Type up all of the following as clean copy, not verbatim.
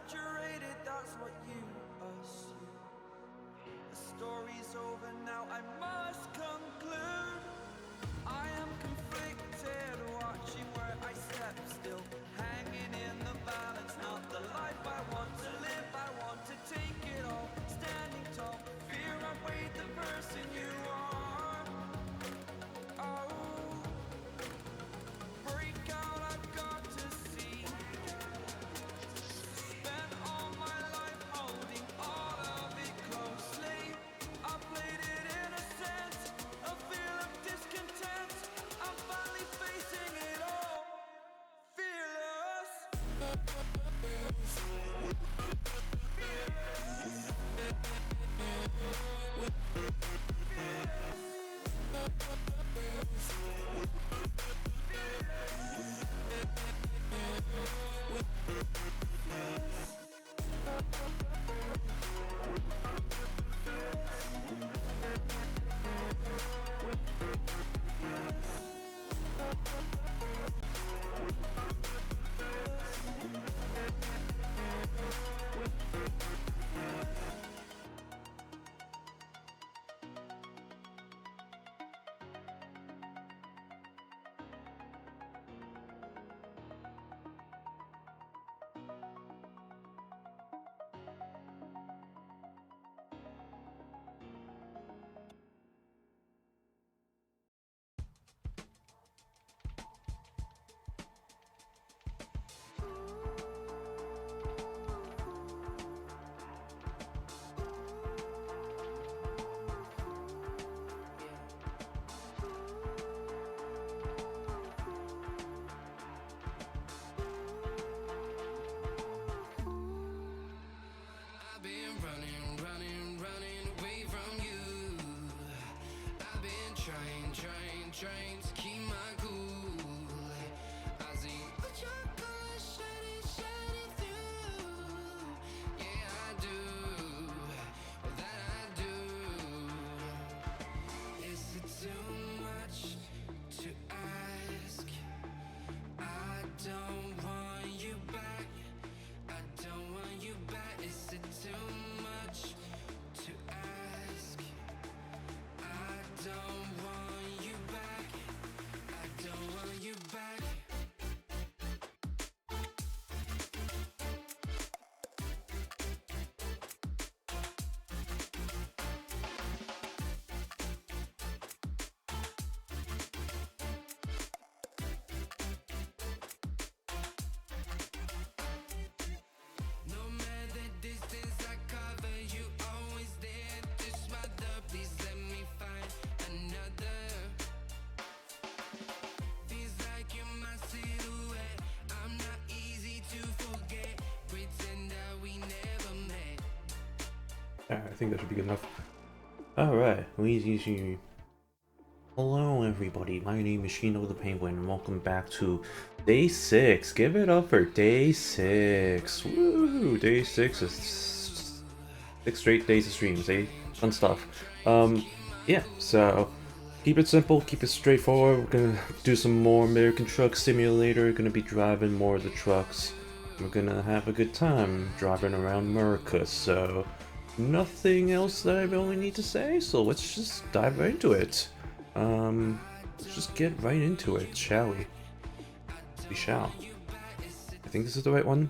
exaggerated, that's what you assume. The story's over now, I must conclude. I am conflicted, watching where I step still, hanging in the balance, not the life I want to live. I want to take it all, standing tall, fear I've weighed the person you are. Oh, break out, I've got to see. Spent all my life holding all of it closely. I played it innocent, a feel of discontent. I'm finally facing it all, fearless. I've been running away from you. I've been trying to keep my cool. I see what your colors shining through. Yeah, I do. That I do. Is it too much to ask? I don't want you back. I don't want you back. Is it too much to ask? I don't want you back. I don't want you back. No matter distance I cover, you always there to smother. Please let me find another. Feels like you're my silhouette. I'm not easy to forget. Pretend that we never met. I think that should be good enough. Alright, hello everybody, my name is Shino the Penguin, and welcome back to Day 6. Give it up for Day 6. Woo! Day 6 is 6 straight days of streams, eh? Fun stuff. Yeah, so keep it simple, keep it straightforward. We're gonna do some more American Truck Simulator. We're gonna be driving more of the trucks. We're gonna have a good time driving around America, so nothing else that I really need to say, so let's just dive right into it. Let's just get right into it, shall we? We shall. I think this is the right one.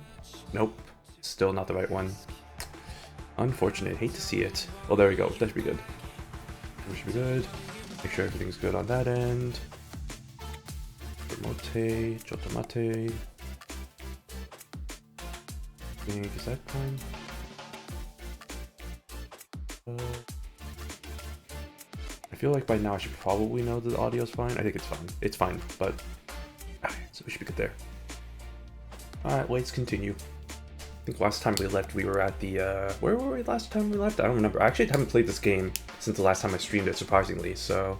Nope, still not the right one. Unfortunate, hate to see it. Well, there we go, that should be good. That should be good. Make sure everything's good on that end. Remote, Jotomate. I think, is that fine? I feel like by now I should probably know that the audio's fine. I think it's fine. It's fine, but alright, so we should be good there. Alright, let's continue. I think last time we left we were at the where were we last time we left? I don't remember. I actually haven't played this game since the last time I streamed it, surprisingly, so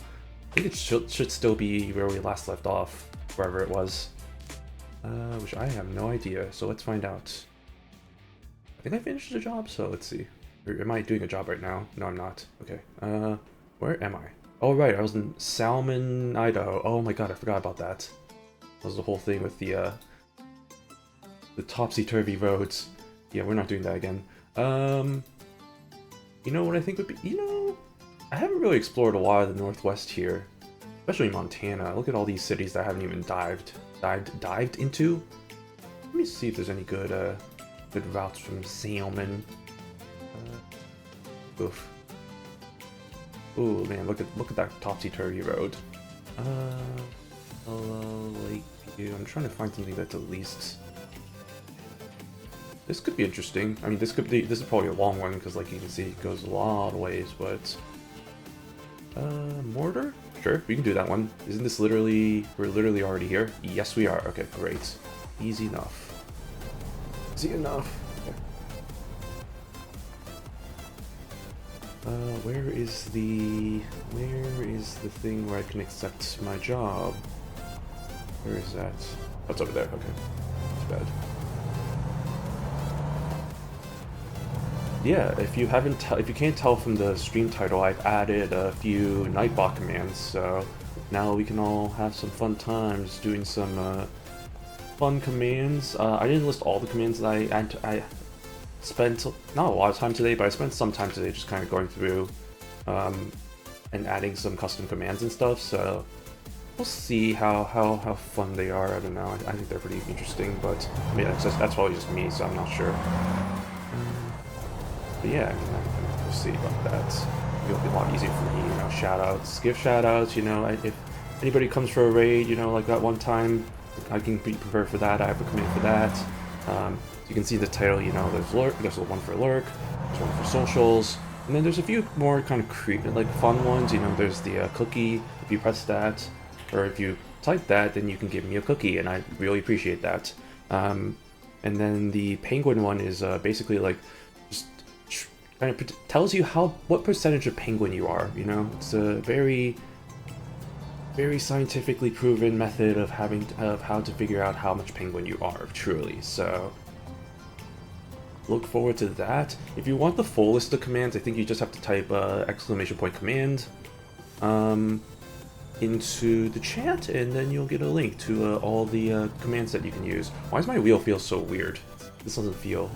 I think it should still be where we last left off, wherever it was. Which I have no idea, so let's find out. I think I finished the job, so let's see. Or am I doing a job right now? No, I'm not. Okay. Where am I? Oh, right, I was in Salmon, Idaho. Oh my god, I forgot about that. That was the whole thing with the topsy-turvy roads. Yeah, we're not doing that again. You know what I think would be... You know, I haven't really explored a lot of the Northwest here. Especially Montana. Look at all these cities that I haven't even dived into. Let me see if there's any good good routes from Salmon. Oof. Ooh man, look at that topsy-turvy road. Hello, Lakeview. I'm trying to find something that's at least. This could be interesting. I mean, this is probably a long one because, like you can see, it goes a lot of ways. But Mortar? Sure, we can do that one. Isn't this literally? We're literally already here. Yes, we are. Okay, great. Easy enough. Easy enough. Where is the thing where I can accept my job? Where is that? Oh, it's over there. Okay, too bad. Yeah, if you can't tell from the stream title, I've added a few Nightbot commands, so now we can all have some fun times doing some fun commands. I didn't list all the commands that I spent not a lot of time today, but I spent some time today just kind of going through and adding some custom commands and stuff, so we'll see how fun they are. I don't know. I think they're pretty interesting, but I mean, that's probably just me, so I'm not sure. But yeah, I mean, we'll see about that. It'll be a lot easier for me, you know, shoutouts, give shoutouts, you know, if anybody comes for a raid, you know, like that one time, I can be prepared for that, I have a command for that. You can see the title, you know, there's one for Lurk, there's one for socials, and then there's a few more kind of like fun ones, you know, there's the cookie. If you press that, or if you type that, then you can give me a cookie, and I really appreciate that. And then the penguin one is basically like, just kind of tells you what percentage of penguin you are, you know? It's a very scientifically proven method of how to figure out how much penguin you are, truly, so look forward to that. If you want the full list of commands, I think you just have to type !command into the chat, and then you'll get a link to all the commands that you can use. Why does my wheel feel so weird? This doesn't feels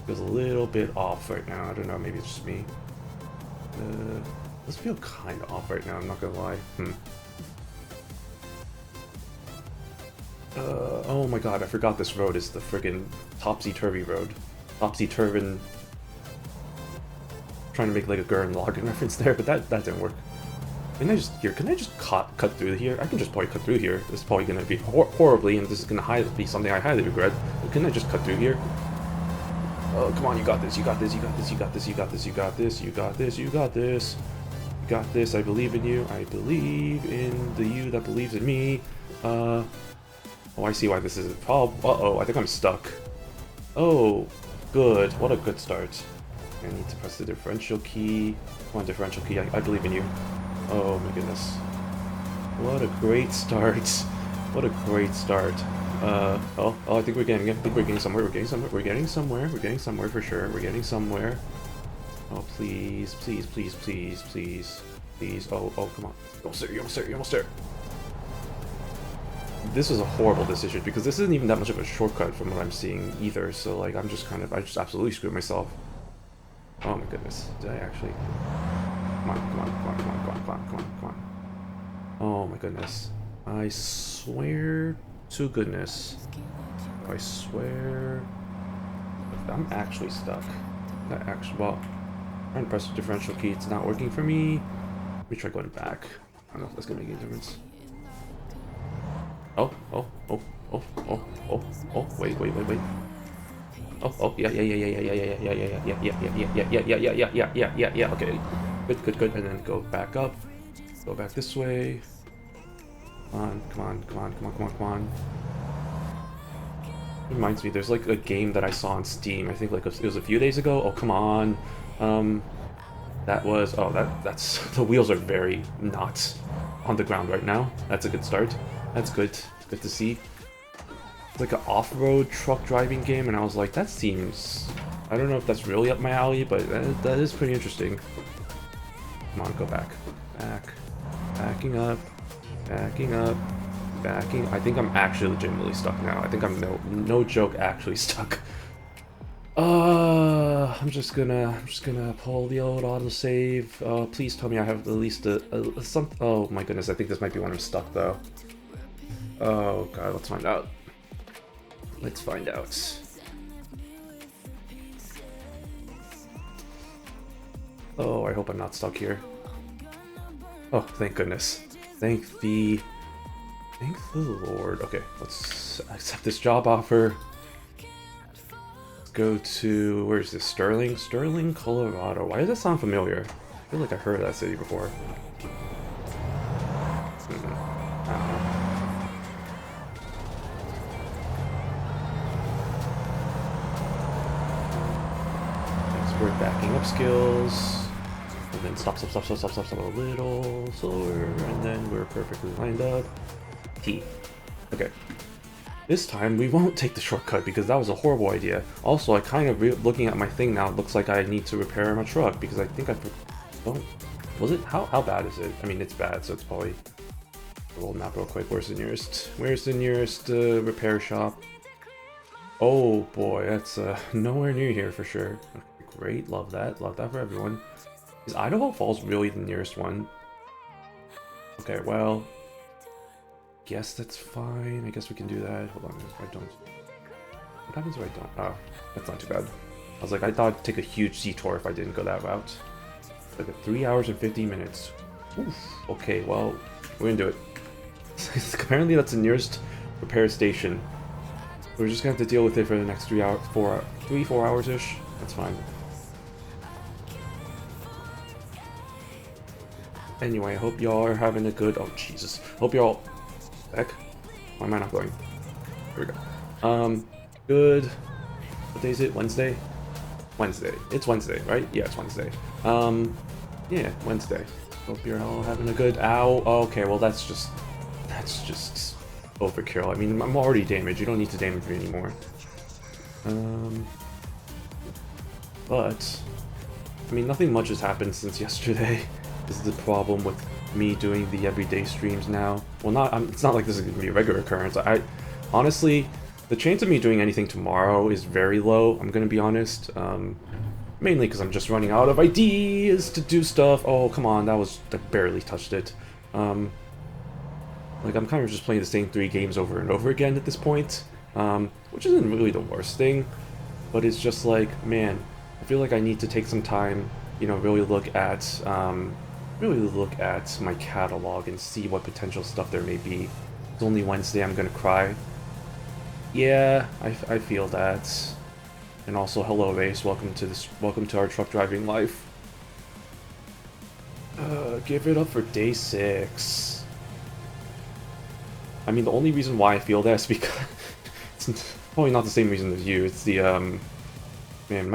a little bit off right now. I don't know, maybe it's just me. This feels kind of off right now, I'm not gonna lie. Oh my god, I forgot this road is the friggin' topsy-turvy road. Topsy-turvin. Trying to make like a Gurren Lagann reference there, but that didn't work. Can I just cut through here? I can just probably cut through here. This is probably gonna be horribly, and this is gonna be something I highly regret. But can I just cut through here? Oh, come on, you got this, you got this, you got this, you got this, you got this, you got this, you got this, you got this. You got this, I believe in you. I believe in the you that believes in me. Oh, I see why this is a problem. Uh-oh, I think I'm stuck. Oh, good. What a good start. I need to press the differential key. Come on, differential key. I believe in you. Oh my goodness. What a great start. What a great start. Oh, I think we're getting somewhere. We're getting somewhere for sure. We're getting somewhere. Oh, please, please, please, please, please, please. Oh, come on. You're almost there. This was a horrible decision because this isn't even that much of a shortcut from what I'm seeing either. So like, I just absolutely screwed myself. Oh my goodness. Did I actually? Come on. Oh my goodness. I swear to goodness. I swear. I'm actually stuck. Well, I'm trying to press the differential key. It's not working for me. Let me try going back. I don't know if that's gonna make any difference. Oh, wait. Oh, yeah, okay. Good, and then go back up. Go back this way. Come on. Reminds me, there's like a game that I saw on Steam, I think like it was a few days ago. Oh, come on. That's the wheels are very not on the ground right now. That's a good start. That's good. Good to see. It's like an off-road truck driving game, and I was like, that seems... I don't know if that's really up my alley, but that is pretty interesting. Come on, go back. Backing up. I think I'm actually legitimately stuck now. I think I'm no joke actually stuck. I'm just gonna pull the old autosave. Please tell me I have at least some. Oh my goodness, I think this might be when I'm stuck though. Oh god, let's find out. Let's find out. Oh, I hope I'm not stuck here. Oh, thank goodness. Thank the Lord. Okay, let's accept this job offer. Let's go to, where's this? Sterling, Colorado. Why does that sound familiar? I feel like I heard that city before. I don't know. Expert backing up skills. And then stop a little slower, and then we're perfectly lined up. T. Okay. This time we won't take the shortcut because that was a horrible idea. Also, I kind of looking at my thing now, it looks like I need to repair my truck because I think I don't. Was it? How bad is it? I mean, it's bad, so it's probably a little map real quick. Where's the nearest? Where's the nearest repair shop? Oh boy, that's nowhere near here for sure. Okay, great, love that for everyone. Is Idaho Falls really the nearest one? Okay, well, guess that's fine. I guess we can do that. Hold on, if I don't. What happens if I don't? Oh, that's not too bad. I was like, I thought I'd take a huge detour if I didn't go that route. Like 3 hours and 15 minutes. Oof. Okay, well, we're gonna do it. Apparently, that's the nearest repair station. We're just gonna have to deal with it for the next 3 hours, 4 hours ish. That's fine. Anyway, I hope y'all are having a good. Oh Jesus! Hope y'all. Heck, why am I not going? Here we go. Good. What day is it? Wednesday. Wednesday. It's Wednesday, right? Yeah, it's Wednesday. Yeah, Wednesday. Hope you're all having a good. Ow. Okay, well that's just overkill. I mean, I'm already damaged. You don't need to damage me anymore. But I mean, nothing much has happened since yesterday. This is the problem with me doing the everyday streams now. Well, it's not like this is going to be a regular occurrence. Honestly, the chance of me doing anything tomorrow is very low, I'm going to be honest. Mainly because I'm just running out of ideas to do stuff. Oh, come on, I barely touched it. Like, I'm kind of just playing the same 3 games over and over again at this point. Which isn't really the worst thing. But it's just like, man, I feel like I need to take some time, you know, really look at my catalog and see what potential stuff there may be. It's only Wednesday, I'm gonna cry. Yeah, I feel that. And also, hello Ace, welcome to our truck driving life. Give it up for day 6. I mean, the only reason why I feel that is because it's probably not the same reason as you. It's the man,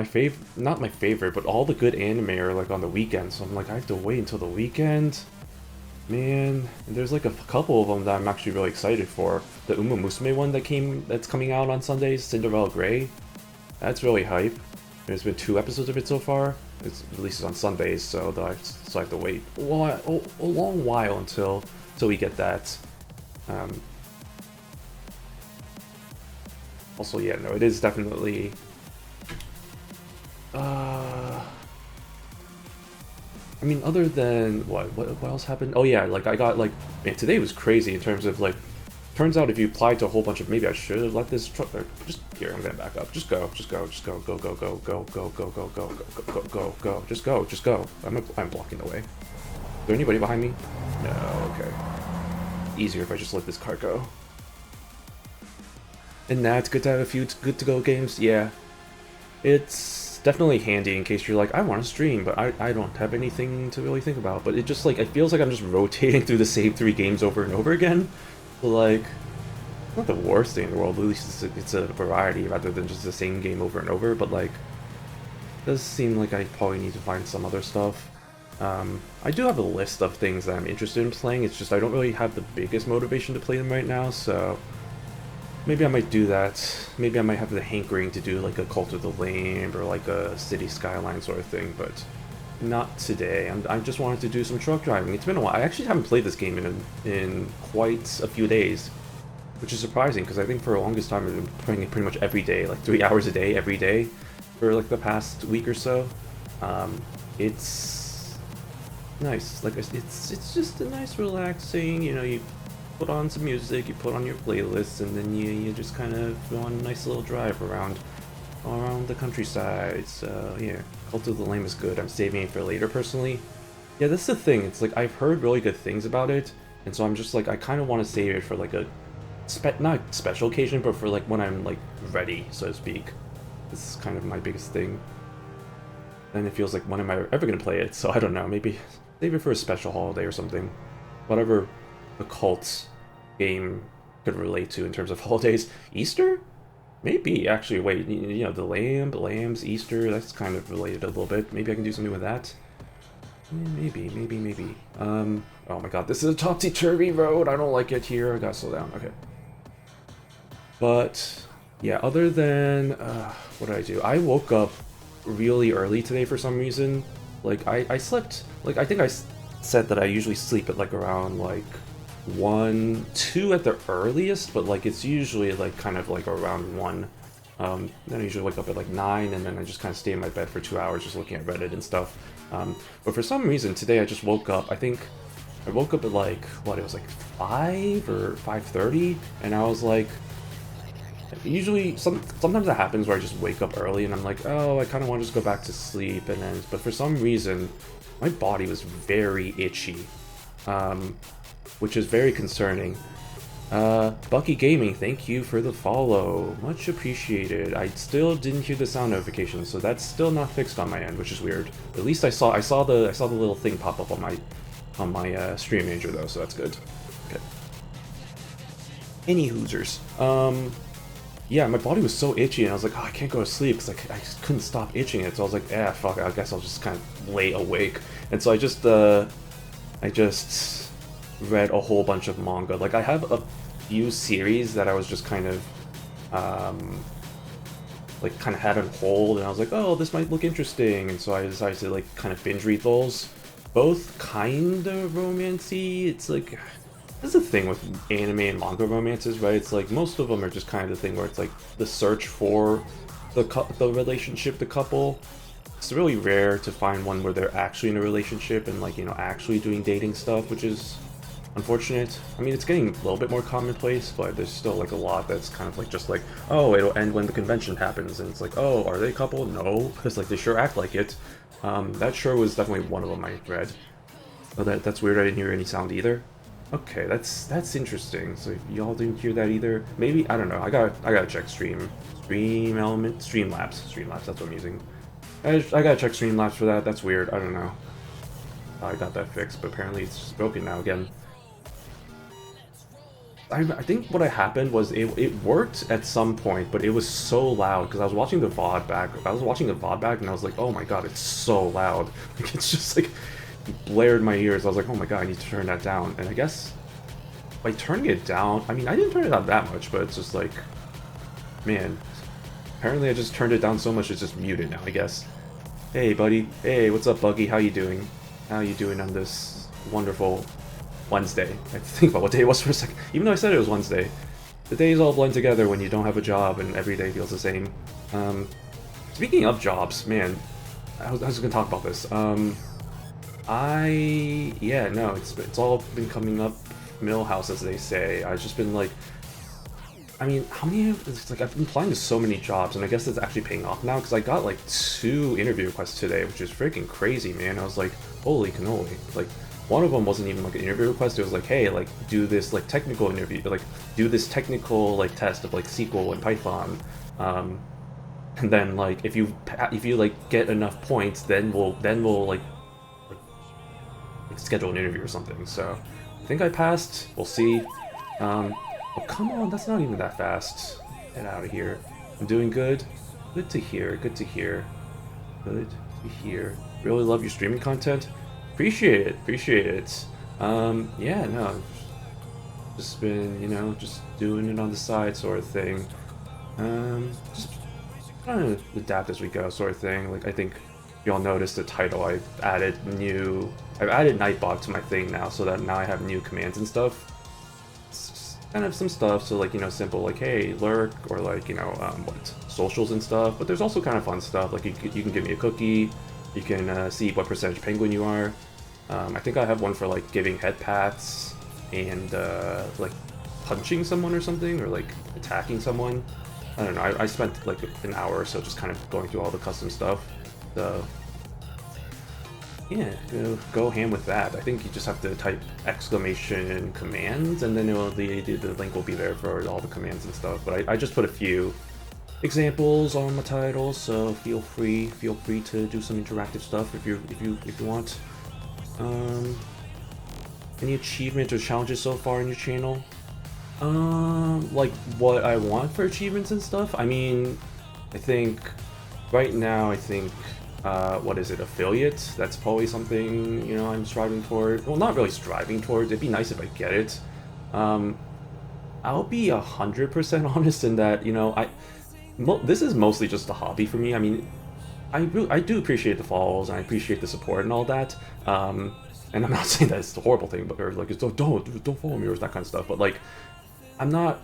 not my favorite, but all the good anime are like on the weekend, so I'm like, I have to wait until the weekend. Man, and there's like a couple of them that I'm actually really excited for. The Uma Musume one that's coming out on Sundays, Cinderella Grey. That's really hype. There's been 2 episodes of it so far. It releases on Sundays, so I have to wait a long while until we get that. Also, yeah, no, it is definitely. I mean, other than what else happened? Oh yeah, like I got like, man, today was crazy in terms of like. Turns out if you applied to a whole bunch of, maybe I should have let this truck. Just here, I'm gonna back up. Just go. Just go. I'm blocking the way. Is there anybody behind me? No. Okay. Easier if I just let this car go. And that's good to have a few good to go games. Yeah, it's definitely handy in case you're like, I want to stream, but I don't have anything to really think about. But it just like, it feels like I'm just rotating through the same 3 games over and over again. But like, not the worst thing in the world. At least it's a variety rather than just the same game over and over. But like, it does seem like I probably need to find some other stuff. I do have a list of things that I'm interested in playing. It's just I don't really have the biggest motivation to play them right now. So maybe I might do that. Maybe I might have the hankering to do like a Cult of the Lamb or like a City Skyline sort of thing, but not today. I just wanted to do some truck driving. It's been a while. I actually haven't played this game in quite a few days, which is surprising because I think for the longest time I've been playing it pretty much every day, like 3 hours a day, every day. for like the past week or so. It's nice. Like it's just a nice relaxing, you know, you put on some music, you put on your playlists, and then you just kind of go on a nice little drive around the countryside. So yeah, Cult of the Lamb is good. I'm saving it for later personally. Yeah, that's the thing. It's like I've heard really good things about it, and so I'm just like I kind of want to save it for like a not special occasion, but for like when I'm like ready, so to speak. This is kind of my biggest thing. Then it feels like when am I ever gonna play it? So I don't know. Maybe save it for a special holiday or something. Whatever the cult game could relate to in terms of holidays. Easter? Maybe actually. Wait, you know the lambs, Easter. That's kind of related a little bit. Maybe I can do something with that. Maybe. Oh my god, this is a topsy-turvy road. I don't like it here. I gotta slow down. Okay. But yeah, other than what did I do? I woke up really early today for some reason. Like I slept, like I think I said that I usually sleep at like around like 1, 2 at the earliest, but like it's usually like kind of like around 1. Then I usually wake up at like 9, and then I just kind of stay in my bed for 2 hours just looking at Reddit and stuff. But for some reason today I just woke up. I think I woke up at like, what, it was like 5 or 5:30, and I was like, usually sometimes that happens where I just wake up early and I'm like, oh, I kind of want to just go back to sleep, and then but for some reason my body was very itchy, which is very concerning. Bucky Gaming, thank you for the follow, much appreciated. I still didn't hear the sound notification, so that's still not fixed on my end, which is weird. At least I saw the little thing pop up on my stream manager though, so that's good. Okay. Any hoosers. Yeah, my body was so itchy, and I was like, oh, I can't go to sleep because I just couldn't stop itching it. So I was like, yeah, fuck it, I guess I'll just kind of lay awake. And so I just read a whole bunch of manga. Like I have a few series that I was just kind of like kind of had on hold, and I was like, oh, this might look interesting, and so I decided to like kind of binge read those. Both kind of romancy. It's like, that's the thing with anime and manga romances, right? It's like most of them are just kind of the thing where it's like the search for the relationship, the couple. It's really rare to find one where they're actually in a relationship and like, you know, actually doing dating stuff, which is unfortunate. I mean, it's getting a little bit more commonplace, but there's still like a lot that's kind of like just like, oh, it'll end when the convention happens, and it's like, oh, are they a couple? No, because like they sure act like it. That sure was definitely one of them I read. Oh, that's weird. I didn't hear any sound either. Okay, that's interesting. So y'all didn't hear that either. Maybe, I don't know. I gotta check Streamlabs. That's what I'm using. I gotta check Streamlabs for that. That's weird. I don't know. I got that fixed, but apparently it's just broken now again. I think what happened was it worked at some point, but it was so loud because I was watching the VOD back. And I was like, oh my god, it's so loud. Like it's just like blared my ears. I was like, oh my god, I need to turn that down. And I guess by turning it down, I mean, I didn't turn it down that much, but it's just like, man, apparently I just turned it down so much it's just muted now, I guess. Hey buddy, hey, what's up Buggy, how you doing? How you doing on this wonderful Wednesday? I had to think about what day it was for a second. Even though I said it was Wednesday, the days all blend together when you don't have a job and every day feels the same. Speaking of jobs, man, I was gonna talk about this. It's all been coming up Millhouse, as they say. I've just been like, I mean, it's like I've been applying to so many jobs, and I guess it's actually paying off now because I got like 2 interview requests today, which is freaking crazy, man. I was like, holy cannoli. Like, one of them wasn't even like an interview request. It was like, hey, like do this like technical interview, like do this technical like test of like SQL and Python, and then like if you like get enough points, then we'll like schedule an interview or something. So I think I passed. We'll see. Oh come on, that's not even that fast. Get out of here. I'm doing good. Good to hear. Good to hear. Good to hear. Really love your streaming content. Appreciate it. Yeah, no, just been, you know, just doing it on the side sort of thing. Just trying to adapt as we go sort of thing. Like, I think y'all noticed the title. I've added Nightbot to my thing now, so that now I have new commands and stuff. It's kind of some stuff, so like, you know, simple like, hey, lurk, or like, you know, socials and stuff, but there's also kind of fun stuff, like you can give me a cookie, you can see what percentage penguin you are. I think I have one for like giving head pats and like punching someone or something, or like attacking someone. I don't know, I spent like an hour or so just kind of going through all the custom stuff, so yeah, go ham with that. I think you just have to type exclamation commands, and then the link will be there for all the commands and stuff. But I just put a few examples on my title, so feel free to do some interactive stuff if you want. Any achievements or challenges so far in your channel? Like what I want for achievements and stuff? I mean, I think right now, what is it, affiliate? That's probably something, you know, I'm striving toward. Well, not really striving towards, it'd be nice if I get it. I'll be 100% honest in that, you know, this is mostly just a hobby for me. I mean, I do appreciate the follows, and I appreciate the support and all that. And I'm not saying that it's a horrible thing, but or like it's don't follow me or that kind of stuff. But like, I'm not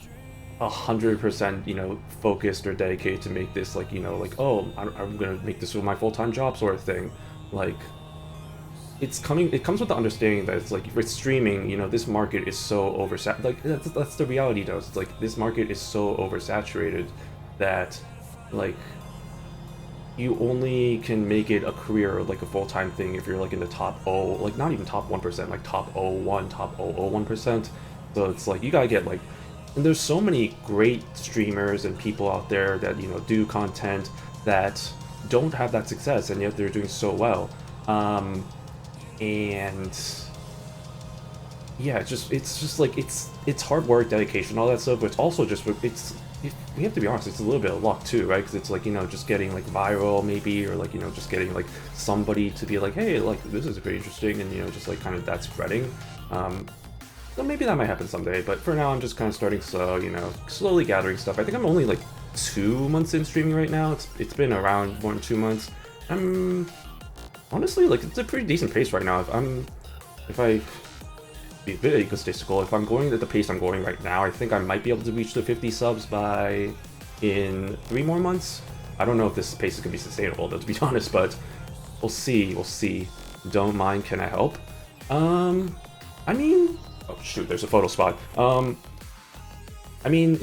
100%, you know, focused or dedicated to make this like, you know, like, oh, I'm gonna make this my full-time job sort of thing. Like, it comes with the understanding that it's like, with streaming, you know, this market is so oversaturated. Like, that's the reality though. It's like, this market is so oversaturated that, like, you only can make it a career, like a full-time thing, if you're like in the top like not even top 1%, like top 0.1, top 0.01%. So it's like, you gotta get like, and there's so many great streamers and people out there that, you know, do content that don't have that success, and yet they're doing so well. And yeah, it's just like, it's hard work, dedication, all that stuff, but it's also just, we have to be honest, it's a little bit of luck too, right? Because it's like, you know, just getting like viral maybe, or like, you know, just getting like somebody to be like, hey, like, this is pretty interesting, and, you know, just like kind of that spreading. So maybe that might happen someday, but for now I'm just kind of starting slow, you know, slowly gathering stuff. I think I'm only like 2 months in streaming right now. It's been around 1 or 2 months. I'm honestly, like, it's a pretty decent pace right now. If I be a bit egotistical, if I'm going at the pace I'm going right now, I think I might be able to reach the 50 subs in 3 more months. I don't know if this pace is gonna be sustainable, though, to be honest, but we'll see. Don't mind, can I help? I mean, oh shoot, there's a photo spot. I mean,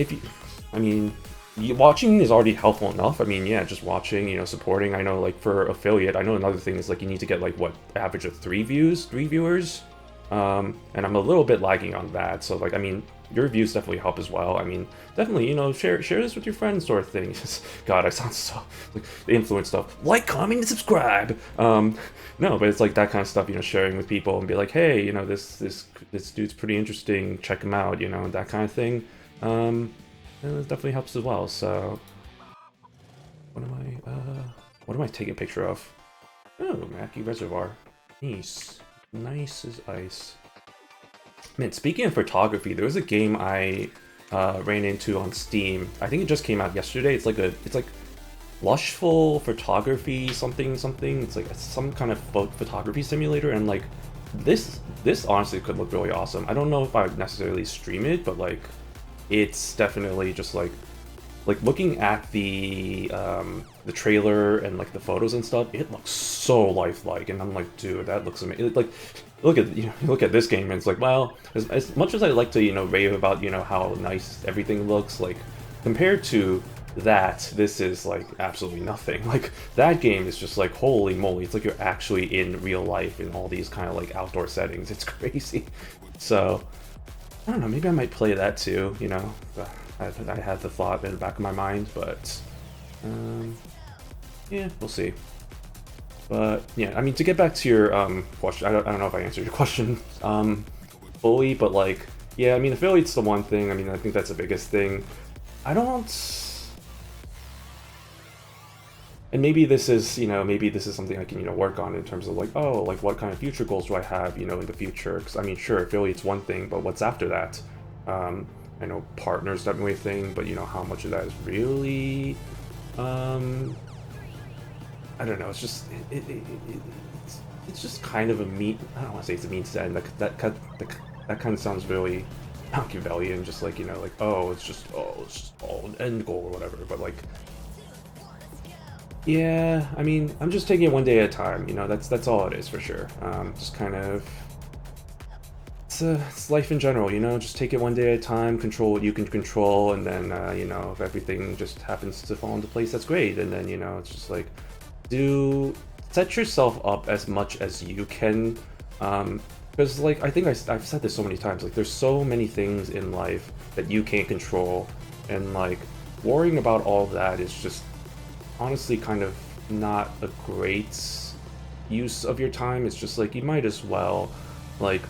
watching is already helpful enough. I mean, yeah, just watching, you know, supporting. I know, like, for affiliate, I know another thing is, like, you need to get, like, what, average of 3 viewers? And I'm a little bit lagging on that, so, like, I mean, your views definitely help as well. I mean, definitely, you know, share this with your friends sort of thing. God, I sound so, like, the influence stuff. Like, comment, and subscribe! No, but it's like that kind of stuff, you know, sharing with people and be like, hey, you know, this dude's pretty interesting, check him out, you know, that kind of thing. And it definitely helps as well, so... What am I taking a picture of? Oh, Mackie Reservoir. Nice. Nice as ice. Man, speaking of photography, there was a game I ran into on Steam. I think it just came out yesterday. It's like Lushful Photography something. It's like some kind of photography simulator, and like this honestly could look really awesome. I don't know if I would necessarily stream it, but like it's definitely just like looking at the trailer and like the photos and stuff, it looks so lifelike, and I'm like, dude, that looks amazing. Like, look at this game, and it's like, well, as much as I like to, you know, rave about, you know, how nice everything looks, like, compared to that, this is like absolutely nothing. Like, that game is just like, holy moly, it's like you're actually in real life in all these kind of like outdoor settings. It's crazy. So I don't know, maybe I might play that too, you know. I had the thought in the back of my mind, but yeah, we'll see. But yeah, I mean, to get back to your question, I don't know if I answered your question fully, but like, yeah, I mean, affiliate's the one thing. I mean, I think that's the biggest thing. And maybe this is, you know, maybe this is something I can, you know, work on in terms of like, oh, like what kind of future goals do I have, you know, in the future? Because I mean, sure, affiliate's one thing, but what's after that? I know partners definitely a thing, but you know, how much of that is really, I don't know. It's just it's just kind of a mean. I don't want to say it's a means to end. That kind of sounds really Machiavellian. Just like, you know, like, oh, it's just all an end goal or whatever. But like, Yeah, I mean, I'm just taking it one day at a time. You know, that's all it is for sure. Just kind of it's life in general, you know, just take it one day at a time, control what you can control, and then, you know, if everything just happens to fall into place, that's great. And then, you know, it's just like, set yourself up as much as you can, because, like, I think I've said this so many times, like, there's so many things in life that you can't control, and, like, worrying about all of that is just, honestly, kind of not a great use of your time. It's just, like, you might as well, like,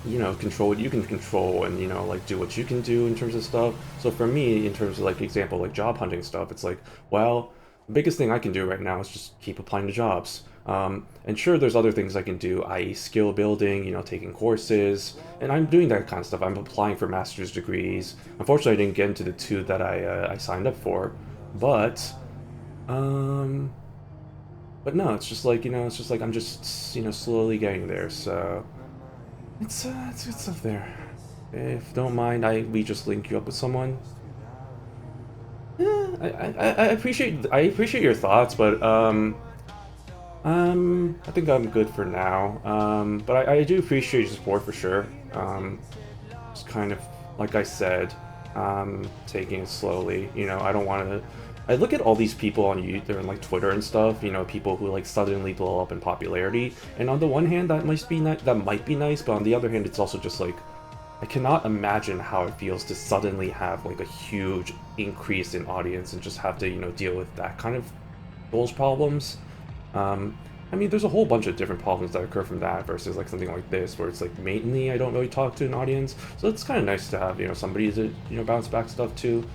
you know, control what you can control and, you know, like, do what you can do in terms of stuff. So for me, in terms of, like, example, like, job hunting stuff, it's like, well, the biggest thing I can do right now is just keep applying to jobs. And sure, there's other things I can do, i.e. skill building, you know, taking courses, and I'm doing that kind of stuff. I'm applying for master's degrees. Unfortunately, I didn't get into the two that I signed up for, but, um, but no, it's just like, you know, it's just like I'm just, you know, slowly getting there, so... It's good stuff there. If don't mind, we just link you up with someone. Yeah, I appreciate your thoughts, but I think I'm good for now. But I do appreciate your support for sure. Just kind of like I said, taking it slowly. You know, I don't want to. I look at all these people on YouTube and like Twitter and stuff, you know, people who like suddenly blow up in popularity. And on the one hand, that might be nice, but on the other hand, it's also just like I cannot imagine how it feels to suddenly have like a huge increase in audience and just have to, you know, deal with that kind of those problems. I mean, there's a whole bunch of different problems that occur from that versus like something like this, where it's like mainly I don't really talk to an audience, so it's kind of nice to have, you know, somebody to, you know, bounce back stuff to.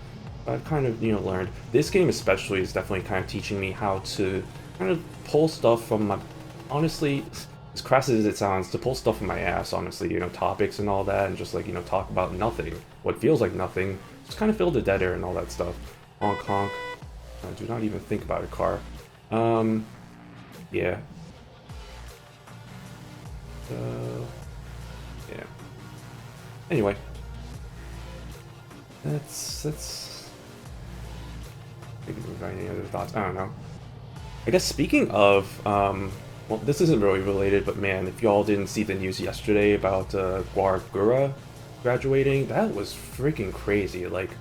I've kind of, you know, learned. This game especially is definitely kind of teaching me how to kind of pull stuff from my, honestly, as crass as it sounds, to pull stuff from my ass, honestly, you know, topics and all that, and just like, you know, talk about nothing, what feels like nothing, just kind of fill the dead air and all that stuff. Honk honk. Do not even think about a car. Yeah. Yeah. Anyway. That's... Any other thoughts? I don't know. I guess speaking of, well, this isn't really related, but man, if y'all didn't see the news yesterday about Guar graduating, that was freaking crazy. Like,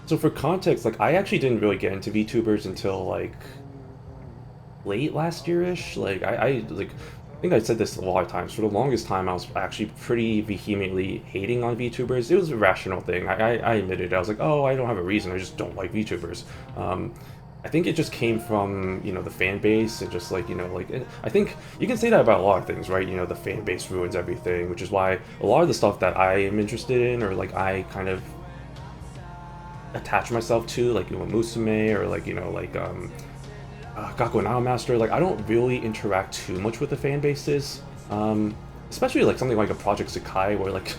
so for context, like, I actually didn't really get into VTubers until like late last year-ish. Like, I think I said this a lot of times. For the longest time, I was actually pretty vehemently hating on VTubers. It was a rational thing. I admitted it. I was like, oh, I don't have a reason. I just don't like VTubers. I think it just came from, you know, the fan base and just like, you know, like, I think you can say that about a lot of things, right? You know, the fan base ruins everything, which is why a lot of the stuff that I am interested in, or like I kind of attach myself to, like, you know, Musume, or like, you know, like, Gakuen Ao Master, like, I don't really interact too much with the fan bases, especially like something like a Project Sakai, where like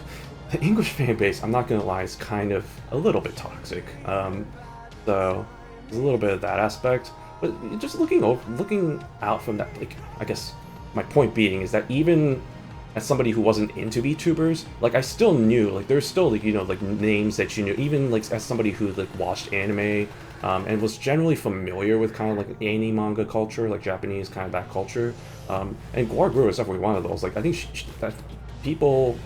the English fan base, I'm not gonna lie, is kind of a little bit toxic. So there's a little bit of that aspect, but just looking out from that, like, I guess my point being is that even as somebody who wasn't into VTubers, like, I still knew, like, there's still, like, you know, like, names that you knew, even, like, as somebody who, like, watched anime, and was generally familiar with kind of, like, anime manga culture, like, Japanese, kind of that culture, and Guar is definitely one of those. Like, I think that people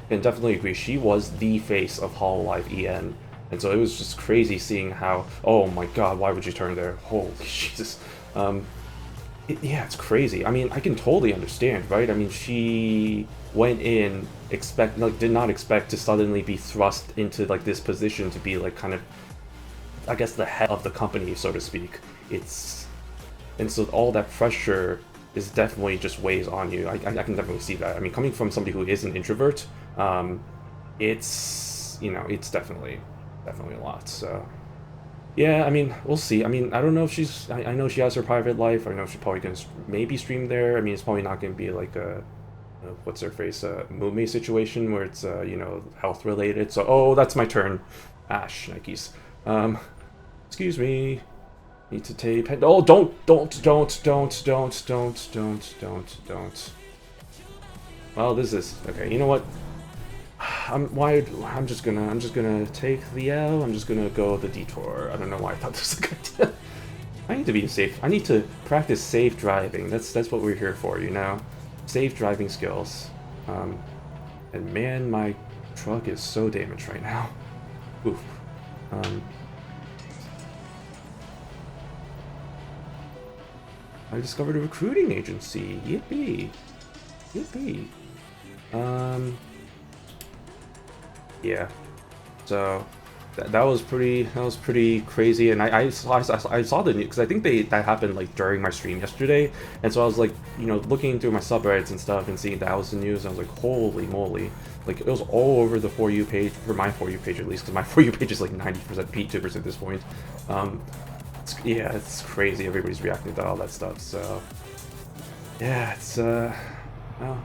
can definitely agree, she was the face of Hololive EN, and so it was just crazy seeing how, oh my god, why would you turn there? Holy Jesus. Yeah, it's crazy. I mean, I can totally understand, right? I mean, she went in, did not expect to suddenly be thrust into, like, this position to be, like, kind of, I guess, the head of the company, so to speak. And so all that pressure is definitely just weighs on you. I can definitely see that. I mean, coming from somebody who is an introvert, it's, you know, it's definitely a lot, so... Yeah, I mean, we'll see. I mean, I don't know if she's... I know she has her private life. I know she's probably going to maybe stream there. I mean, it's probably not going to be like a... what's her face? A Mume situation where it's, you know, health-related. So, oh, that's my turn. Ash, Nikes. Excuse me. Need to tape... Oh, don't. Well, this is... Okay, you know what? I'm just gonna take the L. I'm just gonna go the detour. I don't know why I thought this was a good idea. I need to be safe. I need to practice safe driving. That's what we're here for, you know? Safe driving skills. And man, my truck is so damaged right now. Oof. I discovered a recruiting agency. Yippee. Yippee. Yeah. So that was pretty crazy, and I saw the news because I think that happened like during my stream yesterday, and so I was like, you know, looking through my subreddits and stuff and seeing that was the news, and I was like, holy moly, like it was all over the For You page, for my For You page at least, because my For You page is like 90% PTubers at this point. Yeah, it's crazy. Everybody's reacting to all that stuff. So yeah, it's well,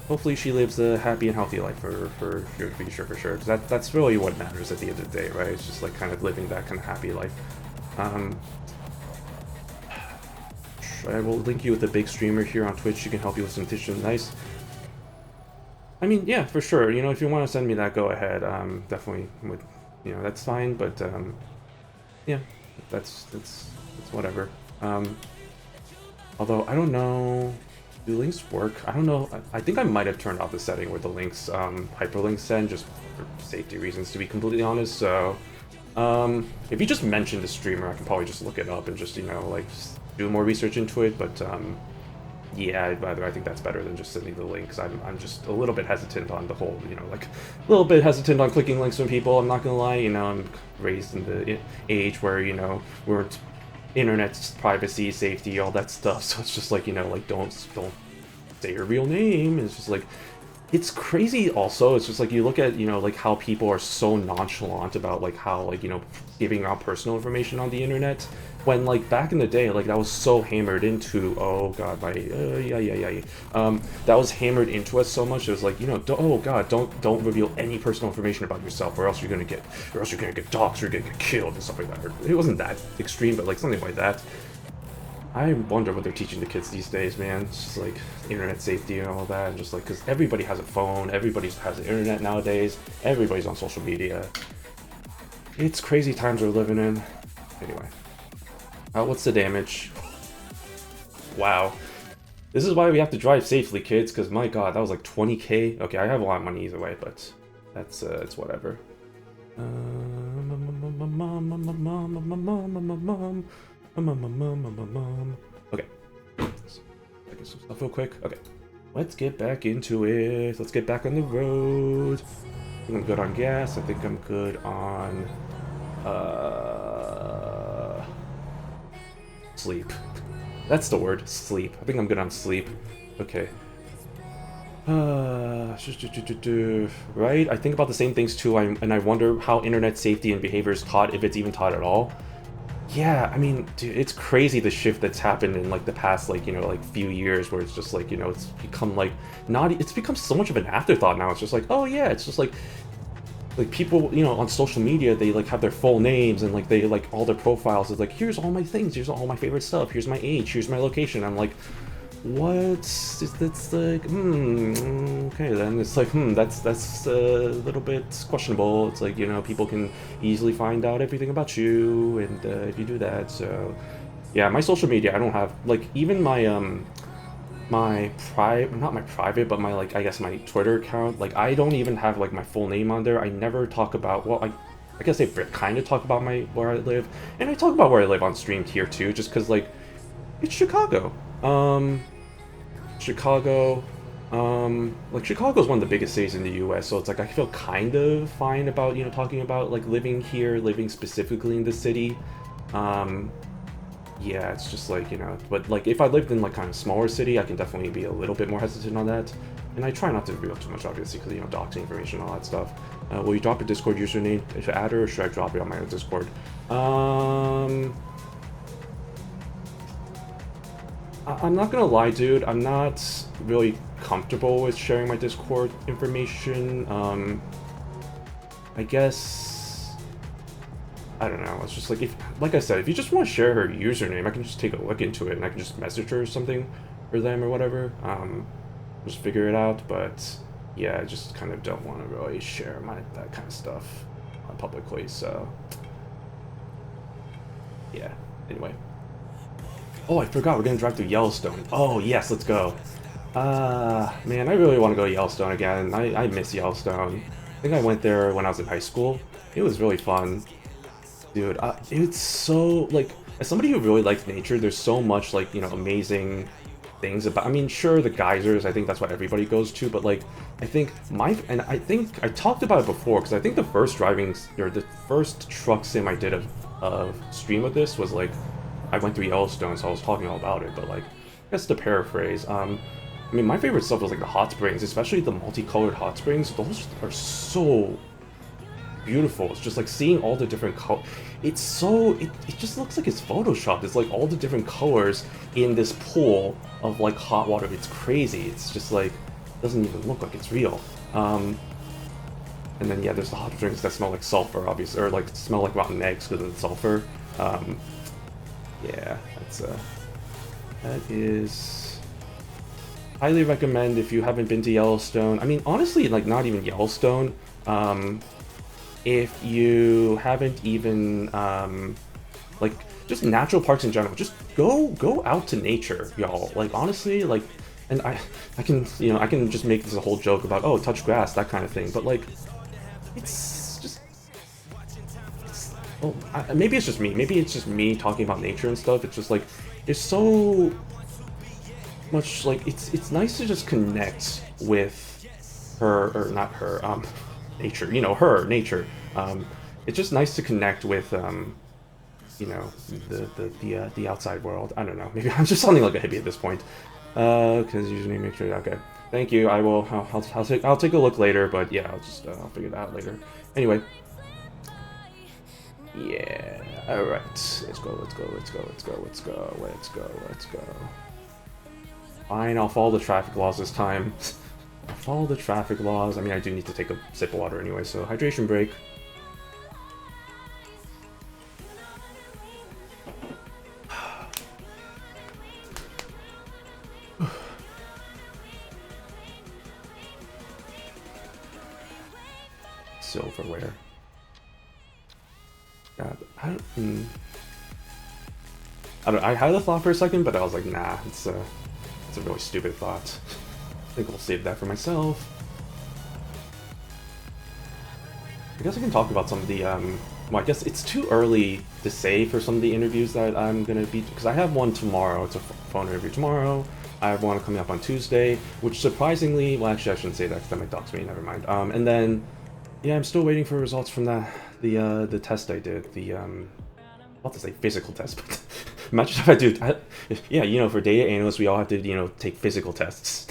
hopefully she lives a happy and healthy life for your future, for sure. Because that's really what matters at the end of the day, right? It's just like kind of living that kind of happy life. I will link you with a big streamer here on Twitch. You can help you with some tissues. Nice. I mean, yeah, for sure. You know, if you want to send me that, go ahead. Definitely would. You know, that's fine. But yeah, that's whatever. Although I don't know. Do links work? I don't know. I think I might have turned off the setting where the links, hyperlinks send, just for safety reasons, to be completely honest. So, if you just mention the streamer, I can probably just look it up and just, you know, like, just do more research into it. But, yeah, I think that's better than just sending the link, because I'm just a little bit hesitant on the whole, you know, like, a little bit hesitant on clicking links from people, I'm not gonna lie. You know, I'm raised in the age where, you know, we're internet's privacy, safety, all that stuff. So it's just like, you know, like don't say your real name. It's just like, it's crazy. Also, it's just like you look at, you know, like how people are so nonchalant about like how, like, you know, giving out personal information on the internet, when like back in the day, like that was so hammered into, oh god, my that was hammered into us so much. It was like, you know, oh god, don't reveal any personal information about yourself, or else you're gonna get doxxed, or you're gonna get killed and stuff like that. It wasn't that extreme, but like something like that. I wonder what they're teaching the kids these days, man. It's just like internet safety and all that, and just like, because everybody has a phone, everybody has the internet nowadays, everybody's on social media. It's crazy times we're living in. Anyway, what's the damage? Wow. This is why we have to drive safely, kids, because my god, that was like 20k. Okay, I have a lot of money either way, but that's, it's whatever. Okay. Let's get some stuff real quick. Okay. Let's get back into it. Let's get back on the road. I think I'm good on gas. I think I'm good on sleep. That's the word. Sleep. I think I'm good on sleep. Okay. Right? I think about the same things too, and I wonder how internet safety and behavior is taught, if it's even taught at all. Yeah, I mean, dude, it's crazy the shift that's happened in like the past, like, you know, like few years, where it's just like, you know, it's become like it's become so much of an afterthought now. It's just like, oh yeah, it's just like people, you know, on social media, they like have their full names, and like they like all their profiles is like, here's all my things, here's all my favorite stuff, here's my age, here's my location. I'm like, what? That's like, okay, then it's like, that's a little bit questionable. It's like, you know, people can easily find out everything about you, and if you do that. So yeah, my social media, I don't have, like, even my not my private, but my, like, I guess my Twitter account, like, I don't even have like my full name on there. I never talk about, well, I guess I kind of talk about where I live, and I talk about where I live on stream here too, just because, like, it's Chicago. Like, Chicago's one of the biggest cities in the US, so it's like I feel kind of fine about, you know, talking about like living here, living specifically in the city. Yeah, it's just like, you know, but like if I lived in like kind of smaller city, I can definitely be a little bit more hesitant on that. And I try not to reveal too much, obviously, because, you know, doxing information and all that stuff. Will you drop a Discord username to add her, or should I drop it on my own Discord? I'm not gonna lie, dude, I'm not really comfortable with sharing my Discord information. I guess, I don't know, it's just like, like I said, if you just want to share her username, I can just take a look into it, and I can just message her or something, or them, or whatever, just figure it out. But yeah, I just kind of don't want to really share that kind of stuff publicly, so yeah. Anyway. Oh, I forgot, we're gonna drive through Yellowstone. Oh, yes, let's go. Man, I really want to go to Yellowstone again. I miss Yellowstone. I think I went there when I was in high school. It was really fun. Dude, it's so, like, as somebody who really likes nature, there's so much, like, you know, amazing things about, I mean, sure, the geysers, I think that's what everybody goes to, but, like, I think and I think I talked about it before, because I think the first the first truck sim I did of stream of this was, like, I went through Yellowstone, so I was talking all about it, but, like, I guess to paraphrase, I mean, my favorite stuff was, like, the hot springs, especially the multicolored hot springs. Those are so beautiful. It's just, like, seeing all the different colors. It's so, it just looks like it's photoshopped. It's, like, all the different colors in this pool of, like, hot water. It's crazy. It's just, like, doesn't even look like it's real. And then, yeah, there's the hot springs that smell like sulfur, obviously, or, like, smell like rotten eggs because of the sulfur. Yeah, that is... Highly recommend if you haven't been to Yellowstone. I mean, honestly, like, not even Yellowstone. If you haven't even, like, just natural parks in general, just go out to nature, y'all. Like, honestly, like, and I can, you know, I can just make this a whole joke about, oh, touch grass, that kind of thing, but, like, it's just, well, maybe it's just me. Maybe it's just me talking about nature and stuff. It's just, like, there's so much, like, it's nice to just connect with her, or not her, nature, you know, nature. It's just nice to connect with, you know, the outside world. I don't know, maybe I'm just sounding like a hippie at this point, because usually make sure, okay, thank you, I'll take a look later, but yeah, I'll figure that out later. Anyway, yeah, alright, let's go. Fine, I'll follow the traffic laws this time. I'll follow the traffic laws. I mean, I do need to take a sip of water anyway, so hydration break. Silverware. God, I had a thought for a second, but I was like, nah, it's a really stupid thought. I think I'll save that for myself. I guess I can talk about some of the, well, I guess it's too early to say for some of the interviews that I'm gonna be, because I have one tomorrow. It's a phone interview tomorrow. I have one coming up on Tuesday, which surprisingly, well, actually I shouldn't say that because that might dox me, never mind. And then, yeah, I'm still waiting for results from the test I did, about to say physical test, but imagine if I do, yeah, you know, for data analysts, we all have to, you know, take physical tests.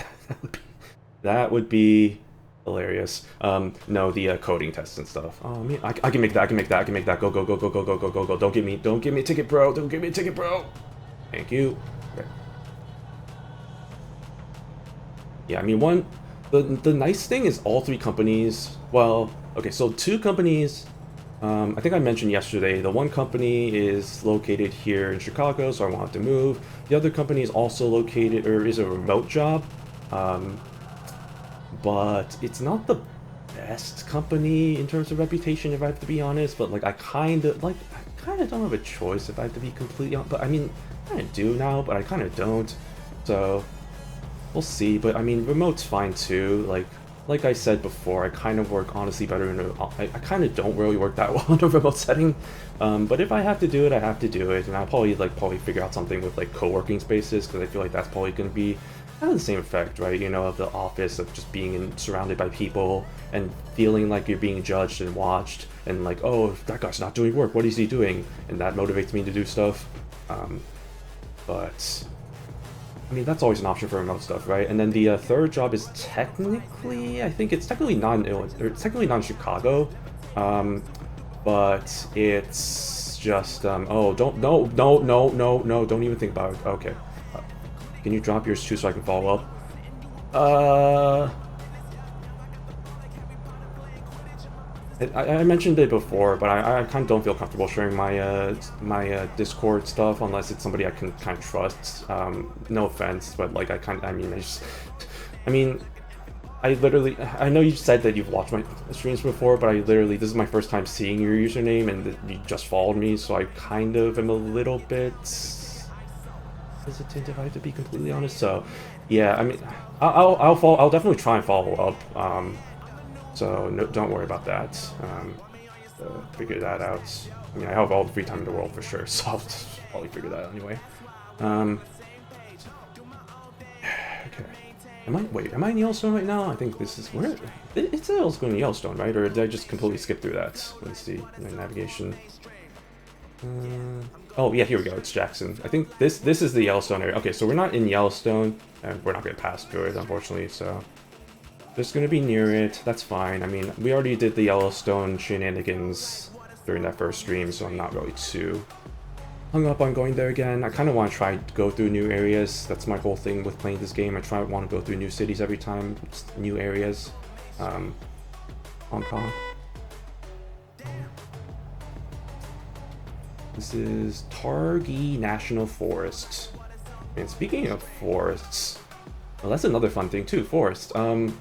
that would be hilarious. No, the coding tests and stuff. Oh man, I can make that. Go. Don't give me a ticket, bro. Thank you. Okay. Yeah, I mean, the nice thing is all three companies. Well, okay, so two companies. I think I mentioned yesterday, the one company is located here in Chicago, so I wanted to move. The other company is also located, or is a remote job, but it's not the best company in terms of reputation, if I have to be honest, but, like, I kind of don't have a choice, if I have to be completely honest, but, I mean, I kind of do now, but I kind of don't, so, we'll see, but, I mean, remote's fine, too, like I said before, I kind of work honestly better in I kind of don't really work that well in a remote setting, but if I have to do it, I have to do it, and I'll probably figure out something with, like, co-working spaces, because I feel like that's probably going to be kind of the same effect, right, you know, of the office, of just being surrounded by people, and feeling like you're being judged and watched, and like, oh, that guy's not doing work, what is he doing, and that motivates me to do stuff, but... I mean, that's always an option for remote stuff, right? And then the third job is technically, I think it's technically non-Chicago, but it's just, oh, no, don't even think about it. Okay. Can you drop yours too so I can follow up? I mentioned it before, but I kind of don't feel comfortable sharing my my Discord stuff unless it's somebody I can kind of trust. No offense, but like I mean, I literally, I know you said that you've watched my streams before, but I literally, this is my first time seeing your username, and you just followed me, so I kind of am a little bit hesitant if I have to be completely honest. So, yeah, I mean, I'll definitely try and follow up. So no, don't worry about that. Figure that out. I mean, I have all the free time in the world for sure, so I'll just probably figure that out anyway. Okay. Am I in Yellowstone right now? I think this is where it's Yellowstone in Yellowstone, right? Or did I just completely skip through that? Let's see, navigation. Oh yeah, here we go. It's Jackson. I think this is the Yellowstone area. Okay, so we're not in Yellowstone, and we're not gonna pass through it, unfortunately. So just gonna be near it. That's fine. I mean, we already did the Yellowstone shenanigans during that first stream, so I'm not really too hung up on going there again. I kind of want to try to go through new areas. That's my whole thing with playing this game. I want to go through new cities every time, new areas. Hong Kong. This is Targhee National Forest. And speaking of forests, well, that's another fun thing too, forests. That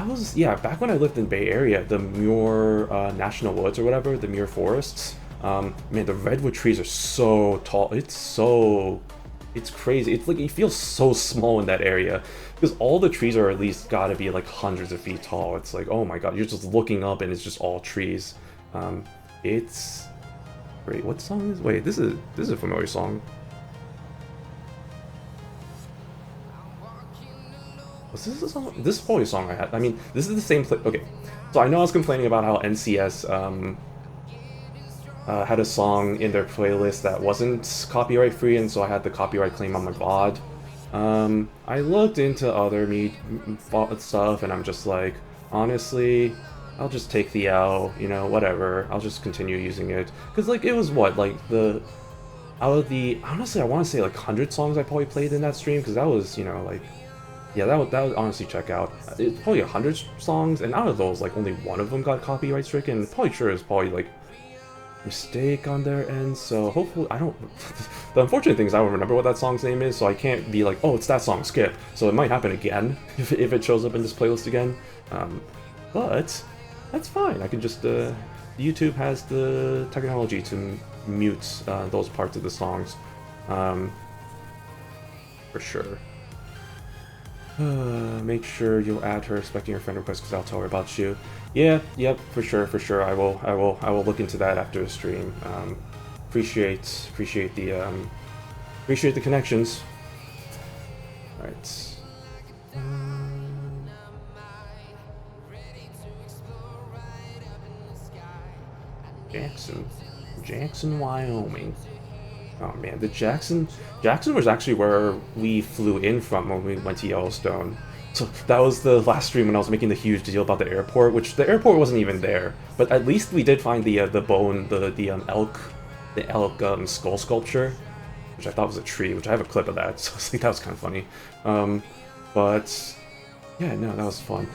was, yeah, back when I lived in Bay Area, the Muir National Woods or whatever, the Muir Forests. Man, the redwood trees are so tall. It's crazy. It's like, it feels so small in that area because all the trees are at least gotta be like hundreds of feet tall. It's like, oh my god, you're just looking up and it's just all trees. It's great. What song is? Wait, this is a familiar song. Was this a song? This is probably a song I had. I mean, this is the same. Okay, so I know I was complaining about how NCS had a song in their playlist that wasn't copyright free, and so I had the copyright claim on my VOD. I looked into other stuff, and I'm just like, honestly, I'll just take the L, you know, whatever. I'll just continue using it. Because, like, it was what, like, out of the, honestly, I want to say, like, 100 songs I probably played in that stream, because that was, you know, like, yeah, that would honestly check out. It's probably 100 songs, and out of those, like, only one of them got copyright stricken. Probably sure it's probably, like, mistake on their end, so hopefully I don't the unfortunate thing is I don't remember what that song's name is, so I can't be like, oh, it's that song, skip. So it might happen again if it shows up in this playlist again, but that's fine. I can just YouTube has the technology to mute those parts of the songs, for sure. Make sure you'll add her, expecting your friend request, because I'll tell her about you. Yeah, yep, for sure. I will look into that after the stream. Appreciate the connections. All right. Jackson, Wyoming. Oh man, Jackson was actually where we flew in from when we went to Yellowstone. So that was the last stream when I was making the huge deal about the airport, which the airport wasn't even there. But at least we did find the bone, the elk skull sculpture, which I thought was a tree, which I have a clip of that, so I think that was kind of funny. But yeah, no, that was fun.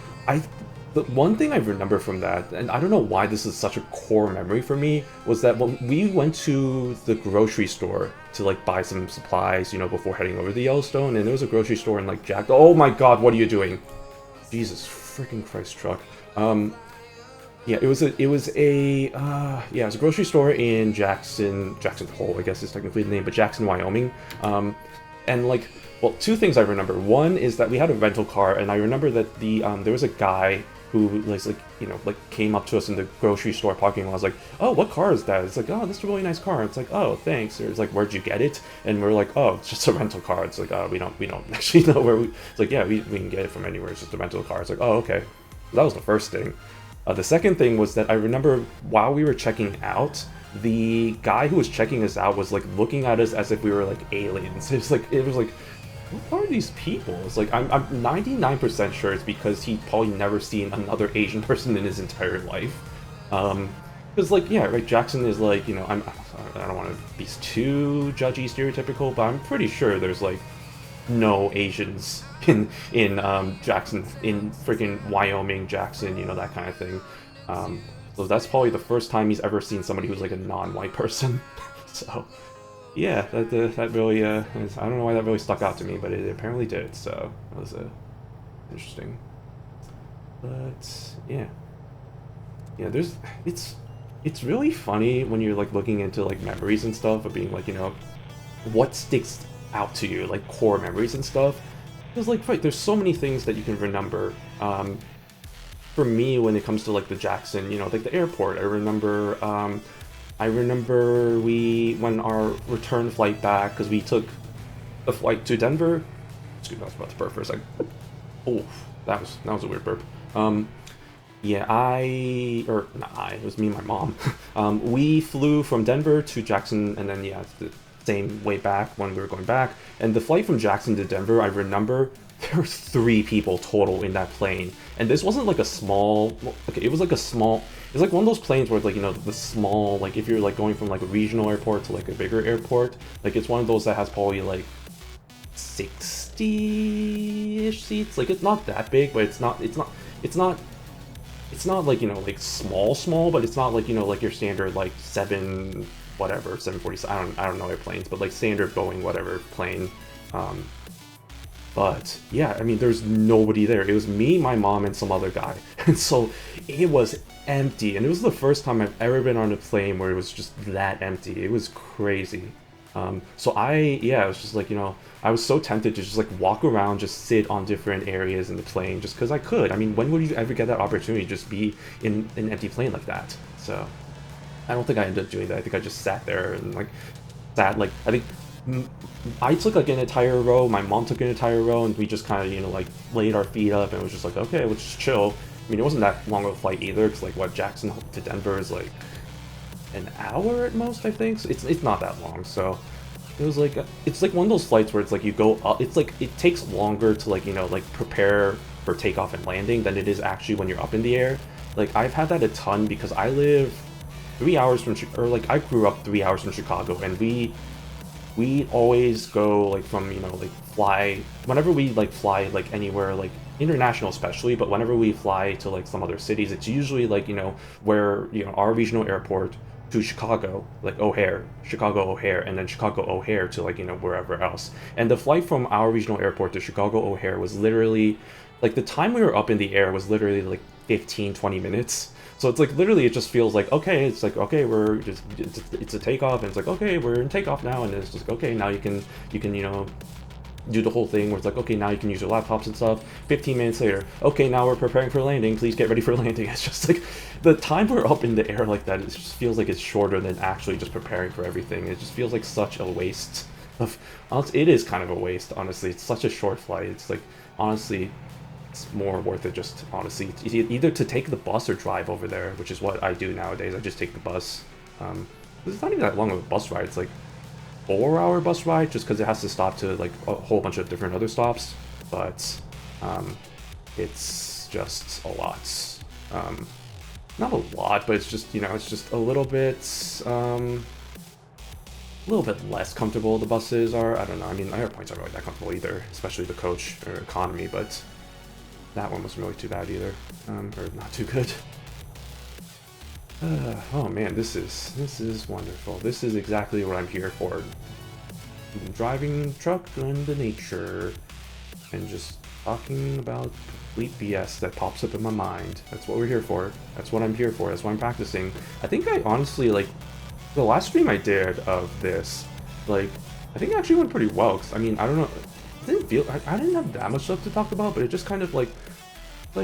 The one thing I remember from that, and I don't know why this is such a core memory for me, was that when we went to the grocery store to like buy some supplies, you know, before heading over to Yellowstone, and there was a grocery store in like oh my god, what are you doing? Jesus freaking Christ, truck. Yeah, it was a grocery store in Jackson Hole, I guess is technically the name, but Jackson, Wyoming. And like, well, two things I remember. One is that we had a rental car, and I remember that there was a guy who was like, you know, like came up to us in the grocery store parking lot. I was like, oh, what car is that? It's like, oh, this is a really nice car. It's like, oh, thanks. It's like, where'd you get it? And we're like, oh, it's just a rental car. It's like, we don't actually know where it's like, yeah, we can get it from anywhere. It's just a rental car. It's like, oh, okay. So that was the first thing. The second thing was that I remember while we were checking out, the guy who was checking us out was like looking at us as if we were like aliens. It was like, what are these people? It's like, I'm 99% sure it's because he probably never seen another Asian person in his entire life. Because like, yeah, right, Jackson is like, you know, I don't want to be too judgy, stereotypical, but I'm pretty sure there's like no Asians in Jackson, in freaking Wyoming, Jackson, you know, that kind of thing. So that's probably the first time he's ever seen somebody who's like a non-white person. So yeah, that really, I don't know why that really stuck out to me, but it apparently did, so it was interesting. But yeah, it's really funny when you're like looking into like memories and stuff of being like, you know, what sticks out to you, like core memories and stuff. Because like, right, there's so many things that you can remember. For me, when it comes to like the Jackson, you know, like the airport, I remember when our return flight back, because we took a flight to Denver. Excuse me, I was about to burp for a second. Oh, that was a weird burp. Yeah, it was me and my mom. We flew from Denver to Jackson, and then yeah, the same way back when we were going back. And the flight from Jackson to Denver, I remember there were 3 people total in that plane, and this wasn't like a small. Okay, it was like a small. It's like one of those planes where it's like, you know, the small, like if you're like going from like a regional airport to like a bigger airport, like it's one of those that has probably like 60-ish seats. Like it's not that big, but it's not like, you know, like small, but it's not like, you know, like your standard like 747. I don't know airplanes, but like standard Boeing whatever plane. But yeah, I mean, there's nobody there. It was me, my mom, and some other guy, and so it was empty. And it was the first time I've ever been on a plane where it was just that empty. It was crazy. So I was just like, you know, I was so tempted to just like walk around, just sit on different areas in the plane, just because I could. I mean, when would you ever get that opportunity to just be in an empty plane like that? So I don't think I ended up doing that. I think I just sat there and like sat, like, I think I took like an entire row, my mom took an entire row, and we just kind of, you know, like laid our feet up and was just like, okay, let's just chill. I mean, it wasn't that long of a flight either, because like what, Jackson to Denver is like an hour at most, I think. So it's not that long. So it was like, it's like one of those flights where it's like you go up, it's like it takes longer to like, you know, like prepare for takeoff and landing than it is actually when you're up in the air. Like I've had that a ton because I live 3 hours from, or like I grew up 3 hours from Chicago, and we always go like from, you know, like fly, whenever we like fly like anywhere, like international especially, but whenever we fly to like some other cities, it's usually like, you know, where, you know, our regional airport to Chicago, like Chicago O'Hare, and then Chicago O'Hare to like, you know, wherever else. And the flight from our regional airport to Chicago O'Hare was literally, like the time we were up in the air was literally like 15-20 minutes. So it's like literally it just feels like, okay, it's like, okay, we're just, it's a takeoff, and it's like, okay, we're in takeoff now, and it's just, okay, now you can, you know, do the whole thing where it's like, okay, now you can use your laptops and stuff. 15 minutes later, okay, now we're preparing for landing, please get ready for landing. It's just like the time we're up in the air like that, it just feels like it's shorter than actually just preparing for everything. It just feels like such a waste of, it is kind of a waste, honestly. It's such a short flight. It's like, honestly, it's more worth it just, honestly, either to take the bus or drive over there, which is what I do nowadays. I just take the bus. It's not even that long of a bus ride. It's like 4-hour bus ride, just because it has to stop to like a whole bunch of different other stops. But it's just a lot. Not a lot, but it's just, you know, it's just a little bit less comfortable. The buses are, I don't know. I mean, airplanes aren't really that comfortable either, especially the coach or economy. But that one wasn't really too bad either, or not too good. Oh man, this is wonderful. This is exactly what I'm here for. Driving truck in the nature and just talking about complete BS that pops up in my mind. That's what we're here for. That's what I'm here for. That's what I'm practicing. I think I honestly, like, the last stream I did of this, like, I think it actually went pretty well. 'Cause, I mean, I don't know. I didn't have that much stuff to talk about, but it just kind of like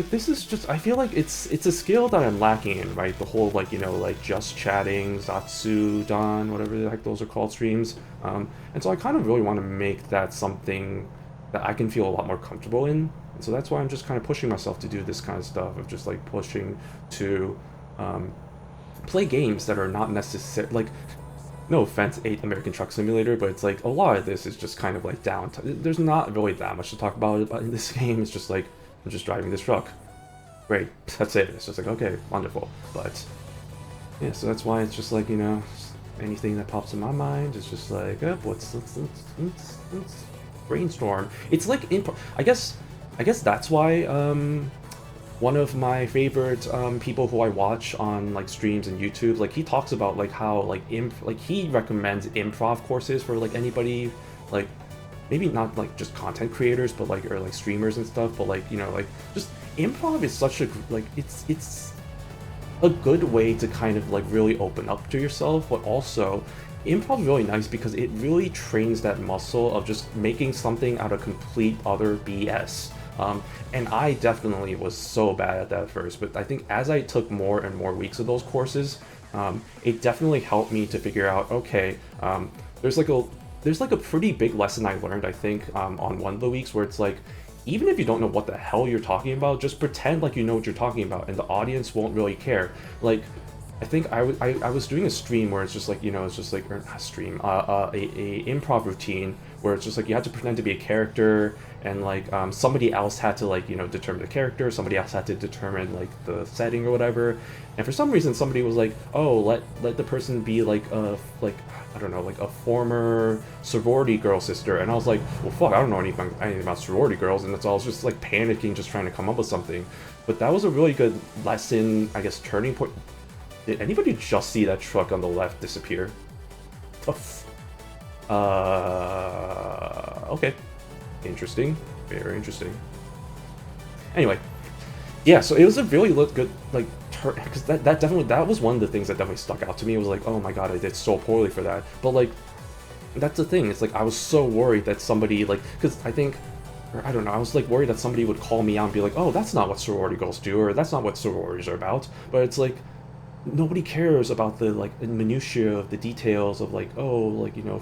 this is just, I feel like it's a skill that I'm lacking in, right? The whole, like, you know, like just chatting, Zatsudan, whatever the heck those are called, streams. And so I kind of really want to make that something that I can feel a lot more comfortable in. And so that's why I'm just kind of pushing myself to do this kind of stuff, of just like pushing to play games that are not necessarily, like, no offense, 8 American Truck Simulator, but it's like a lot of this is just kind of like there's not really that much to talk about in this game. It's just like, I'm just driving this truck. Great, that's it. It's just like, okay, wonderful. But yeah, so that's why it's just like, you know, anything that pops in my mind is just like, oh, let's brainstorm. It's like I guess that's why one of my favorite people who I watch on like streams and YouTube, like he talks about like how like he recommends improv courses for like anybody, like, maybe not like just content creators, but like, or like streamers and stuff, but like, you know, like just improv is such a, like, it's a good way to kind of like really open up to yourself, but also improv is really nice because it really trains that muscle of just making something out of complete other BS. And I definitely was so bad at that at first, but I think as I took more and more weeks of those courses, it definitely helped me to figure out, okay, there's like a pretty big lesson I learned, I think, on one of the weeks, where it's like, even if you don't know what the hell you're talking about, just pretend like you know what you're talking about, and the audience won't really care. Like, I think I was doing a stream where it's just like, you know, it's just like, or not a stream, a improv routine where it's just like you had to pretend to be a character, and like somebody else had to, like, you know, determine the character, somebody else had to determine like the setting or whatever. And for some reason somebody was like, oh, let the person be like a, like, I don't know, like a former sorority girl sister. And I was like, well, fuck, I don't know anything about sorority girls, and that's all. I was just like panicking, just trying to come up with something. But that was a really good lesson, I guess, turning point. Did anybody just see that truck on the left disappear? Okay. Interesting. Very interesting. Anyway, yeah, so it was a really good, like, because that definitely, that was one of the things that definitely stuck out to me. It was like, oh my god, I did so poorly for that. But like, that's the thing, it's like I was so worried that somebody, like, because I think, or I don't know, I was like worried that somebody would call me out and be like, oh, that's not what sorority girls do, or that's not what sororities are about. But it's like, nobody cares about the, like, minutiae of the details of, like, oh, like, you know,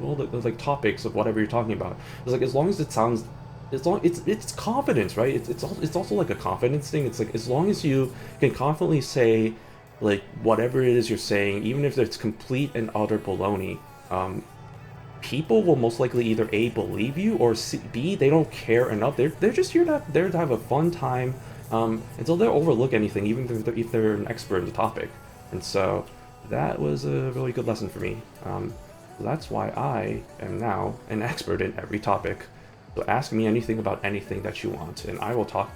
all the like topics of whatever you're talking about. It's like, as long as it sounds, as long, it's confidence, right? It's also like a confidence thing. It's like, as long as you can confidently say like whatever it is you're saying, even if it's complete and utter baloney, people will most likely either A, believe you, or B, they don't care enough. They're just here to have a fun time. And so they'll overlook anything, even if they're an expert in the topic. And so that was a really good lesson for me. That's why I am now an expert in every topic. So ask me anything about anything that you want, and I will talk.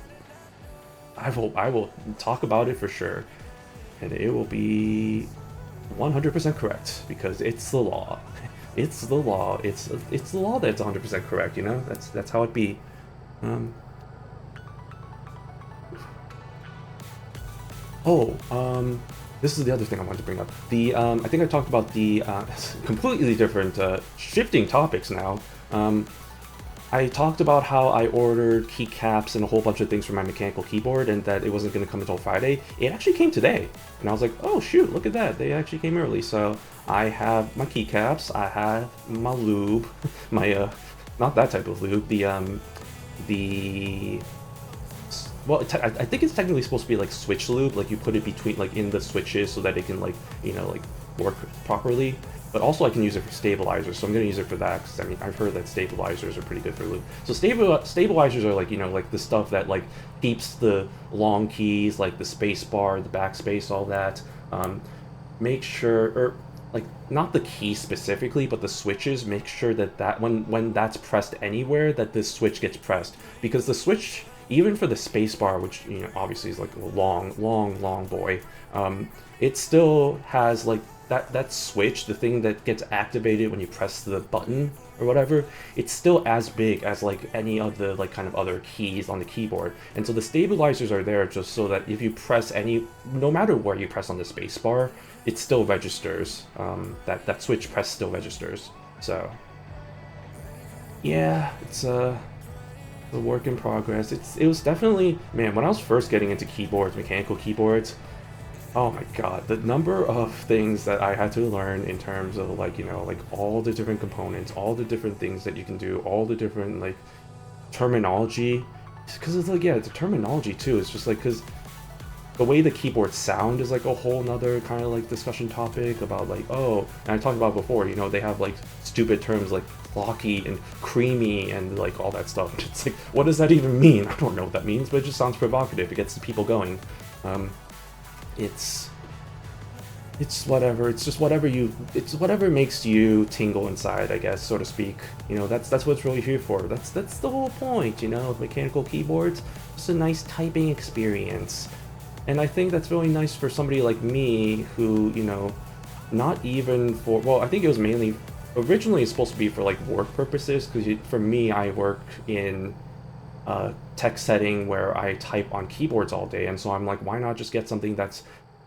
I will talk about it for sure, and it will be 100% correct, because it's the law. It's the law. It's the law that's 100% correct. You know, that's how it be. This is the other thing I wanted to bring up. I think I talked about the completely different, shifting topics now. I talked about how I ordered keycaps and a whole bunch of things for my mechanical keyboard, and that it wasn't going to come until Friday. It actually came today, and I was like, oh shoot, look at that, they actually came early. So I have my keycaps, I have my lube, my not that type of lube, well, I think it's technically supposed to be like switch lube, like you put it between, like, in the switches so that it can, like, you know, like work properly. But also I can use it for stabilizers, so I'm going to use it for that, because I mean, I've heard that stabilizers are pretty good for lube. So stabilizers are, like, you know, like the stuff that, like, keeps the long keys, like the space bar, the backspace, all that. Make sure, or like, not the key specifically, but the switches, make sure that when that's pressed anywhere, that this switch gets pressed. Because the switch, even for the spacebar, which, you know, obviously is like a long boy, it still has, like, that switch, the thing that gets activated when you press the button or whatever, it's still as big as, like, any of the, like, kind of other keys on the keyboard. And so the stabilizers are there just so that if you press no matter where you press on the spacebar, it still registers. That switch press still registers. So yeah, it's a work in progress. It was definitely, man, when I was first getting into keyboards, mechanical keyboards, oh my god, the number of things that I had to learn in terms of, like, you know, like, all the different components, all the different things that you can do, all the different, like, terminology. Because it's like, yeah, the terminology too, it's just like, because the way the keyboards sound is like a whole nother kind of, like, discussion topic about, like, oh, and I talked about before, you know, they have, like, stupid terms like clocky and creamy and, like, all that stuff. It's like, what does that even mean? I don't know what that means, but it just sounds provocative. It gets the people going. It's whatever. It's just whatever makes you tingle inside, I guess, so to speak. You know, that's what it's really here for. That's the whole point, you know, of mechanical keyboards. Just a nice typing experience. And I think that's really nice for somebody like me who, you know, not even for, well, I think it was mainly originally it's supposed to be for like work purposes, because for me, I work in a tech setting where I type on keyboards all day, and so I'm like, why not just get something that's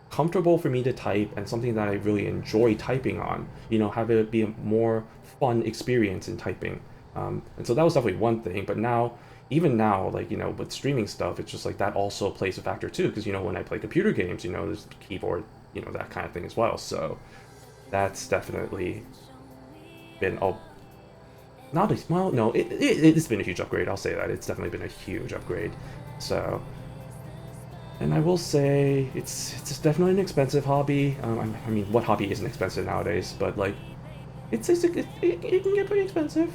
comfortable for me to type and something that I really enjoy typing on, have it be a more fun experience in typing. And so that was definitely one thing, but now, even now, like, with streaming stuff, it's just like that also plays a factor too, because, when I play computer games, there's keyboard, that kind of thing as well. So that's definitely been not a, well, no, it's been a huge upgrade. I'll say that. It's definitely been a huge upgrade. So, and I will say, it's definitely an expensive hobby. I mean, what hobby isn't expensive nowadays? But, like, it can get pretty expensive.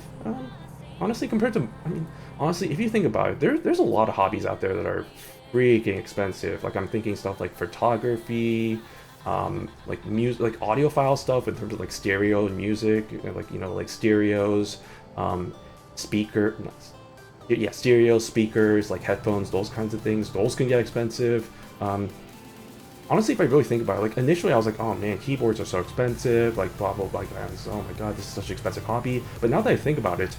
Honestly, compared to, honestly, if you think about it, there's a lot of hobbies out there that are freaking expensive. Like, I'm thinking stuff like photography, like music, like audiophile stuff in terms of like stereo and music, like, like stereos, speaker, yeah, stereo speakers, like headphones, those kinds of things. Those can get expensive. Honestly, if I really think about it, like, initially I was like, oh man, keyboards are so expensive, like, blah, blah, blah, like, oh my god, this is such an expensive hobby. But now that I think about it,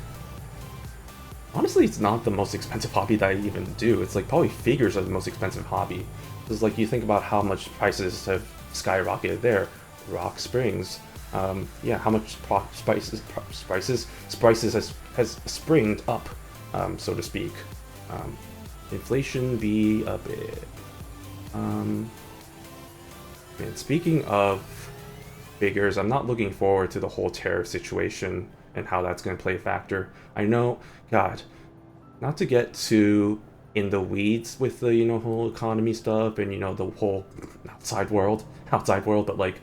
honestly, it's not the most expensive hobby that I even do. It's like, probably figures are the most expensive hobby. Because, like, you think about how much prices have skyrocketed there. Rock Springs, yeah, how much prices has springed up, so to speak. Inflation be a bit. And speaking of figures, I'm not looking forward to the whole tariff situation and how that's going to play a factor. I know, God, not to get too in the weeds with the, whole economy stuff and, the whole outside world, but, like,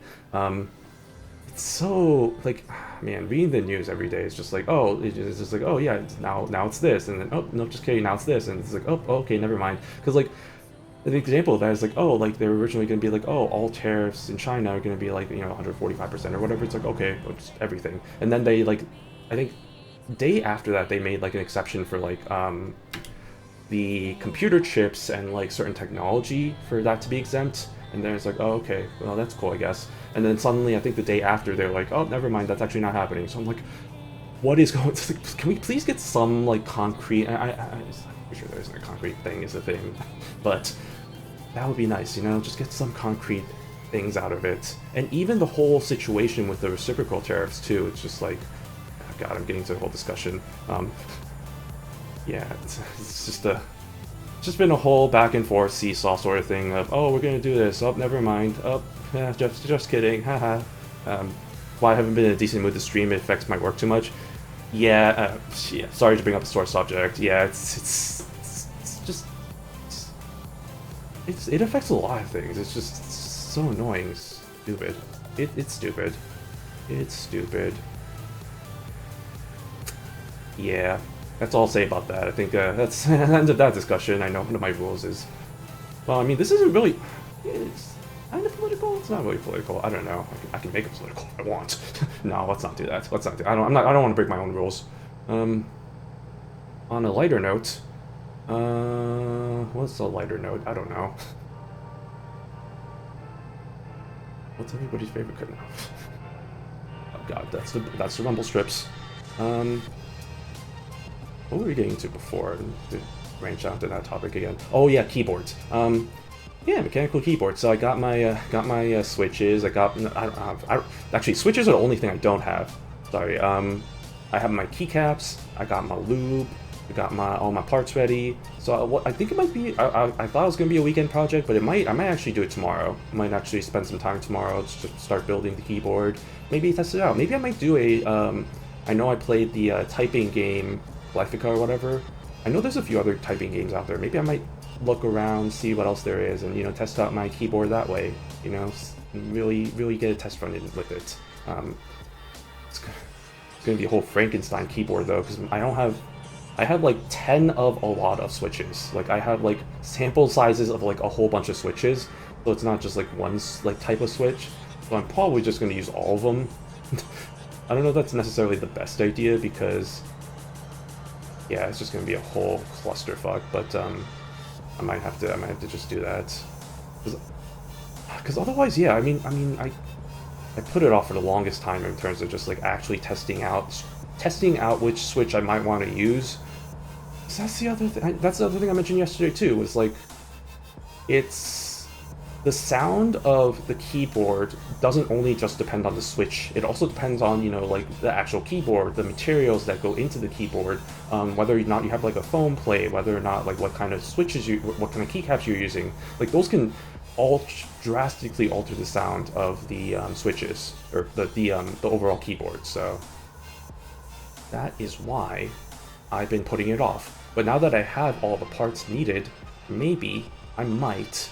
it's so, like, man, reading the news every day is just like, oh, it's just like, oh, yeah, now it's this, and then, oh, no, just kidding, now it's this, and it's like, oh, okay, never mind. Because, like, the example of that is like, oh, like, they were originally going to be like, oh, all tariffs in China are going to be like, 145% or whatever. It's like, okay, just everything. And then they, like, I think day after that, they made like an exception for like the computer chips and like certain technology for that to be exempt. And then it's like, oh, okay, well, that's cool, I guess. And then suddenly, I think the day after, they're like, oh, never mind, that's actually not happening. So I'm like, what is going? Can we please get some like concrete? I'm sure there isn't a concrete thing is a thing, but that would be nice, just get some concrete things out of it. And even the whole situation with the reciprocal tariffs too, it's just like, oh god, I'm getting to the whole discussion. Yeah, it's just been a whole back and forth seesaw sort of thing of, oh, we're gonna do this, oh, never mind, oh, yeah, just kidding, haha. Why I haven't been in a decent mood to stream, it affects my work too much. Yeah, yeah, sorry to bring up a sore subject. Yeah, it's just, it affects a lot of things. It's just so annoying. It's stupid. It's stupid. It's stupid. Yeah, that's all I'll say about that. I think that's the end of that discussion. I know one of my rules is, well, I mean, this isn't really, it's kind of political. It's not really political. I don't know. I can make it political if I want. No, let's not do that. Let's not do. I don't want to break my own rules. On a lighter note, what's a lighter note? I don't know. What's everybody's favorite cut now? Oh god, that's the rumble strips. What were we getting to before? To branch out to that topic again. Oh yeah, keyboards. Yeah, mechanical keyboard. So I got my switches. Actually, switches are the only thing I don't have. Sorry. I have my keycaps. I got my lube. I got all my parts ready. So I think it might be. I thought it was gonna be a weekend project, but I might actually do it tomorrow. I might actually spend some time tomorrow to just start building the keyboard. Maybe test it out. Maybe I might do a. I know I played the typing game, Glyphica or whatever. I know there's a few other typing games out there. Maybe I might look around, see what else there is, and test out my keyboard that way. Really get a test run with it. It's gonna be a whole Frankenstein keyboard though, because I have like 10 of a lot of switches. Like I have like sample sizes of like a whole bunch of switches, so it's not just like one like type of switch. So I'm probably just gonna use all of them. I don't know if that's necessarily the best idea because, yeah, it's just gonna be a whole clusterfuck. But I might have to just do that, because otherwise, yeah. I mean, I put it off for the longest time in terms of just like actually testing out which switch I might want to use. So that's the other thing. That's the other thing I mentioned yesterday too. Was like, it's the sound of the keyboard doesn't only just depend on the switch. It also depends on, you know, like the actual keyboard, the materials that go into the keyboard, whether or not you have like a foam plate, whether or not like what kind of switches what kind of keycaps you're using. Like those can all drastically alter the sound of the switches or the overall keyboard. So that is why I've been putting it off. But now that I have all the parts needed, maybe I might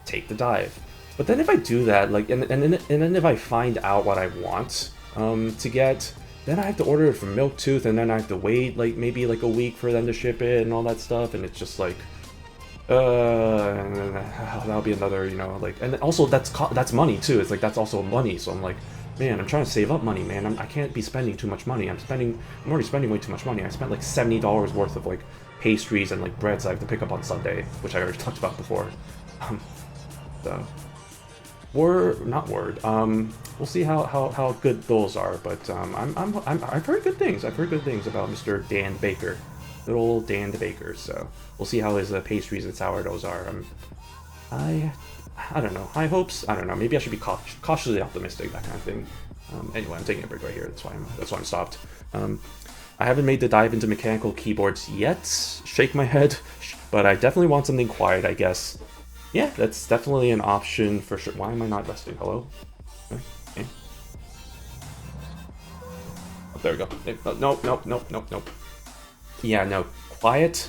take the dive. But then if I do that, like, and then if I find out what I want to get, then I have to order it from Milktooth, and then I have to wait like maybe like a week for them to ship it and all that stuff, and it's just like, that'll be another, you know, like, and also that's money too. It's like that's also money. So I'm like, man, I'm trying to save up money, man. I can't be spending too much money. I'm already spending way too much money. I spent like $70 worth of like pastries and like breads I have to pick up on Sunday, which I already talked about before. So not word. We'll see how good those are, but I've heard good things. I've heard good things about Mr. Dan Baker, good old Dan the Baker. So we'll see how his pastries and sourdoughs are. I don't know. High hopes. I don't know. Maybe I should be cautiously optimistic. That kind of thing. Anyway, I'm taking a break right here. That's why I'm stopped. I haven't made the dive into mechanical keyboards yet. Shake my head, but I definitely want something quiet, I guess. Yeah, that's definitely an option for sure. Why am I not resting? Hello? Okay. Oh, there we go. Nope. Yeah, no. Quiet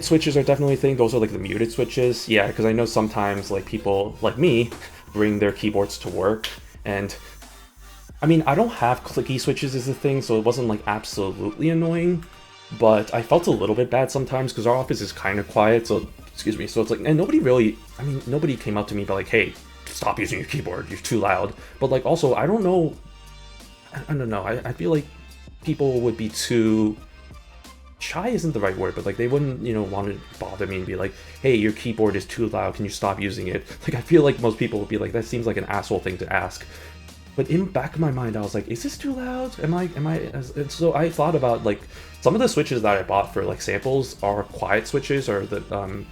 switches are definitely a thing. Those are like the muted switches. Yeah, because I know sometimes like people like me bring their keyboards to work, and I mean, I don't have clicky switches as a thing, so it wasn't like absolutely annoying, but I felt a little bit bad sometimes because our office is kind of quiet, so excuse me, so it's like, and nobody came up to me but like, hey, stop using your keyboard, you're too loud. But like also, I don't know, I feel like people would be too shy, isn't the right word, but like they wouldn't, you know, want to bother me and be like, hey, your keyboard is too loud, can you stop using it? Like I feel like most people would be like, that seems like an asshole thing to ask. But in back of my mind, I was like, is this too loud? And so I thought about like some of the switches that I bought for like samples are quiet switches, or the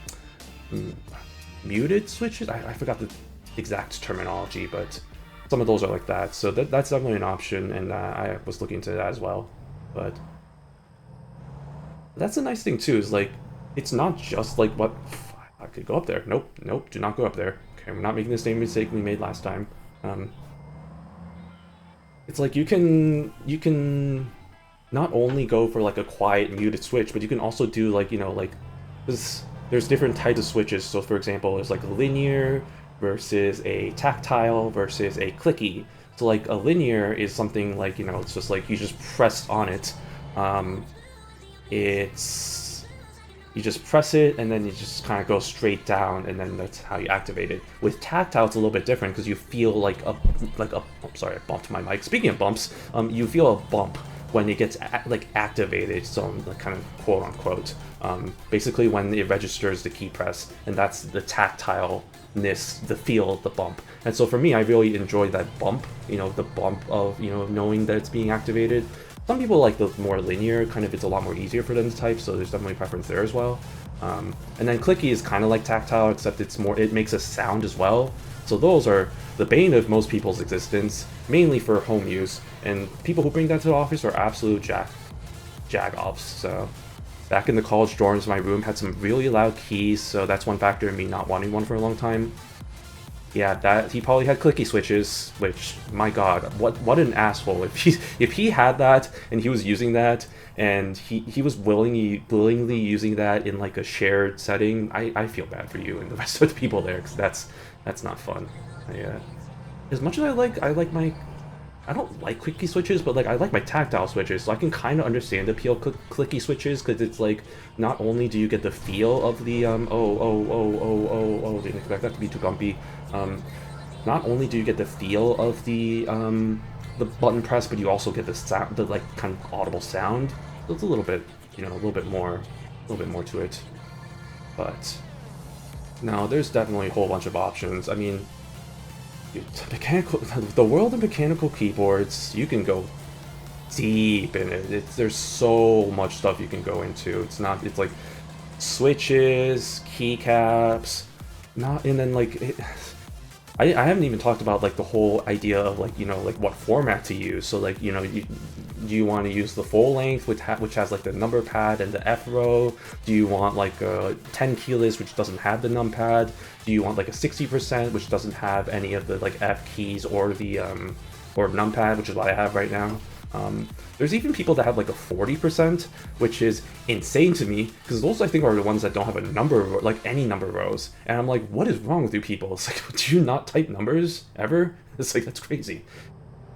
muted switches. I forgot the exact terminology, but some of those are like that. So that's definitely an option, and I was looking into that as well. But that's a nice thing too, is like, it's not just like what I could go up there. Nope, do not go up there. Okay, we're not making the same mistake we made last time. It's like you can not only go for like a quiet muted switch, but you can also do like, you know, like there's different types of switches. So for example, there's like a linear versus a tactile versus a clicky. So like a linear is something like, you know, it's just like you just press on it. You just press it, and then you just kind of go straight down, and then that's how you activate it. With tactile, it's a little bit different because you feel like a. I'm sorry, I bumped my mic. Speaking of bumps, you feel a bump when it gets activated. So like kind of quote unquote, basically when it registers the key press, and that's the tactileness, the feel of the bump. And so for me, I really enjoy that bump. You know, the bump of, you know, knowing that it's being activated. Some people like the more linear, kind of, it's a lot more easier for them to type, so there's definitely preference there as well. And then clicky is kind of like tactile, except it makes a sound as well. So those are the bane of most people's existence, mainly for home use. And people who bring that to the office are absolute jag-offs. So back in the college dorms, my room had some really loud keys, so that's one factor in me not wanting one for a long time. Yeah, that he probably had clicky switches, which, my god, what an asshole. If he had that and he was using that, and he was willingly using that in like a shared setting, I feel bad for you and the rest of the people there, because that's not fun. As much as I don't like clicky switches, but like I like my tactile switches, so I can kind of understand the appeal of clicky switches, because it's like, not only do you get the feel of the didn't expect that to be too bumpy. Not only do you get the feel of the button press, but you also get the sound, the like kind of audible sound. So it's a little bit, you know, a little bit more to it. But no, there's definitely a whole bunch of options. I mean, the world of mechanical keyboards, you can go deep in it. There's so much stuff you can go into. It's like switches, keycaps, and then like I haven't even talked about like the whole idea of like, you know, like what format to use. So like, you know, do you want to use the full length which has like the number pad and the F row? Do you want like a 10 keyless which doesn't have the numpad? Do you want like a 60% which doesn't have any of the like F keys or the or numpad, which is what I have right now? There's even people that have like a 40%, which is insane to me, because those I think are the ones that don't have a number, like any number rows. And I'm like, what is wrong with you people? It's like, do you not type numbers ever? It's like, that's crazy.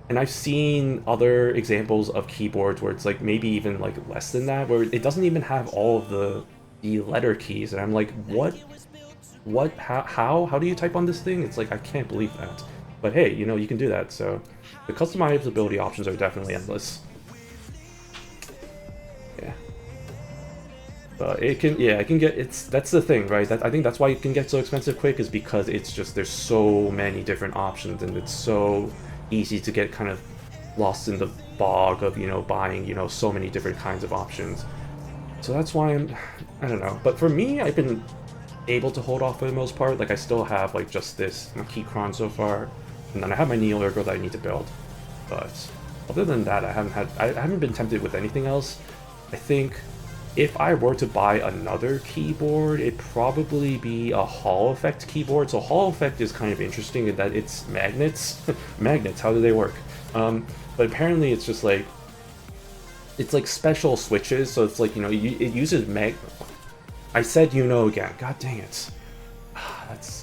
And I've seen other examples of keyboards where it's like maybe even like less than that, where it doesn't even have all of the letter keys. And I'm like, how do you type on this thing? It's like, I can't believe that. But hey, you know, you can do that. So the customizability options are definitely endless. Yeah. But it can get, that's the thing, right? I think that's why it can get so expensive quick, is because it's just, there's so many different options, and it's so easy to get kind of lost in the bog of, you know, buying, you know, so many different kinds of options. So that's why I don't know. But for me, I've been able to hold off for the most part. Like, I still have like just this Keychron so far, and then I have my Neo Ergo that I need to build. But other than that, I haven't been tempted with anything else. I think if I were to buy another keyboard, it'd probably be a Hall Effect keyboard. So Hall Effect is kind of interesting in that it's magnets. Magnets, how do they work? But apparently it's just like, it's like special switches. So it's like, you know, it uses I said, you know, again. God dang it.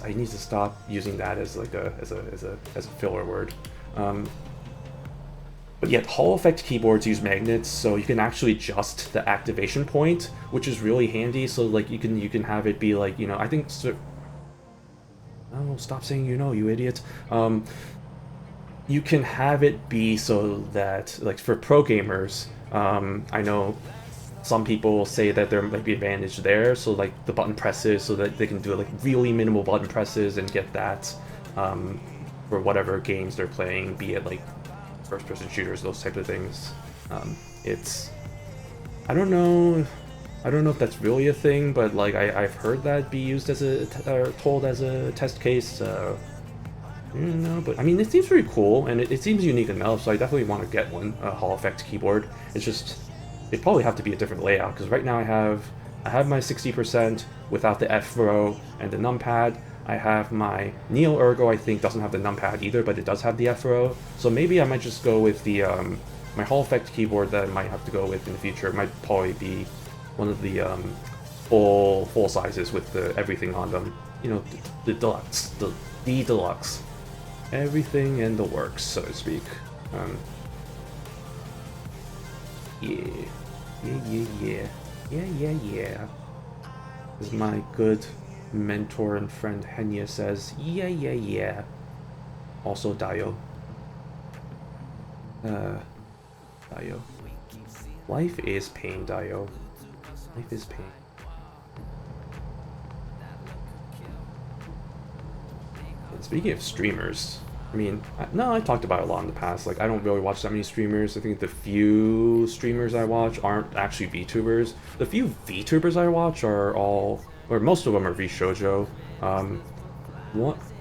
I need to stop using that as like as a filler word. But yeah, Hall Effect keyboards use magnets, so you can actually adjust the activation point, which is really handy. So like you can have it be like, you know, I think. Oh, stop saying you know, you idiot. You can have it be so that, like, for pro gamers, I know some people say that there might be advantage there, so like the button presses, so that they can do like really minimal button presses and get that for whatever games they're playing, be it like first-person shooters, those type of things. It's, I don't know if that's really a thing, but like I've heard that be used as told as a test case. You know, but I mean, it seems pretty cool, and it seems unique enough, so I definitely want to get one, a Hall Effect keyboard. It's just, it'd probably have to be a different layout, because right now I have my 60% without the F row and the numpad. I have my Neo Ergo, I think, doesn't have the numpad either, but it does have the F row. So maybe I might just go with the my Hall Effect keyboard that I might have to go with in the future. It might probably be one of the full sizes with the everything on them. You know, the deluxe, the deluxe, everything in the works, so to speak. Yeah. As my good mentor and friend Henya says, yeah. Also Dio. Dio. Life is pain, Dio. Life is pain. And speaking of streamers, I mean, I talked about it a lot in the past. Like, I don't really watch that many streamers. I think the few streamers I watch aren't actually VTubers. The few VTubers I watch are all, or most of them are VShojo. I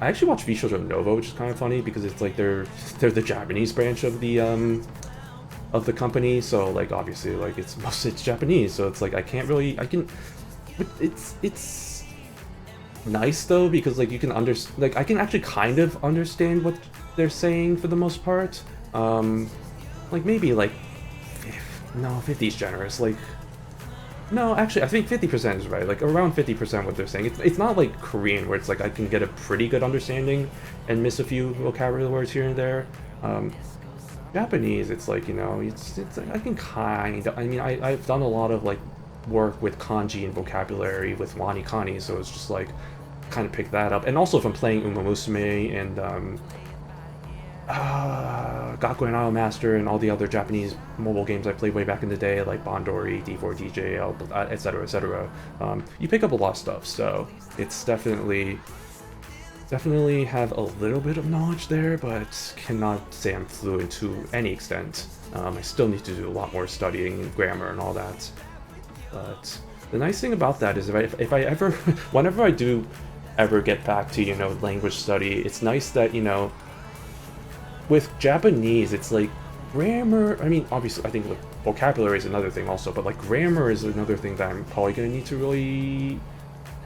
actually watch VShojo Novo, which is kind of funny because it's like they're the Japanese branch of the company. So like obviously like it's Japanese. So it's like it's nice though, because like you can I can actually kind of understand what they're saying for the most part. Like maybe like 50's generous. Like, no, actually I think 50% is right. Like around 50% what they're saying. It's not like Korean where it's like I can get a pretty good understanding and miss a few vocabulary words here and there. Japanese, it's like, you know, it's like I can kind of, I mean, I've done a lot of like work with kanji and vocabulary with Wani Kani, so it's just like kind of pick that up. And also from playing Uma Musume and Gakuen Idolmaster and all the other Japanese mobile games I played way back in the day, like Bandori, D4DJ, etc., etc. You pick up a lot of stuff, so it's definitely Definitely have a little bit of knowledge there, but cannot say I'm fluent to any extent. I still need to do a lot more studying and grammar and all that. But the nice thing about that is if I ever, whenever I do ever get back to, language study, it's nice that, with Japanese, it's like grammar, I mean, obviously, I think like, vocabulary is another thing also, but like grammar is another thing that I'm probably going to need to really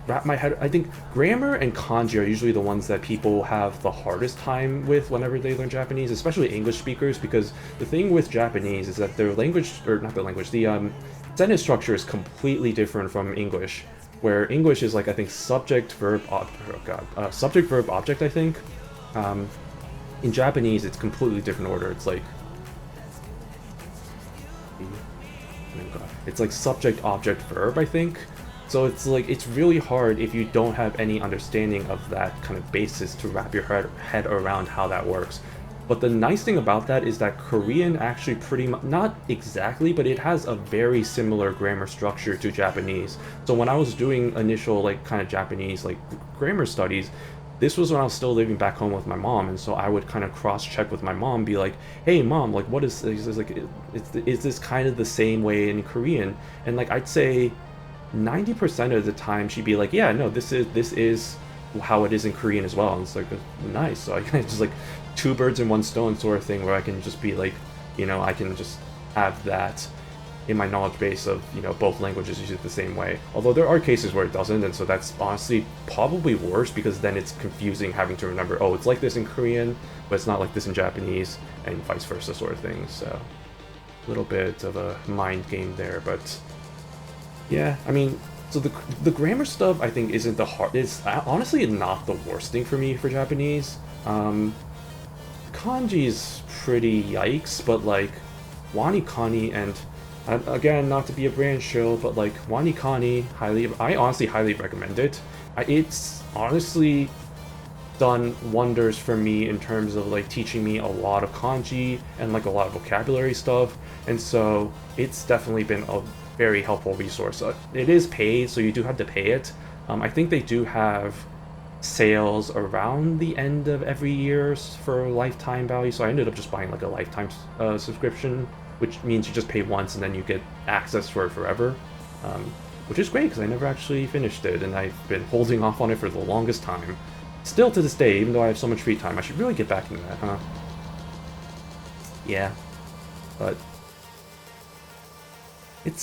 wrap my head. I think grammar and kanji are usually the ones that people have the hardest time with whenever they learn Japanese, especially English speakers, because the thing with Japanese is that their language, or not the language, the sentence structure is completely different from English, where English is like, I think, subject, verb, subject, verb, object, I think. In Japanese, it's completely different order. It's like, it's like subject, object, verb, I think. So it's like, it's really hard if you don't have any understanding of that kind of basis to wrap your head around how that works. But the nice thing about that is that Korean actually pretty much, not exactly, but it has a very similar grammar structure to Japanese. So when I was doing initial like kind of Japanese like grammar studies, this was when I was still living back home with my mom, and so I would kind of cross-check with my mom, be like, "Hey, mom, like, what is this? Like, is this kind of the same way in Korean?" And like, I'd say 90% of the time, she'd be like, "Yeah, no, this is how it is in Korean as well." And it's like, nice. So I kind of just like two birds in one stone sort of thing, where I can just be like, I can just have that in my knowledge base of, both languages use it the same way. Although there are cases where it doesn't, and so that's honestly probably worse, because then it's confusing having to remember, oh, it's like this in Korean, but it's not like this in Japanese, and vice versa sort of thing. So a little bit of a mind game there, but yeah, I mean, so the grammar stuff I think isn't the hard. It's honestly not the worst thing for me for Japanese. Kanji's pretty yikes, but like Wanikani and again, not to be a brand show, but like Wanikani, I honestly highly recommend it. It's honestly done wonders for me in terms of like teaching me a lot of kanji and like a lot of vocabulary stuff, and so it's definitely been a very helpful resource. It is paid, so you do have to pay it. I think they do have sales around the end of every year for lifetime value, so I ended up just buying like a lifetime subscription, which means you just pay once and then you get access for it forever, which is great because I never actually finished it, and I've been holding off on it for the longest time. Still to this day, even though I have so much free time, I should really get back into that, huh? Yeah, but it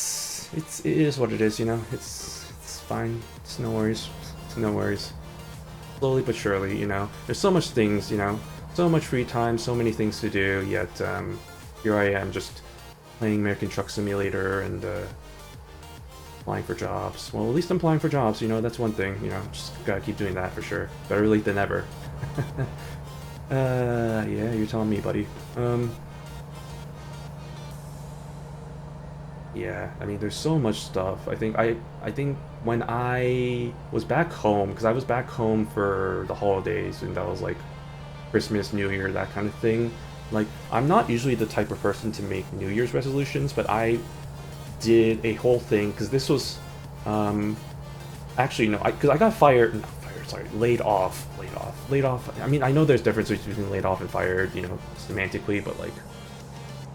is what it is, It's fine. It's no worries. It's no worries. Slowly but surely, There's so much things, so much free time, so many things to do. Yet here I am, just playing American Truck Simulator and applying for jobs. Well, at least I'm applying for jobs. That's one thing. Just gotta keep doing that for sure. Better late than never. Yeah, you're telling me, buddy. Yeah, I mean, there's so much stuff. I think when I was back home, because I was back home for the holidays, and that was like Christmas, New Year, that kind of thing. Like, I'm not usually the type of person to make New Year's resolutions, but I did a whole thing, because this was, actually, no, because I got laid off. I mean, I know there's difference between laid off and fired, semantically, but like,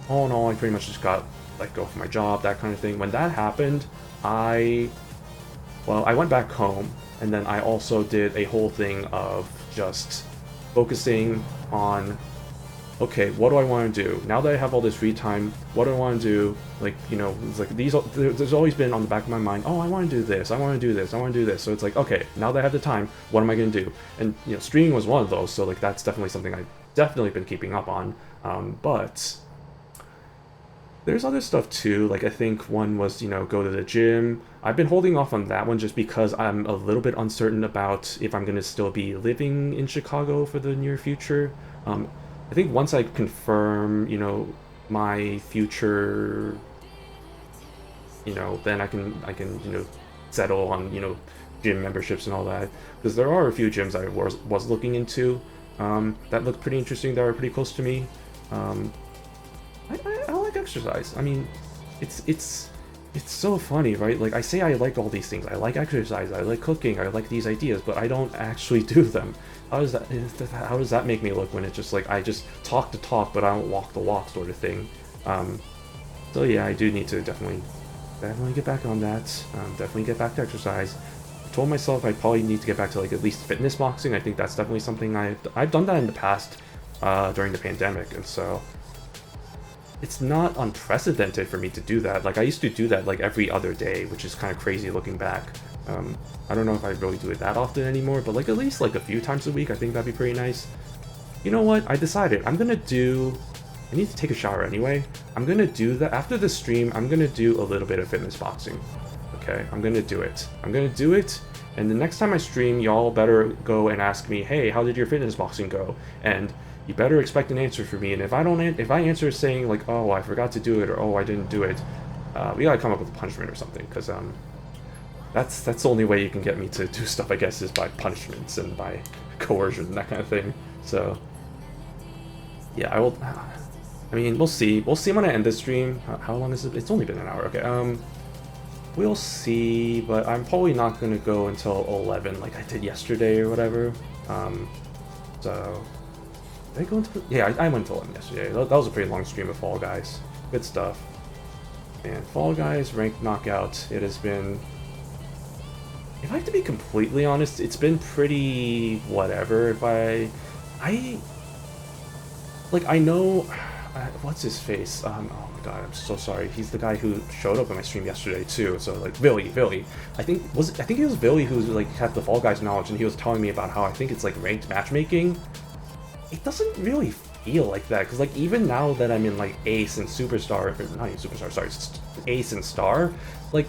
all in all, I pretty much just got let go from my job, that kind of thing. When that happened, I went back home, and then I also did a whole thing of just focusing on, okay, what do I want to do? Now that I have all this free time, what do I want to do? Like, it's like there's always been on the back of my mind, oh, I want to do this, I want to do this, I want to do this. So it's like, okay, now that I have the time, what am I going to do? And, streaming was one of those, so like that's definitely something I've definitely been keeping up on. But there's other stuff too, like I think one was, go to the gym. I've been holding off on that one just because I'm a little bit uncertain about if I'm going to still be living in Chicago for the near future. I think once I confirm, my future, then I can, settle on, gym memberships and all that. Because there are a few gyms I was looking into that looked pretty interesting, that are pretty close to me. I like exercise. I mean, it's it's so funny, right? Like, I say I like all these things. I like exercise, I like cooking, I like these ideas, but I don't actually do them. How does that make me look when it's just like I just talk the talk, but I don't walk the walk sort of thing? So yeah, I do need to definitely get back on that. Definitely get back to exercise. I told myself I probably need to get back to like at least fitness boxing. I think that's definitely something I've done that in the past during the pandemic, and so it's not unprecedented for me to do that. Like, I used to do that like every other day, which is kind of crazy looking back. I don't know if I really do it that often anymore, but like at least like a few times a week, I think that'd be pretty nice. You know what? I decided I need to take a shower anyway. I'm gonna do that after the stream. I'm gonna do a little bit of fitness boxing. Okay, I'm gonna do it. And the next time I stream, y'all better go and ask me, hey, how did your fitness boxing go? And you better expect an answer from me. And if I answer saying like, oh, I forgot to do it, or oh, I didn't do it, we gotta come up with a punishment or something, because that's the only way you can get me to do stuff, I guess, is by punishments and by coercion and that kind of thing. So yeah, I will. I mean, we'll see. We'll see when I end this stream. How long is it? It's only been an hour. Okay. We'll see, but I'm probably not gonna go until 11, like I did yesterday or whatever. So did I go until? Yeah, I went until 11 yesterday. That was a pretty long stream of Fall Guys. Good stuff. And Fall Guys ranked knockout. It has been. If I have to be completely honest, it's been pretty whatever. I know. What's his face? Oh my god, I'm so sorry. He's the guy who showed up in my stream yesterday too. So like Billy. I think it was Billy who like had the Fall Guys knowledge, and he was telling me about how I think it's like ranked matchmaking. It doesn't really feel like that, because like even now that I'm in like Ace and Superstar, or not even Superstar, sorry, Ace and Star, like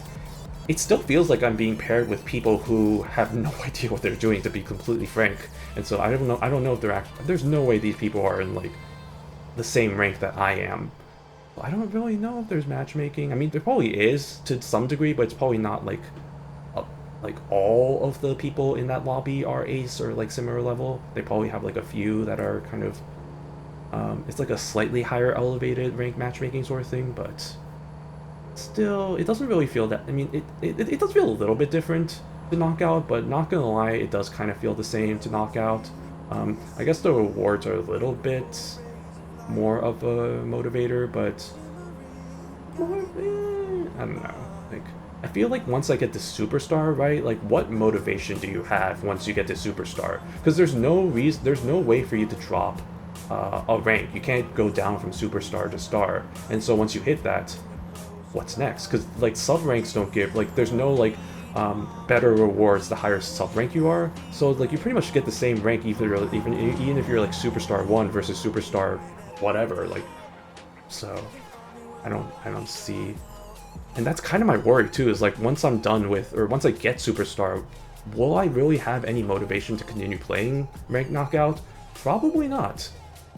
it still feels like I'm being paired with people who have no idea what they're doing, to be completely frank. And so I don't know if there's no way these people are in like the same rank that I am. I don't really know if there's matchmaking. I mean, there probably is to some degree, but it's probably not like all of the people in that lobby are Ace or like similar level. They probably have like a few that are kind of it's like a slightly higher elevated rank matchmaking sort of thing, but still it doesn't really feel that. I mean, it does feel a little bit different to Knockout, but not gonna lie, it does kind of feel the same to Knockout. I guess the rewards are a little bit more of a motivator, but I don't know. Like, I feel like once I get to Superstar, right? Like, what motivation do you have once you get to Superstar? Because there's no way for you to drop a rank. You can't go down from Superstar to Star. And so once you hit that, what's next? Because like sub ranks don't give like there's no like better rewards the higher sub rank you are. So like you pretty much get the same rank even if you're like Superstar 1 versus Superstar whatever, like, so I don't see, and that's kind of my worry too, is like once I'm done with, or once I get Superstar, will I really have any motivation to continue playing Ranked Knockout? Probably not.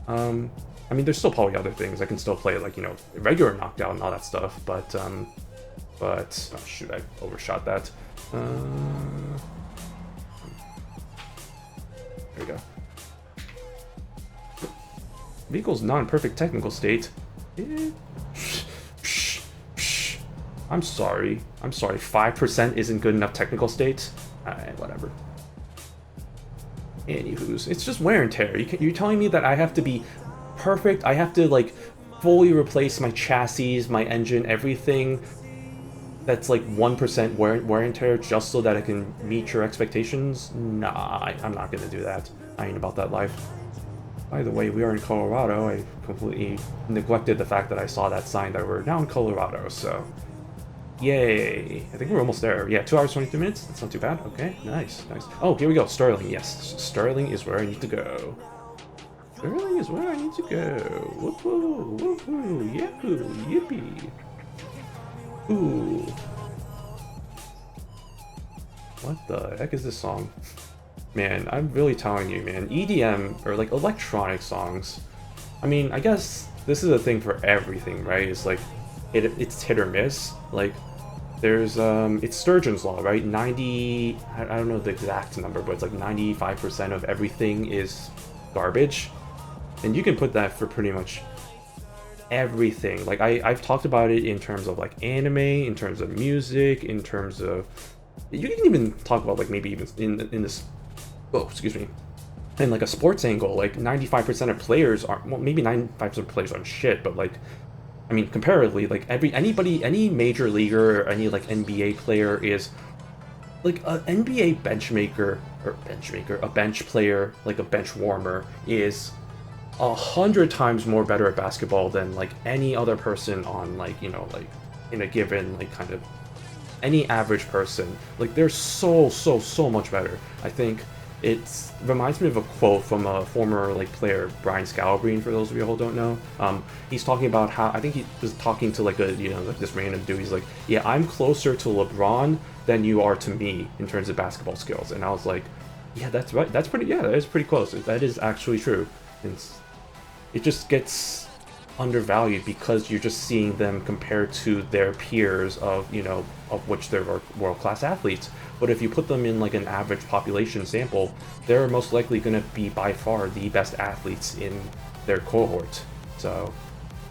I mean, there's still probably other things I can still play, like, you know, regular Knockout and all that stuff, but oh shoot, I overshot that. There we go. Vehicle's not in perfect technical state. I'm sorry. 5% isn't good enough technical state? Whatever. Anywho's, it's just wear and tear. You're telling me that I have to be perfect? I have to, like, fully replace my chassis, my engine, everything that's, like, 1% wear and tear just so that I can meet your expectations? Nah, I'm not gonna do that. I ain't about that life. By the way, we are in Colorado. I completely neglected the fact that I saw that sign that we're now in Colorado, so yay. I think we're almost there. Yeah, 2 hours, 22 minutes. That's not too bad. Okay, nice. Oh, here we go. Sterling, yes. Sterling is where I need to go. Sterling is where I need to go. Woohoo, woohoo, yahoo, yippee. Ooh. What the heck is this song? Man, I'm really telling you, man, EDM, or like electronic songs, I mean, I guess this is a thing for everything, right? It's like, it's hit or miss. Like, there's, it's Sturgeon's Law, right? I don't know the exact number, but it's like 95% of everything is garbage. And you can put that for pretty much everything. Like I've talked about it in terms of like anime, in terms of music, in terms of, you can even talk about like maybe even in this, oh excuse me, in like a sports angle. Like 95% of players aren't, well, maybe 95% of players aren't shit, but like, I mean, comparatively, like any major leaguer or any like NBA player is like an NBA a bench player, like a bench warmer, is 100 times more better at basketball than like any other person on, like, you know, like in a given like kind of any average person. Like they're so much better. I think it reminds me of a quote from a former like player, Brian Scalabrine, for those of you who don't know. He's talking about how, I think he was talking to like a, you know, like this random dude. He's like, yeah, I'm closer to LeBron than you are to me in terms of basketball skills. And I was like, yeah, that's right. That's pretty, yeah, that is pretty close. That is actually true. It just gets undervalued because you're just seeing them compared to their peers of, you know, of which they're world-class athletes. But if you put them in like an average population sample, they're most likely going to be by far the best athletes in their cohort. So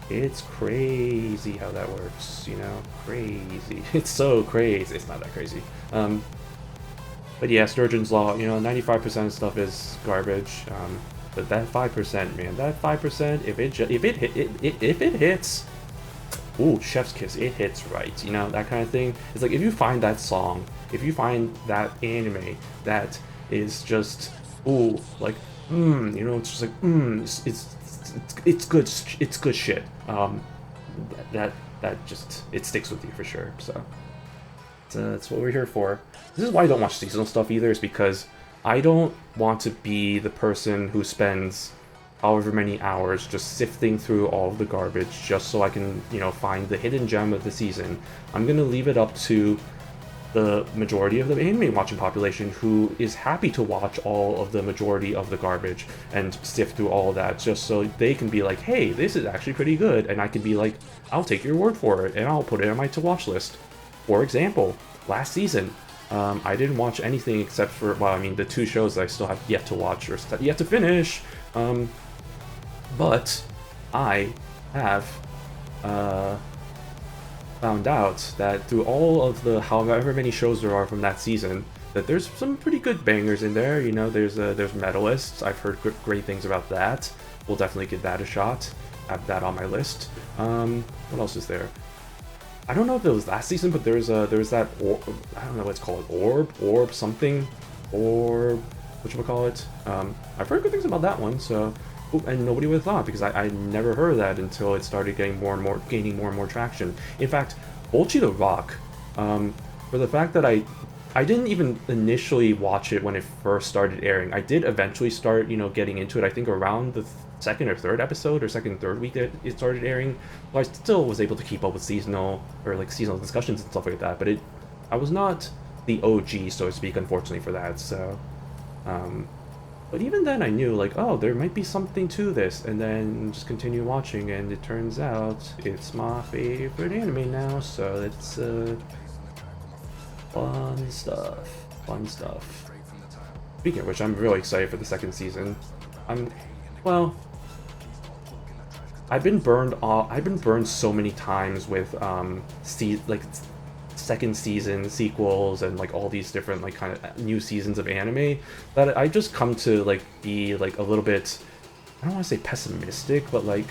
it's crazy how that works, you know, crazy. It's so crazy. It's not that crazy. But yeah, Sturgeon's Law, you know, 95% of stuff is garbage. But that 5%, man, that 5%, if it hits, ooh, chef's kiss, it hits right, you know, that kind of thing. It's like, if you find that song, if you find that anime that is just, ooh, like, you know, it's just like, it's good shit. That just, it sticks with you for sure. So that's what we're here for. This is why I don't watch seasonal stuff either, is because I don't want to be the person who spends however many hours just sifting through all of the garbage just so I can, you know, find the hidden gem of the season. I'm gonna leave it up to the majority of the anime watching population, who is happy to watch all of the majority of the garbage and sift through all of that, just so they can be like, hey, this is actually pretty good, and I can be like, I'll take your word for it and I'll put it on my to watch list. For example, last season, I didn't watch anything except for, well, I mean, the 2 shows that I still have yet to watch or yet to finish. But I have found out that through all of the however many shows there are from that season, that there's some pretty good bangers in there. You know, there's Medalists. I've heard great things about that. We'll definitely give that a shot. Have that on my list. What else is there? I don't know if it was last season, but there's that, I don't know what it's called, orb something, whatchamacallit. I've heard good things about that one, so, and nobody would have thought, because I never heard of that until it started getting gaining more and more traction. In fact, Bocchi the Rock, for the fact that I didn't even initially watch it when it first started airing. I did eventually start, you know, getting into it, I think around the second or third episode, or second and third week that it started airing. So I still was able to keep up with seasonal discussions and stuff like that, but I was not the OG, so to speak, unfortunately for that. So but even then I knew, like, oh, there might be something to this, and then just continue watching, and it turns out it's my favorite anime now. So it's fun stuff. Speaking of which, I'm really excited for the second season. I've been burned so many times with second season sequels and like all these different like kind of new seasons of anime, that I just come to like be like a little bit, I don't want to say pessimistic, but like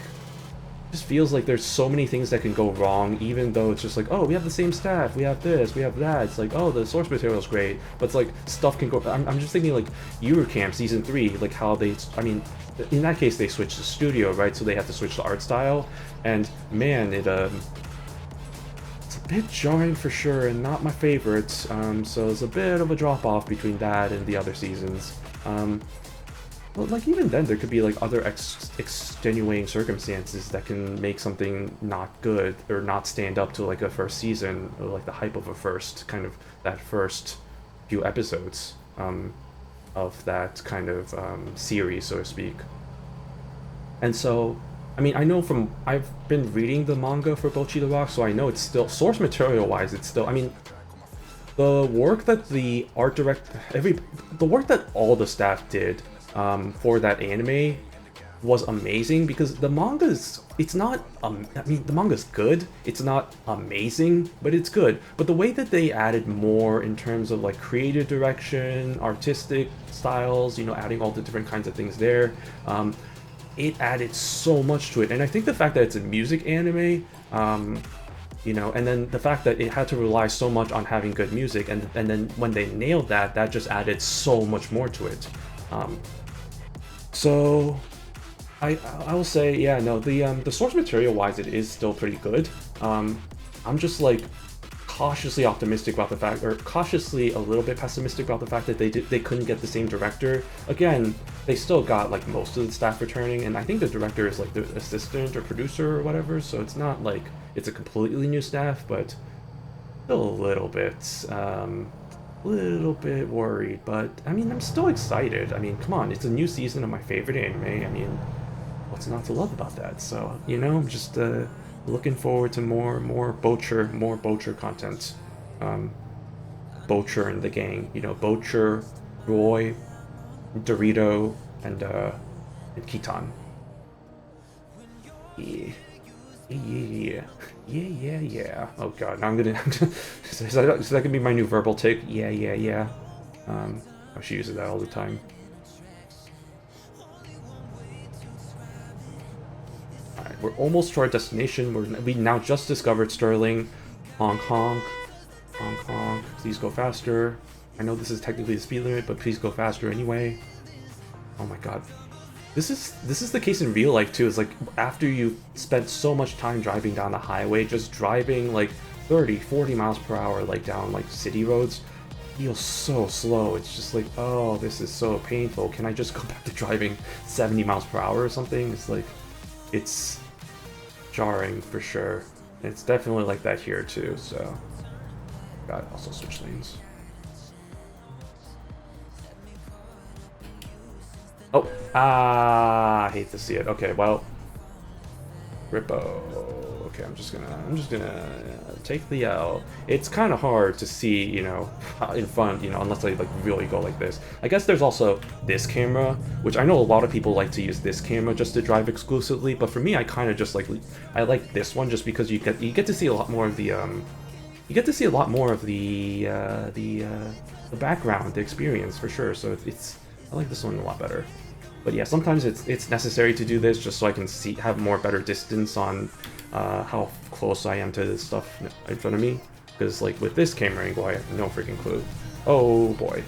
just feels like there's so many things that can go wrong, even though it's just like, oh, we have the same staff, we have this, we have that. It's like, oh, the source material is great, but it's like stuff can go. I'm just thinking like Eurocamp season 3, like how they, I mean, in that case they switched the studio, right? So they have to switch the art style, and man, it's a bit jarring for sure, and not my favorite. So it's a bit of a drop off between that and the other seasons. But like even then, there could be like other extenuating circumstances that can make something not good or not stand up to like a first season, or like the hype of a first that first few episodes of that kind of series, so to speak. And so, I mean, I know I've been reading the manga for Bocchi the Rock, so I know it's still, source material wise, it's still, I mean, the work that the work that all the staff did for that anime was amazing, because the manga's, it's not, I mean, the manga's good, it's not amazing, but it's good. But the way that they added more in terms of like creative direction, artistic styles, you know, adding all the different kinds of things there, it added so much to it. And I think the fact that it's a music anime, you know, and then the fact that it had to rely so much on having good music, and then when they nailed that, that just added so much more to it. So I will say, yeah, no, the source material wise, it is still pretty good. I'm just like cautiously optimistic about the fact, or cautiously a little bit pessimistic about the fact that they couldn't get the same director. Again, they still got like most of the staff returning, and I think the director is like the assistant or producer or whatever, so it's not like it's a completely new staff, but still a little bit worried. But I mean, I'm still excited. I mean, come on, it's a new season of my favorite anime. I mean, what's not to love about that? So, you know, I'm just looking forward to more Bocher content. Bocher and the gang, you know, Bocher, Roy, Dorito, and Kitan. Yeah. Oh god, now I'm gonna is that gonna be my new verbal tick? Yeah. I should use that all the time. Alright, we're almost to our destination. We now just discovered Sterling. Hong Kong. Please go faster. I know this is technically the speed limit, but please go faster anyway. Oh my god. This is the case in real life too. It's like after you spent so much time driving down the highway, just driving like 30-40 miles per hour like down like city roads feels so slow. It's just like, oh, this is so painful. Can I just go back to driving 70 miles per hour or something? It's like, it's jarring for sure. It's definitely like that here too, so gotta also switch lanes. Oh, I hate to see it. Okay, well, Rippo. Okay, I'm just gonna take the L. It's kind of hard to see, you know, in front, you know, unless I like really go like this. I guess there's also this camera, which I know a lot of people like to use this camera just to drive exclusively, but for me, I kind of just like, I like this one just because you get to see a lot more of the the background, the experience for sure. So I like this one a lot better. But yeah, sometimes it's necessary to do this just so I can have more better distance on how close I am to this stuff in front of me. Because like with this camera angle, I have no freaking clue. Oh boy.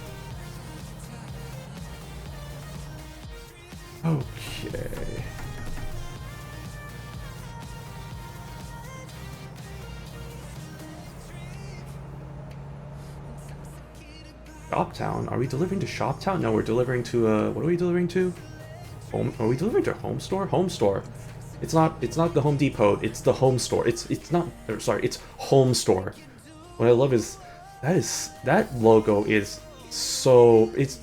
Okay. Shoptown? Are we delivering to Shoptown? No, we're delivering to what are we delivering to? Are we delivering to Home Store? Home Store. It's not the Home Depot, it's the Home Store. It's not, sorry, it's Home Store. What I love is that logo is so it's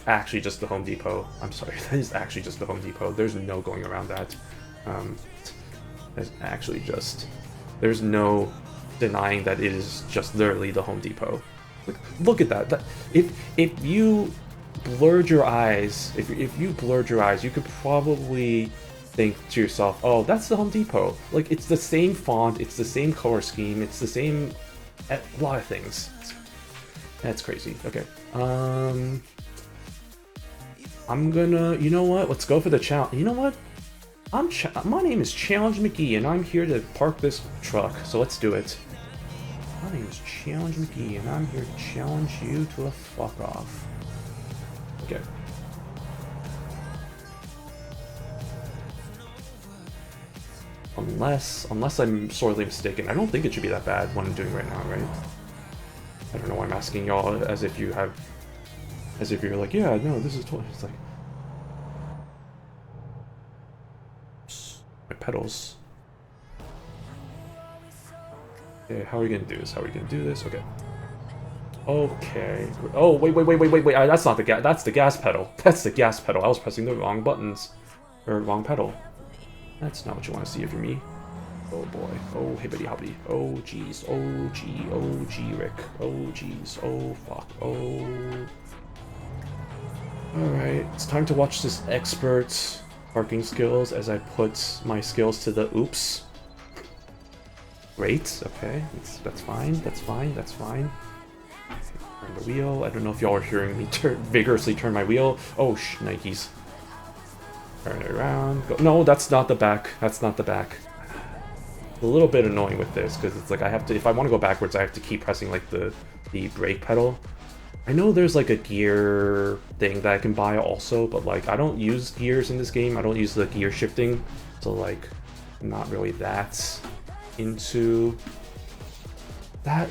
actually just the Home Depot. I'm sorry, that is actually just the Home Depot. There's no going around that. That's actually just, there's no denying that it is just literally the Home Depot. Look at that. If you blurred your eyes, if you blurred your eyes, you could probably think to yourself, oh, that's the Home Depot. Like, it's the same font, it's the same color scheme, it's the same a lot of things. That's crazy. Okay. I'm gonna, you know what? Let's go for the challenge. You know what? My name is Challenge McGee, and I'm here to park this truck. So let's do it. My name is Challenge McGee, and I'm here to challenge you to a fuck off. Okay. Unless I'm sorely mistaken. I don't think it should be that bad what I'm doing right now, right? I don't know why I'm asking y'all as if you're like, yeah, no, this is totally. It's like my pedals. Okay, how are we gonna do this? Okay. Okay. Oh, wait. That's not the gas. That's the gas pedal. That's the gas pedal. I was pressing the wrong buttons. Or wrong pedal. That's not what you want to see of me. Oh boy. Oh, hibbity hobbity. Oh, jeez. Oh, gee. Oh, gee, Rick. Oh, jeez. Oh, fuck. Oh. Alright. It's time to watch this expert parking skills as I put my skills to the oops. Great, okay, that's fine, that's fine, that's fine. Turn the wheel. I don't know if y'all are hearing me vigorously turn my wheel. Oh, Nikes. Turn it around. Go. No, that's not the back. That's not the back. A little bit annoying with this because it's like I have to, if I want to go backwards, I have to keep pressing like the brake pedal. I know there's like a gear thing that I can buy also, but like I don't use gears in this game. I don't use the gear shifting, so like I'm not really that into that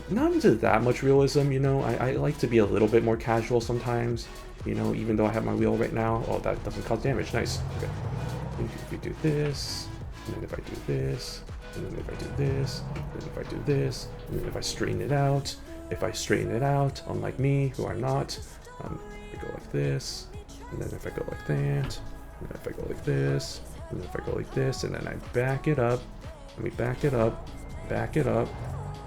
not into that much realism, you know. I like to be a little bit more casual sometimes, you know, even though I have my wheel right now. Oh, that doesn't cause damage. Nice. Okay. If we do this, and then if I do this, and then if I do this, and then if I do this, and then if I straighten it out, unlike me, who are not, I go like this, and then if I go like that, and then if I go like this, and then if I go like this, and then I back it up. Let me back it up, back it up,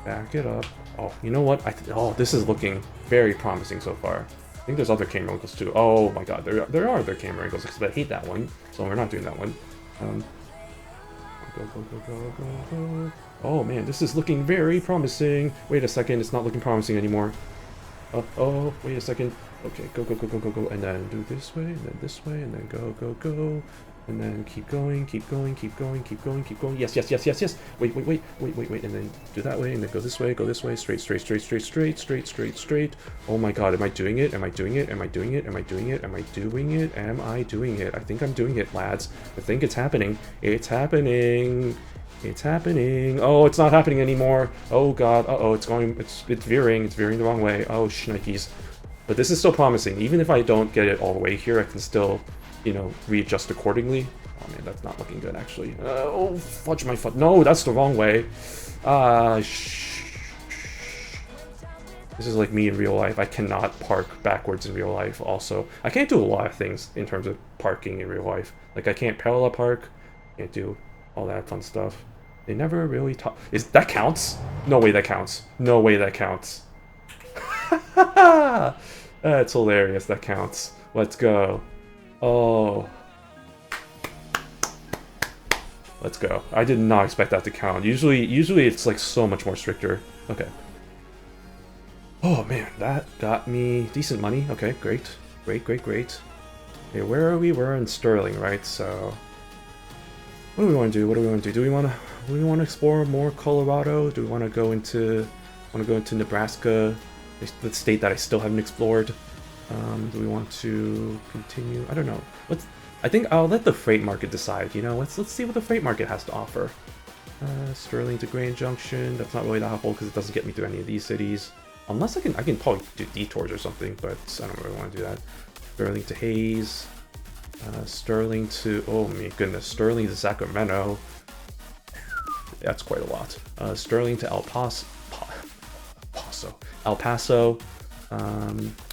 back it up. Oh, you know what? Oh, this is looking very promising so far. I think there's other camera angles too. Oh my god, there are other camera angles, because I hate that one, so we're not doing that one. Go. Oh man, this is looking very promising. Wait a second, it's not looking promising anymore. Oh, wait a second. Okay, go, and then do this way, and then this way, and then go. And then keep going. Yes. Wait. And then do that way, and then go this way. Straight. Oh my god, am I doing it? Am I doing it? I think I'm doing it, lads. I think it's happening. It's happening. Oh, it's not happening anymore. Oh god. Uh-oh, it's veering the wrong way. Oh, shnikes. But this is still promising. Even if I don't get it all the way here, I can still, you know, readjust accordingly. Oh man, that's not looking good actually. Oh, fudge my foot. No, that's the wrong way. This is like me in real life. I cannot park backwards in real life also. I can't do a lot of things in terms of parking in real life. Like I can't parallel park. Can't do all that fun stuff. They never really talk. That counts? No way that counts. No way that counts. That's hilarious. That counts. Let's go. Oh. Let's go. I did not expect that to count. Usually it's like so much more stricter. Okay. Oh man, that got me decent money. Okay, great. Okay, where are we? We're in Sterling, right? So what do we want to do? Do we want to explore more Colorado? Do we want to go into Nebraska, the state that I still haven't explored? Do we want to continue? I don't know. I think I'll let the freight market decide. You know, let's see what the freight market has to offer. Sterling to Grand Junction. That's not really that helpful because it doesn't get me through any of these cities. Unless I can probably do detours or something, but I don't really want to do that. Sterling to Hayes. Sterling to, oh my goodness, Sterling to Sacramento. That's quite a lot. Sterling to El Paso.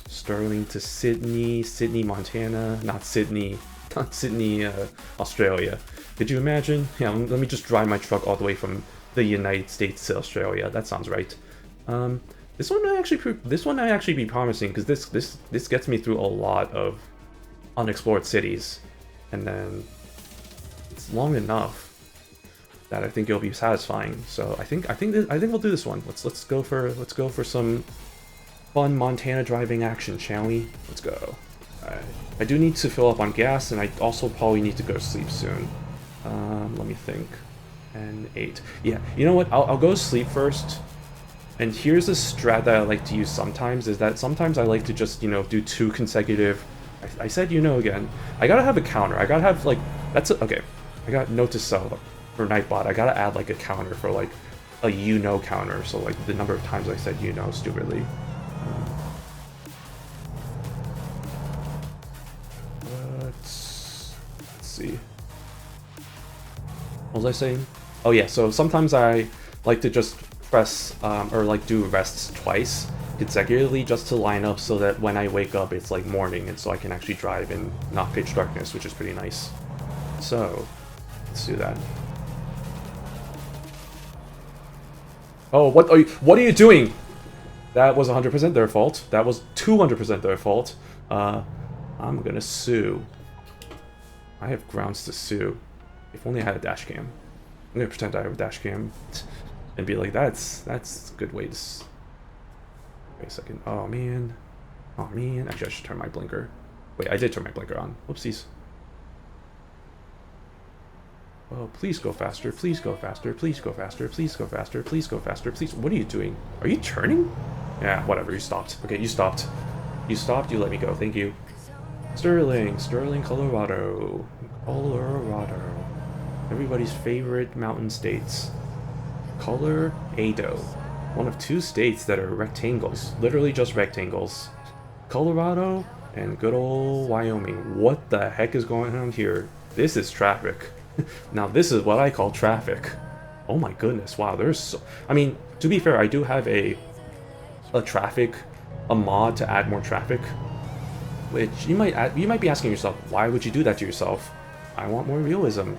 Sterling to Sydney, Montana. Not Sydney, Australia. Could you imagine? Yeah, let me just drive my truck all the way from the United States to Australia. That sounds right. This one might actually be promising because this gets me through a lot of unexplored cities, and then it's long enough that I think it'll be satisfying. So I think we'll do this one. Let's go for some fun Montana driving action, shall we? Let's go. I do need to fill up on gas, and I also probably need to go to sleep soon. Let me think. And 8. Yeah, you know what? I'll go to sleep first. And here's a strat that I like to use sometimes, is that sometimes I like to just, you know, do 2 consecutive... I said you know again. I gotta have a counter. I gotta have, like... Okay. I got note to self for Nightbot. I gotta add, like, a counter for, like, a you know counter. So, like, the number of times I said you know stupidly. Let's see. What was I saying? Oh yeah, so sometimes I like to just press or like do rests twice consecutively just to line up so that when I wake up it's like morning, and so I can actually drive in not pitch darkness, which is pretty nice. So let's do that. Oh, what are you doing? That was 100% their fault. That was 200% their fault. I'm gonna sue. I have grounds to sue. If only I had a dash cam. I'm gonna pretend I have a dash cam and be like, that's a good way to. Wait a second. Oh man. Oh man. Actually, I should turn my blinker. Wait, I did turn my blinker on. Whoopsies. Oh, please go faster. Please go faster. Please go faster. Please go faster. Please go faster. Please. What are you doing? Are you turning? Yeah, whatever. You stopped. Okay, you stopped. You stopped. You let me go. Thank you. Sterling, Colorado. Colorado. Everybody's favorite mountain states. Colorado. One of 2 states that are rectangles. Literally just rectangles. Colorado and good old Wyoming. What the heck is going on here? This is traffic. Now this is what I call traffic. Oh my goodness. Wow, there's so... I mean, to be fair, I do have a mod to add more traffic. Which you might be asking yourself, why would you do that to yourself? I want more realism.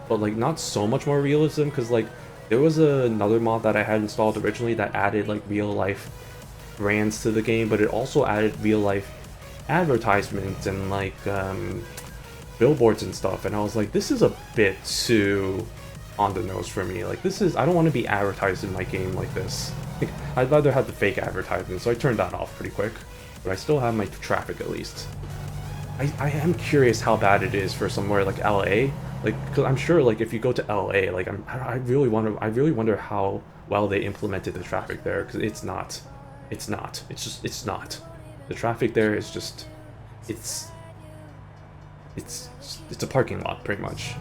But like not so much more realism, because like there was another mod that I had installed originally that added like real life brands to the game, but it also added real life advertisements and like billboards and stuff, and I was like, this is a bit too on the nose for me. Like this is, I don't want to be advertised in my game like this. Like, I'd rather have the fake advertisement, so I turned that off pretty quick. But I still have my traffic at least. I am curious how bad it is for somewhere like LA. Like, cause I'm sure like if you go to LA, like I really wonder how well they implemented the traffic there, because it's not. It's not. The traffic there is just, it's a parking lot pretty much.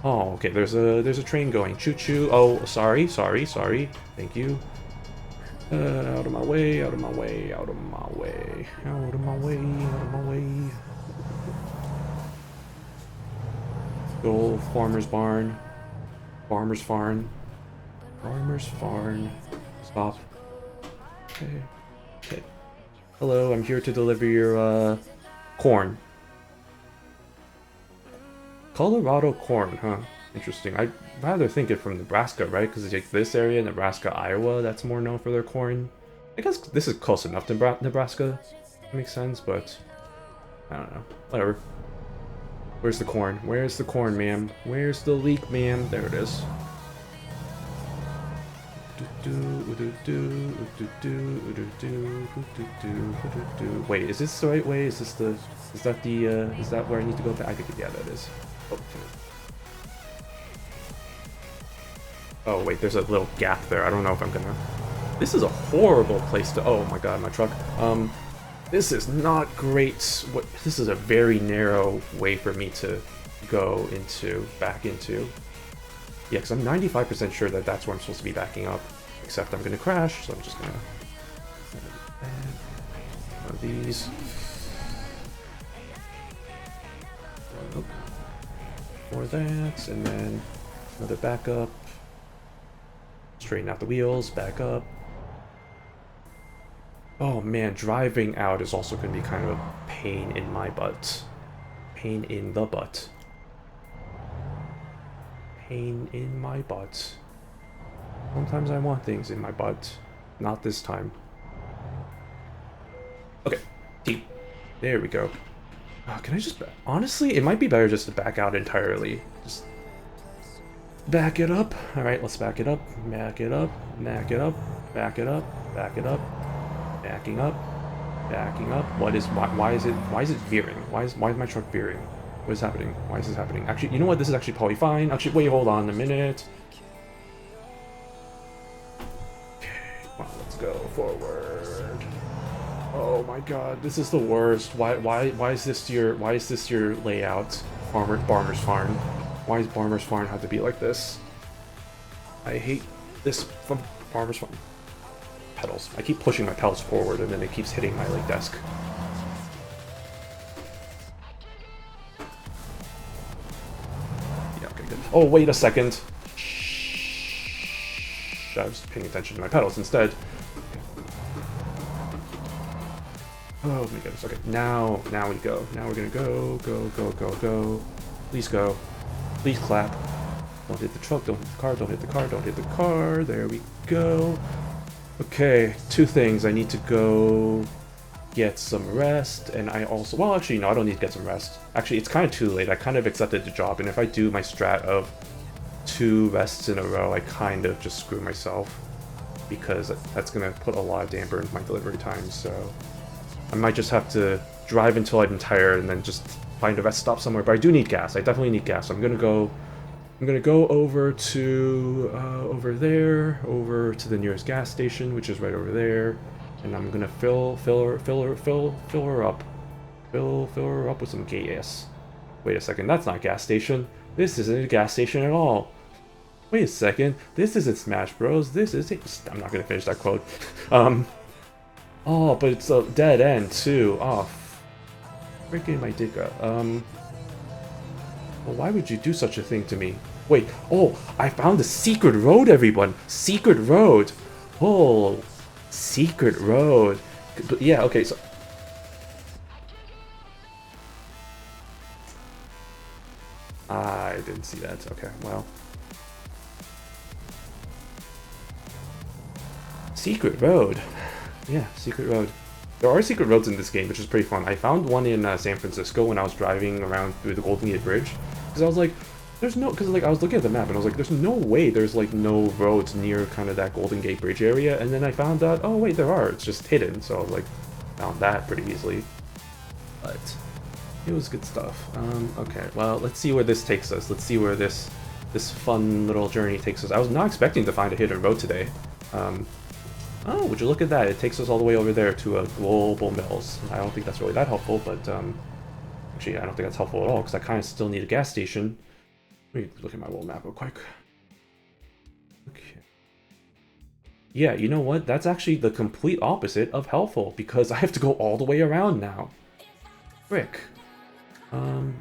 Oh, okay. There's a train going. Choo choo. Oh, sorry. Thank you. Out of my way. Out of my way. Out of my way. Out of my way. Out of my way. Good old farmer's barn. Farmer's farm. Farmer's farm. Stop. Okay. Okay. Hello, I'm here to deliver your corn. Colorado corn, huh? Interesting. I'd rather think it from Nebraska, right? Because it's like this area, Nebraska, Iowa, that's more known for their corn. I guess this is close enough to Nebraska. That makes sense, but I don't know. Whatever. Where's the corn? Where's the corn, ma'am? Where's the leek, ma'am? There it is. Wait, is this the right way? Is that where I need to go back? I think, yeah, that is. Oh wait, there's a little gap there. I don't know if I'm gonna... This is a horrible place to... Oh my god, my truck. This is not great. This is a very narrow way for me to go back into. Yeah, because I'm 95% sure that that's where I'm supposed to be backing up. Except I'm gonna crash, so I'm just gonna... One of these. For that, and then another backup. Straighten out the wheels, back up. Oh man, driving out is also going to be kind of a pain in my butt. Pain in the butt. Pain in my butt. Sometimes I want things in my butt. Not this time. Okay, deep. There we go. Can I just... Honestly, it might be better just to back out entirely. Just back it up. Alright, let's back it up. Back it up. Back it up. Back it up. Back it up. Backing up. Backing up. Why is it veering? Why is my truck veering? What is happening? Why is this happening? Actually, you know what? This is actually probably fine. Actually, wait, hold on a minute. Okay, come on, let's go forward. Oh my god, this is the worst. Why is this your layout? Farmer's Farm. Why does Farmer's Farm have to be like this? I hate this from Farmer's Farm. Pedals. I keep pushing my pedals forward and then it keeps hitting my like desk. Yeah, okay, good. Oh, wait a second. Shh. I was paying attention to my pedals instead. Oh my goodness, okay, now we go. Now we're gonna go. Please go. Please clap. Don't hit the truck, don't hit the car, don't hit the car, don't hit the car. There we go. Okay, two things. I need to go get some rest, and I also, well, actually, no, I don't need to get some rest. Actually, it's kind of too late. I kind of accepted the job, and if I do my strat of 2 rests in a row, I kind of just screw myself, because that's going to put a lot of damper into my delivery time, so I might just have to drive until I'm tired and then just find a rest stop somewhere. But I do need gas. I definitely need gas. So I'm gonna go over to over there, over to the nearest gas station, which is right over there, and I'm gonna fill her up with some gas. Wait a second, that's not a gas station. This isn't a gas station at all. Wait a second, this isn't Smash Bros. This is I'm not gonna finish that quote. Oh, but it's a dead end too. Oh, freaking my dick up. Well, why would you do such a thing to me? Wait, oh, I found the secret road, everyone! Secret road! Oh, secret road. But yeah, okay, so... I didn't see that. Okay, well... Secret road. Yeah, secret road. There are secret roads in this game, which is pretty fun. I found one in San Francisco when I was driving around through the Golden Gate Bridge. Because I was like, there's no... Because, like, I was looking at the map, and I was like, there's no way there's, like, no roads near kind of that Golden Gate Bridge area. And then I found out, oh, wait, there are. It's just hidden. So I was like, found that pretty easily. But it was good stuff. Okay, well, let's see where this takes us. Let's see where this fun little journey takes us. I was not expecting to find a hidden road today. Oh, would you look at that? It takes us all the way over there to a Global Mills. I don't think that's really that helpful, but actually, I don't think that's helpful at all, because I kind of still need a gas station. Let me look at my little map real quick. Okay. Yeah, you know what? That's actually the complete opposite of helpful, because I have to go all the way around now. Frick.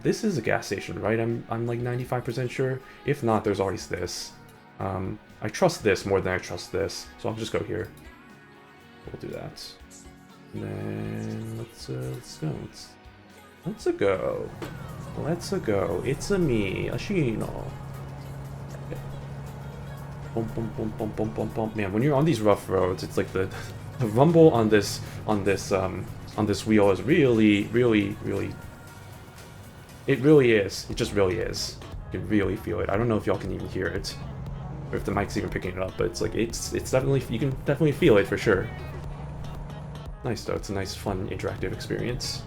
This is a gas station, right? I'm like 95% sure. If not, there's always this. I trust this more than I trust this, so I'll just go here. We'll do that. And then let's go. Let's go. Let's go. It's a me, a Shino. Okay. Boom, boom, boom, boom, boom, boom, boom. Man, when you're on these rough roads, it's like the rumble on this wheel is really. It really is. It just really is. You can really feel it. I don't know if y'all can even hear it, or if the mic's even picking it up, but it's like it's definitely, you can definitely feel it for sure. Nice though. It's a nice, fun, interactive experience.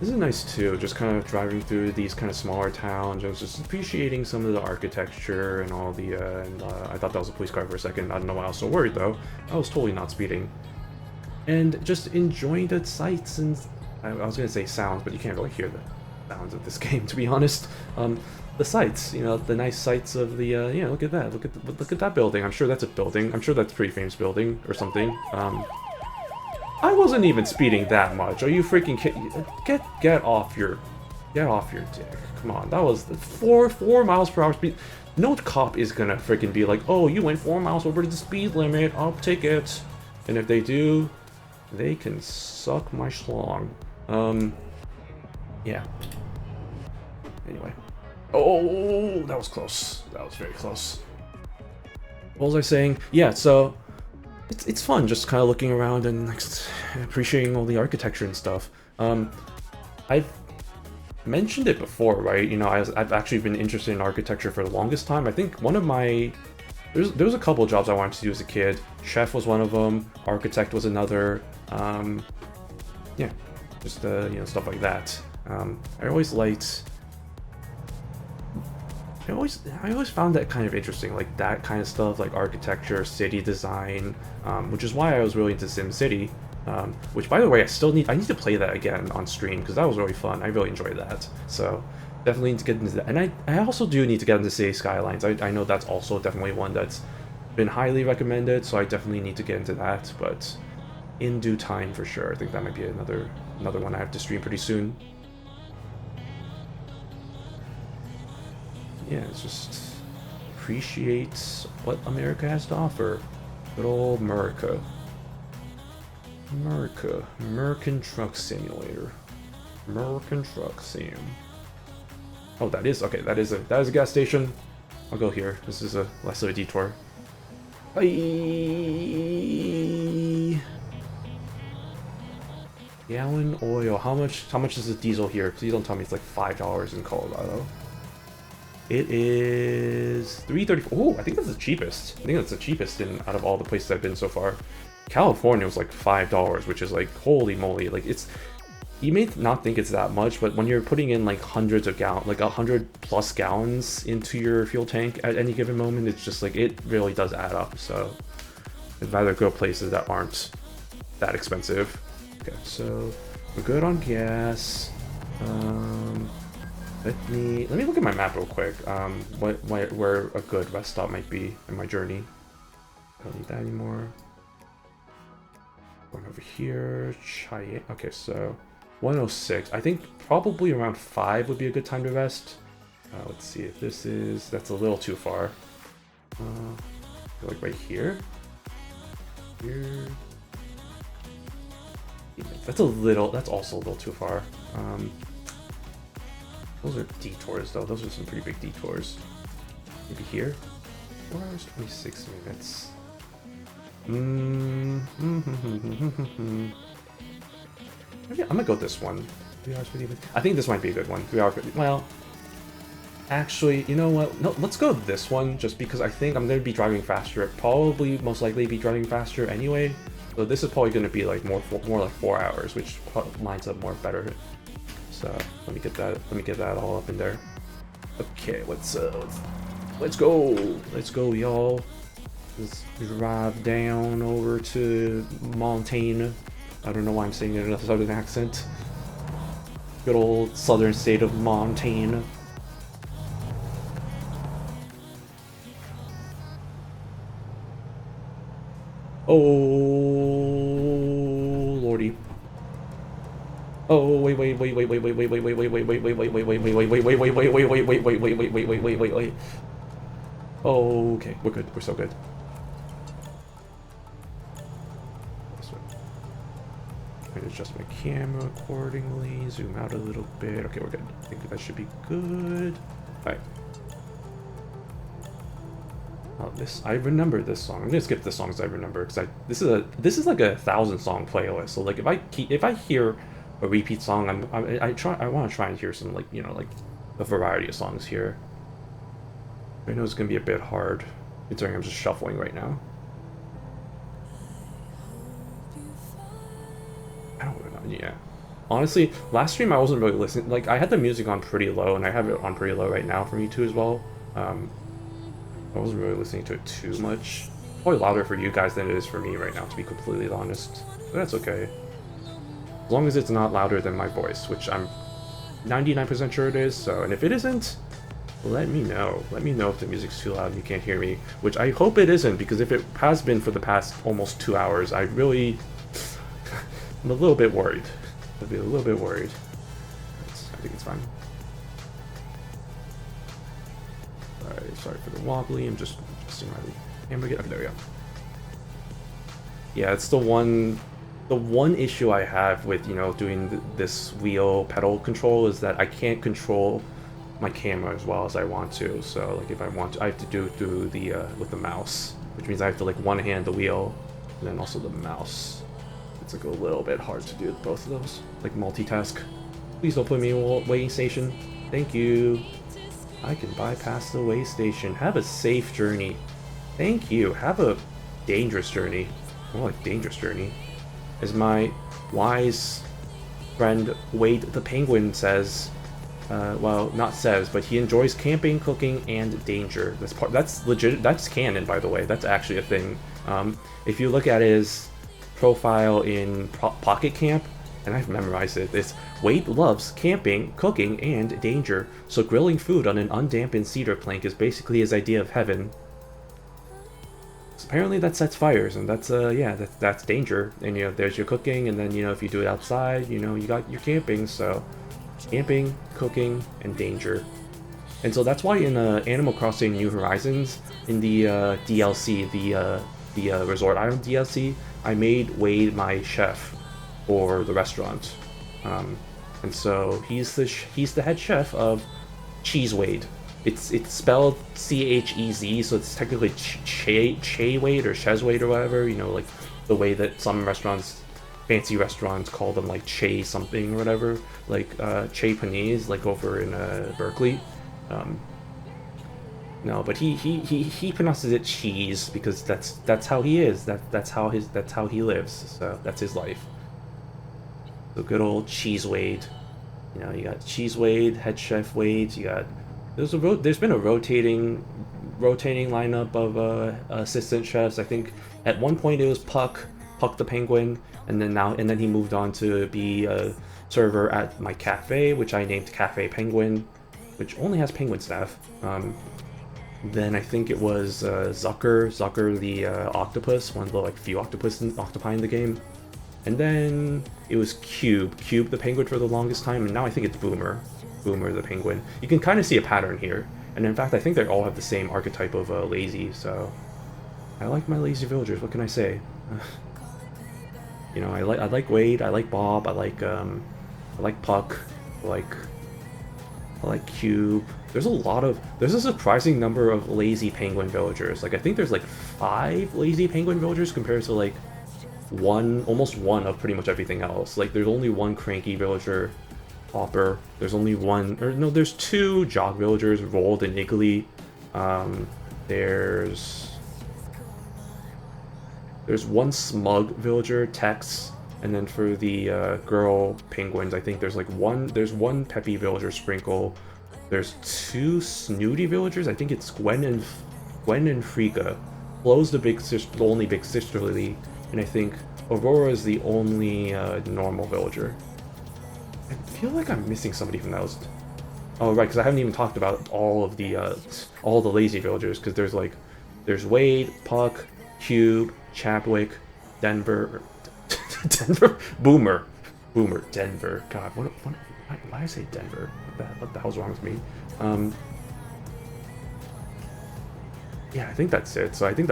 This is nice too, just kind of driving through these kind of smaller towns. I was just appreciating some of the architecture and all the, I thought that was a police car for a second. I don't know why I was so worried though. I was totally not speeding. And just enjoying the sights and, I was gonna say sounds, but you can't really hear the sounds of this game, to be honest. The sights, you know, the nice sights of the, yeah, look at that, look at that building. I'm sure that's a building. I'm sure that's a pretty famous building or something. I wasn't even speeding that much. Are you freaking kidding? Get off your dick. Come on, that was the 4 miles per hour speed. No cop is gonna freaking be like, oh, you went 4 miles over the speed limit, I'll take it. And if they do, they can suck my schlong. Yeah. Anyway. Oh, that was close. That was very close. What was I saying? Yeah, so it's fun just kind of looking around and like, appreciating all the architecture and stuff. I've mentioned it before, right? You know, I've actually been interested in architecture for the longest time. I think one of my... There was a couple of jobs I wanted to do as a kid. Chef was one of them. Architect was another. Yeah, just, you know, stuff like that. I always liked... I always found that kind of interesting, like that kind of stuff, like architecture, city design, which is why I was really into SimCity, which, by the way, I need to play that again on stream, because that was really fun. I really enjoyed that, so definitely need to get into that. And I also do need to get into City Skylines. I know that's also definitely one that's been highly recommended, so I definitely need to get into that, but in due time for sure. I think that might be another one I have to stream pretty soon. Yeah, it's just appreciate what America has to offer. Good old America. American Truck Simulator. American Truck Sim. Oh, that is okay. That is a gas station. I'll go here. This is a less of a detour. Bye. Gallon oil. How much is the diesel here? Please don't tell me it's like $5 in Colorado. It is $3.34. Oh, I think that's the cheapest. I think that's the cheapest out of all the places I've been so far. California was like $5, which is like holy moly. Like it's, you may not think it's that much, but when you're putting in like hundreds of gallons, like 100+ gallons into your fuel tank at any given moment, it's just like, it really does add up. So I'd rather go places that aren't that expensive. Okay, so we're good on gas. Let me look at my map real quick. Where a good rest stop might be in my journey. I don't need that anymore. Going over here, Cheyenne. Okay, so 106. I think probably around 5 would be a good time to rest. Let's see if this is. That's a little too far. Like right here. Here. That's also a little too far. Those are detours though. Those are some pretty big detours. Maybe here? 4 hours, 26 minutes. Maybe I'm gonna go with this one. 3 hours, 50 minutes. I think this might be a good one. 3 hours, 50. Well, actually, you know what? No, let's go with this one just because I think I'm gonna be driving faster. Probably, most likely, be driving faster anyway. So this is probably gonna be like more like 4 hours, which lines up more better. So let me get that all up in there. Okay, let's go, y'all. Let's drive down over to Montana. I don't know why I'm saying it in a southern accent. Good old southern state of Montana. Oh lordy. Oh wait. Oh, okay, we're good. We're so good. I'm gonna adjust my camera accordingly. Zoom out a little bit. Okay, we're good. I think that should be good. All right. Oh, I remember this song. I'm gonna skip the songs I remember because this is like a 1,000-song playlist. So like if I hear a repeat song, I want to try and hear some like like a variety of songs here. I know it's gonna be a bit hard considering I'm just shuffling right now. I don't really know. Yeah. Honestly, last stream I wasn't really listening. Like I had the music on pretty low, and I have it on pretty low right now for me too as well. I wasn't really listening to it too much. Probably louder for you guys than it is for me right now, to be completely honest. But that's okay. As long as it's not louder than my voice, which I'm 99% sure it is. So, and if it isn't, let me know. Let me know if the music's too loud and you can't hear me, which I hope it isn't, because if it has been for the past almost 2 hours, I really, I'm a little bit worried. I'll be a little bit worried. I think it's fine. Alright, sorry for the wobbly. I'm just adjusting my camera. Okay, there we go. Yeah, it's the one issue I have with doing this wheel pedal control is that I can't control my camera as well as I want to. So like if I want to, I have to do it through the with the mouse, which means I have to like one hand the wheel and then also the mouse. It's like a little bit hard to do both of those, like multitask. Please don't put me in a waiting station. Thank you. I can bypass the way station. Have a safe journey. Thank you. Have a dangerous journey. More like dangerous journey. As my wise friend Wade the Penguin says, well, not says, but he enjoys camping, cooking, and danger. That's legit. That's canon, by the way. That's actually a thing. If you look at his profile in Pocket Camp, and I've memorized it, it's Wade loves camping, cooking, and danger. So grilling food on an undampened cedar plank is basically his idea of heaven. So apparently that sets fires, and that's yeah, that's danger. And there's your cooking, and then if you do it outside, you got your camping. So camping, cooking, and danger. And so that's why in Animal Crossing New Horizons, in the DLC, the Resort Island DLC, I made Wade my chef for the restaurant, and so he's the head chef of cheese wade. It's spelled C-H-E-Z, so it's technically che wade or ches wade or whatever. You know, like the way that some restaurants, fancy restaurants, call them like che something or whatever, like che panese, like over in Berkeley. No, but he pronounces it cheese because that's how he is. That's how he lives. So that's his life. So good old Cheese Wade. You know, you got Cheese Wade, Head Chef Wade. You got there's been a rotating lineup of assistant chefs. I think at one point it was Puck the Penguin, and then he moved on to be a server at my cafe, which I named Cafe Penguin, which only has penguin staff. Then I think it was Zucker the octopus, one of the like few octopi in the game. And then it was Cube the penguin for the longest time, and now I think it's Boomer the penguin. You can kind of see a pattern here, and in fact I think they all have the same archetype of lazy, so I like my lazy villagers, what can I say? You know, I like Wade, I like Bob, I like Puck, I like Cube. There's a surprising number of lazy penguin villagers. Like I think there's like 5 lazy penguin villagers compared to like almost one of pretty much everything else. Like there's only one cranky villager, Hopper. There's only one, or no, there's 2 jog villagers, Rolled and Iggly. There's one smug villager, Tex, and then for the girl penguins, I think there's one peppy villager, Sprinkle. There's 2 snooty villagers. I think it's Gwen and Frika. Flo's the only big sisterly, and I think Aurora is the only normal villager. I feel like I'm missing somebody from that list. Oh right, because I haven't even talked about all the lazy villagers. Because there's Wade, Puck, Cube, Chadwick, Denver, Boomer, Denver. God, why did I say Denver? What the hell's wrong with me? Yeah, I think that's it. So I think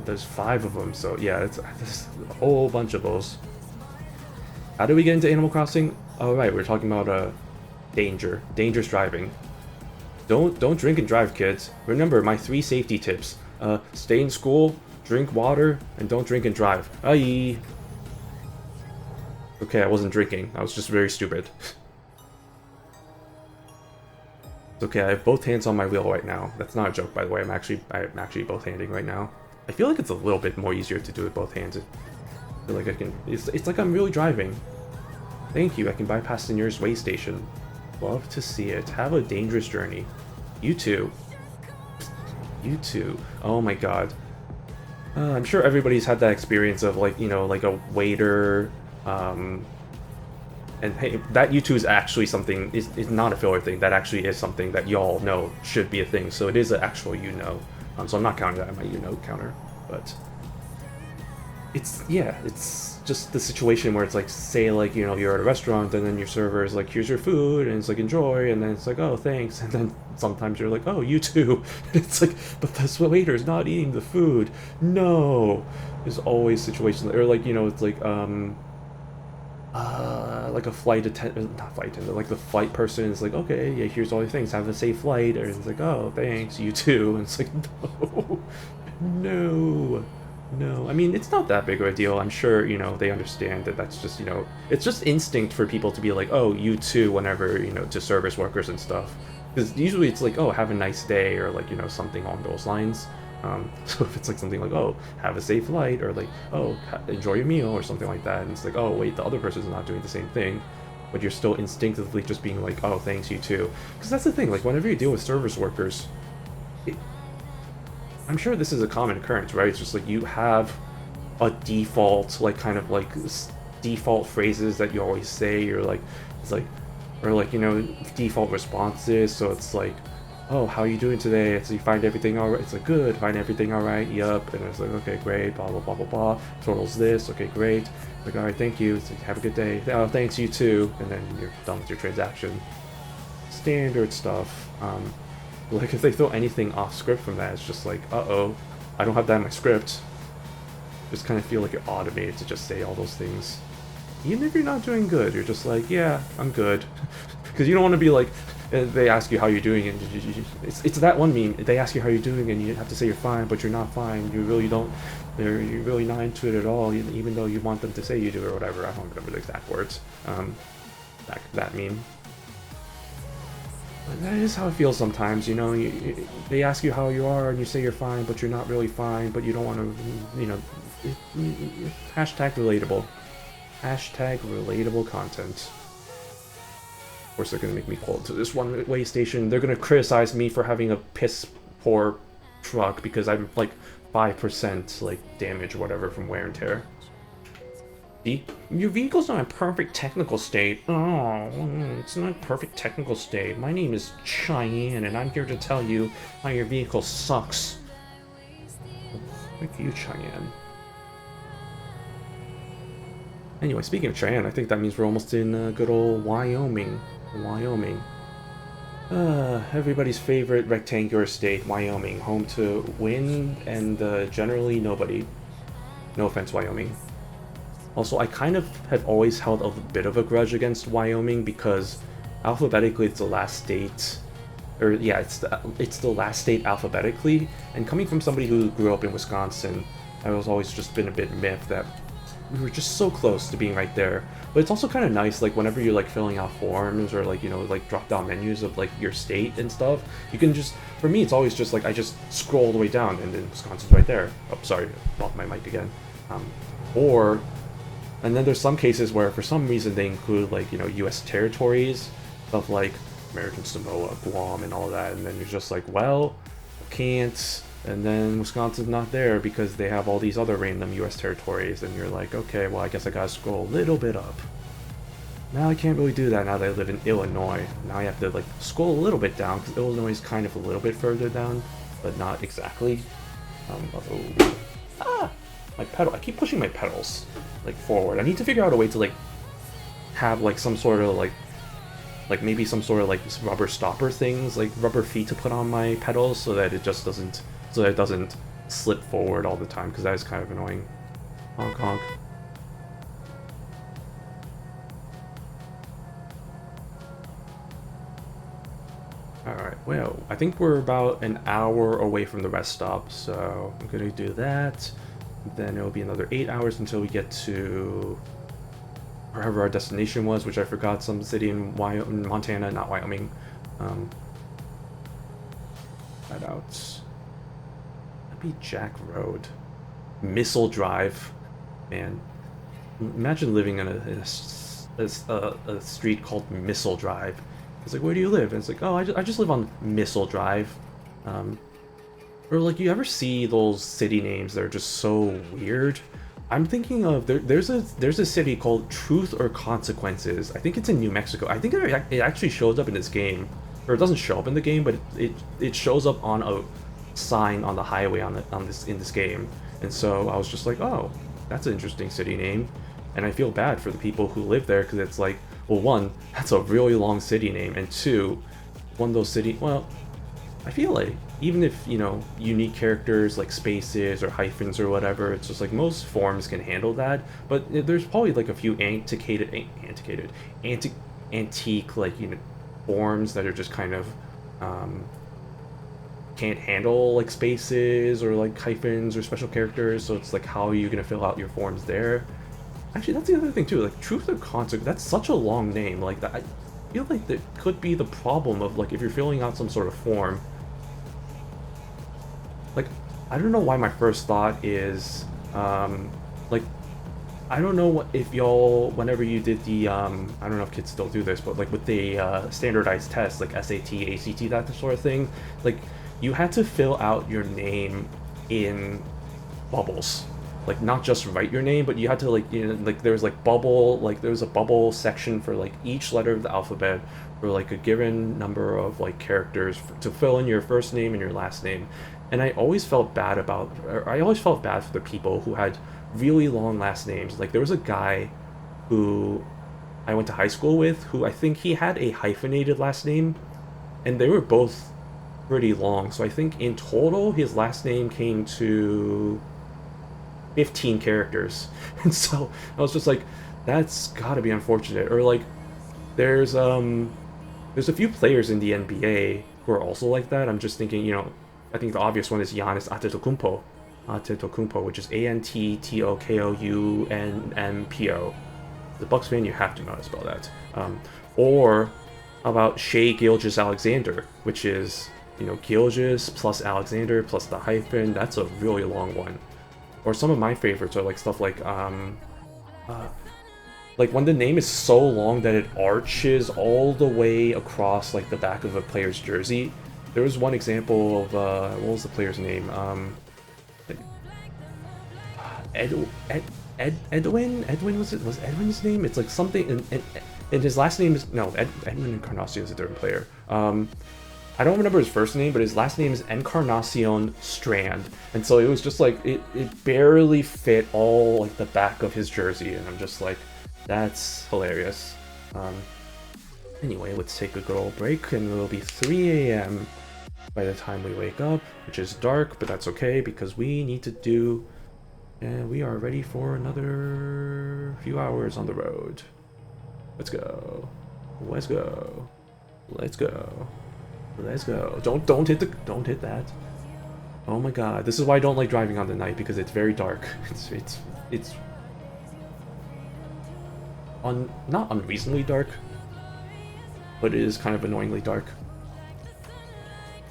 there's 5 of them. So yeah, there's a whole bunch of those. How did we get into Animal Crossing? Oh right, we're talking about dangerous driving. Don't drink and drive, kids. Remember my 3 safety tips: stay in school, drink water, and don't drink and drive. Aye. Okay, I wasn't drinking. I was just very stupid. Okay, I have both hands on my wheel right now. That's not a joke, by the way. I'm actually both handing right now. I feel like it's a little bit more easier to do with both hands. I feel like I can. It's like I'm really driving. Thank you. I can bypass the nearest way station. Love to see it. Have a dangerous journey. You too. You too. Oh my god. I'm sure everybody's had that experience of like, you know, like a waiter. And hey, that U2 is actually something, is not a filler thing, that actually is something that y'all know should be a thing, so it is an actual so I'm not counting that in my counter, but it's just the situation where it's like, say like, you know, you're at a restaurant and then your server is like, here's your food, and it's like, enjoy, and then it's like, oh, thanks, and then sometimes you're like, oh, you too. It's like, but this waiter's not eating the food. No. There's always situations, or like, you know, it's like, like a flight attendant, not flight attendant, like the flight person is like, okay, yeah, here's all your things, have a safe flight, or it's like, oh, thanks, you too, and it's like, no, I mean, it's not that big of a deal. I'm sure, you know, they understand that that's just, you know, it's just instinct for people to be like, oh, you too, whenever, you know, to service workers and stuff, because usually it's like, oh, have a nice day, or like, you know, something along those lines. So if it's like something like, oh, have a safe flight, or like, oh, enjoy your meal, or something like that, and it's like, oh, wait, the other person's not doing the same thing, but you're still instinctively just being like, oh, thanks, you too. Because that's the thing, like, whenever you deal with service workers, I'm sure this is a common occurrence, right? It's just like you have a default, like, kind of like default phrases that you always say, or like, it's like, or like, you know, default responses, so it's like, oh, how are you doing today? It's like, you find everything alright? It's like, good, find everything alright, yup. And it's like, okay, great, blah, blah, blah, blah, blah. Totals this, okay, great. Like, alright, thank you. It's like, have a good day. Oh, thanks, you too. And then you're done with your transaction. Standard stuff. Like, if they throw anything off script from that, it's just like, uh-oh, I don't have that in my script. Just kind of feel like you're automated to just say all those things. Even if you're not doing good, you're just like, yeah, I'm good. Because you don't want to be like, And they ask you how you're doing, and it's that one meme. They ask you how you're doing, and you have to say you're fine, but you're not fine. You really don't. You're really not into it at all, even though you want them to say you do or whatever. I don't remember the exact words. That meme. But that is how it feels sometimes, you know. They ask you how you are, and you say you're fine, but you're not really fine. But you don't want to, you know. Hashtag relatable. Hashtag relatable content. Of course, they're gonna make me quote to this one-way station. They're gonna criticize me for having a piss poor truck because I'm like 5% like damage or whatever from wear and tear. See? Your vehicle's not in perfect technical state. Oh, it's not perfect technical state. My name is Cheyenne, and I'm here to tell you how your vehicle sucks. Thank you, Cheyenne. Anyway, speaking of Cheyenne, I think that means we're almost in good old Wyoming. Everybody's favorite rectangular state, Wyoming, home to wind and generally nobody. No offense, Wyoming. Also, I kind of have always held a bit of a grudge against Wyoming because alphabetically it's the last state, or yeah, it's the last state alphabetically. And coming from somebody who grew up in Wisconsin, I was always just been a bit miffed that we were just so close to being right there. But it's also kind of nice, like whenever you're like filling out forms or like, you know, like drop down menus of like your state and stuff, you can just, for me it's always just like I just scroll all the way down and then Wisconsin's right there. Oh, sorry, off my mic again. And then there's some cases where for some reason they include like, you know, US territories of like American Samoa, Guam and all that, and then you're just like, well, can't. And then Wisconsin's not there because they have all these other random US territories, and you're like, okay, well, I guess I gotta scroll a little bit up. Now I can't really do that now that I live in Illinois. Now I have to like scroll a little bit down because Illinois is kind of a little bit further down, but not exactly. My pedal. I keep pushing my pedals like forward. I need to figure out a way to like have like some sort of like maybe some sort of like rubber stopper things, like rubber feet to put on my pedals so that it just doesn't, so that it doesn't slip forward all the time, because that is kind of annoying. Honk honk. Alright, well, I think we're about an hour away from the rest stop, so I'm gonna do that. Then it'll be another 8 hours until we get to wherever our destination was, which I forgot, some city in Montana, not Wyoming. That out. That'd be Jack Road. Missile Drive. Man, imagine living in a street called Missile Drive. It's like, where do you live? And it's like, oh, I just live on Missile Drive. Or like, you ever see those city names that are just so weird? I'm thinking of there's a city called Truth or Consequences. I think it's in New Mexico. I think it actually shows up in this game, or it doesn't show up in the game, but it shows up on a sign on the highway in this game. And so I was just like, oh, that's an interesting city name, and I feel bad for the people who live there because it's like, well, one, that's a really long city name, and two, one of those well, I feel like even if, you know, unique characters like spaces or hyphens or whatever, it's just like most forms can handle that, but there's probably like a few antique like, you know, forms that are just kind of can't handle like spaces or like hyphens or special characters, so it's like, how are you gonna fill out your forms there? Actually, that's the other thing too, like Truth or Consequence, that's such a long name. Like that, I feel like that could be the problem of like if you're filling out some sort of form. Like, I don't know why my first thought is, like, I don't know what, if y'all, whenever you did the, I don't know if kids still do this, but like with the standardized tests, like SAT, ACT, that sort of thing, like, you had to fill out your name in bubbles. Like, not just write your name, but you had to, like, you know, like, there was, like, there was a bubble section for, like, each letter of the alphabet, or, like, a given number of, like, characters to fill in your first name and your last name. And I always felt bad for the people who had really long last names. Like, there was a guy who I went to high school with who I think he had a hyphenated last name, and they were both pretty long. So I think in total his last name came to 15 characters. And so I was just like, that's gotta be unfortunate. Or like, there's There's a few players in the NBA who are also like that. I'm just thinking, you know, I think the obvious one is Giannis Antetokounmpo. Antetokounmpo, which is Antetokounmpo. The Bucks fan, you have to know how to spell that. Or how about Shea Gilgeous Alexander, which is, you know, Gilgeous plus Alexander plus the hyphen. That's a really long one. Or some of my favorites are like stuff like when the name is so long that it arches all the way across like the back of a player's jersey. There was one example of what was the player's name? Edwin was Edwin's name? It's like something, and his last name is no Edwin Encarnacion is a different player. I don't remember his first name, but his last name is Encarnacion Strand, and so it was just like it barely fit all like the back of his jersey, and I'm just like, that's hilarious. Anyway, let's take a good old break, and it'll be 3 a.m. by the time we wake up, which is dark, but that's okay because we need to do. And we are ready for another few hours on the road. Let's go. Let's go. Let's go. Let's go. Don't hit that. Oh my god. This is why I don't like driving on the night, because it's very dark. It's not unreasonably dark, but it is kind of annoyingly dark.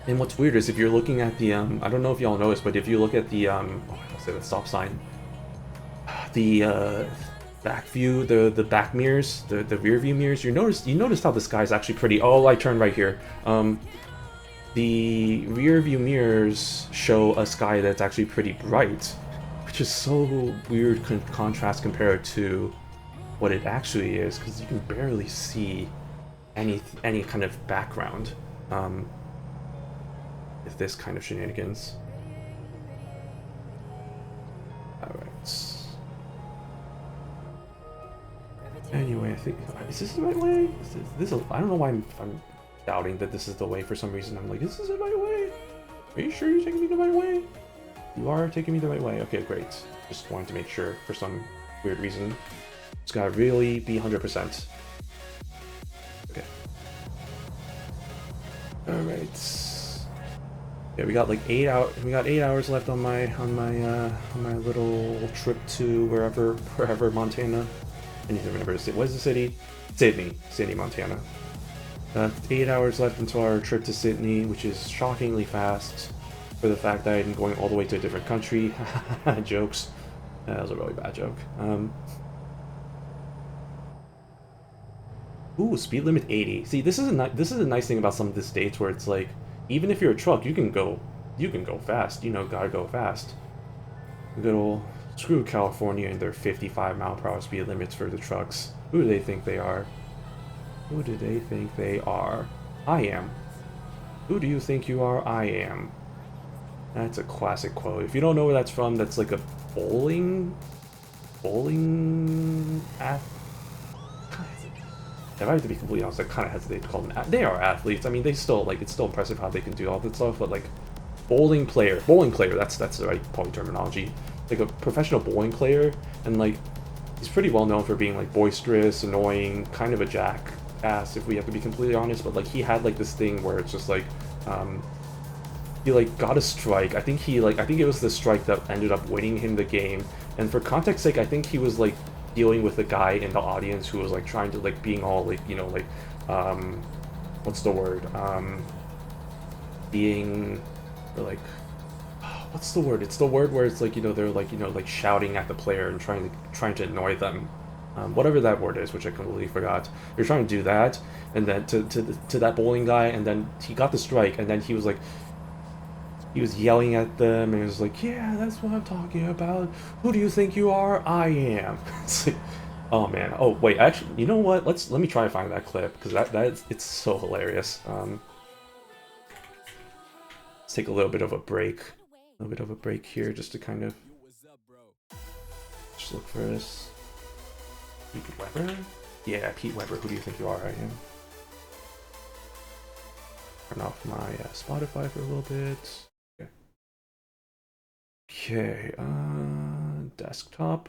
And what's weird is if you're looking at the I don't know if y'all know this, but if you look at the I'll say the stop sign, the back view, the back mirrors, the rear view mirrors, you notice how the sky is actually pretty. Oh, I turned right here. The rear view mirrors show a sky that's actually pretty bright, which is so weird contrast compared to what it actually is, because you can barely see any kind of background. With this kind of shenanigans. Alright. Anyway, I think... Is this the right way? I don't know why I'm doubting that this is the way for some reason. I'm like, is this the right way? Are you sure you're taking me the right way? You are taking me the right way. Okay, great. Just wanted to make sure for some weird reason. It's gotta really be 100%. Okay. Alright. Yeah, we got like 8 hours. We got 8 hours left on my little trip to wherever Montana. I need to remember. What is the city? Sydney, Montana. 8 hours left until our trip to Sydney, which is shockingly fast for the fact that I'm going all the way to a different country. Jokes. That was a really bad joke. Ooh, speed limit 80. See, this is a nice thing about some of the states where it's like, even if you're a truck, you can go fast. You know, gotta go fast. Good old screw California and their 55-mile-per-hour speed limits for the trucks. Who do they think they are? Who do they think they are? I am. Who do you think you are? I am. That's a classic quote. If you don't know where that's from, that's like a bowling if I have to be completely honest, I kind of hesitate to call them. They are athletes. I mean, it's still impressive how they can do all that stuff. But like, bowling player. That's the right probably terminology. Like a professional bowling player, and like, he's pretty well known for being like boisterous, annoying, kind of a jackass if we have to be completely honest. But like, he had like this thing where it's just like, he like got a strike. I think it was the strike that ended up winning him the game. And for context sake, I think he was like dealing with a guy in the audience who was like trying to like being all like, you know, like what's the word, being, or like, what's the word, it's the word where it's like, you know, they're like, you know, like shouting at the player and trying to annoy them, whatever that word is, which I completely forgot. You're trying to do that, and then to that bowling guy, and then he got the strike, and then he was yelling at them, and he was like, yeah, that's what I'm talking about. Who do you think you are? I am. It's like, oh man. Oh wait, actually, you know what? Let me try to find that clip, because it's so hilarious. Let's take a little bit of a break. Here, just to kind of just look for this. Pete Weber? Yeah, Pete Weber. Who do you think you are? I am. Turn off my Spotify for a little bit. Okay, desktop.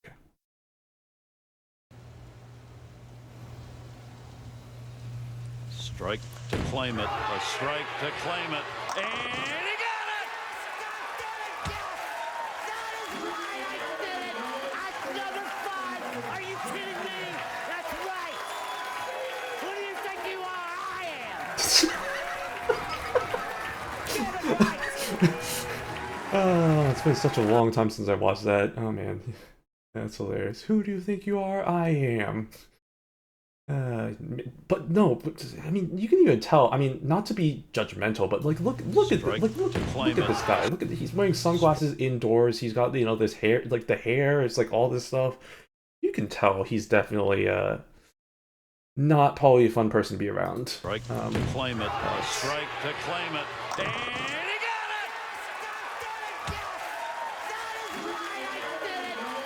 Okay. Strike to claim it. A strike to claim it. And he got it! That's number 5. Are you kidding me? That's right. Who do you think you are? I am. Get it right. Oh, it's been such a long time since I watched that. Oh man, that's hilarious. Who do you think you are? I am. But no, but I mean, you can even tell. I mean, not to be judgmental, but like, look at this guy. Look at he's wearing sunglasses indoors. He's got this hair, like the hair. It's like all this stuff. You can tell he's definitely not probably a fun person to be around. Strike to claim it. A strike to claim it. And he got it!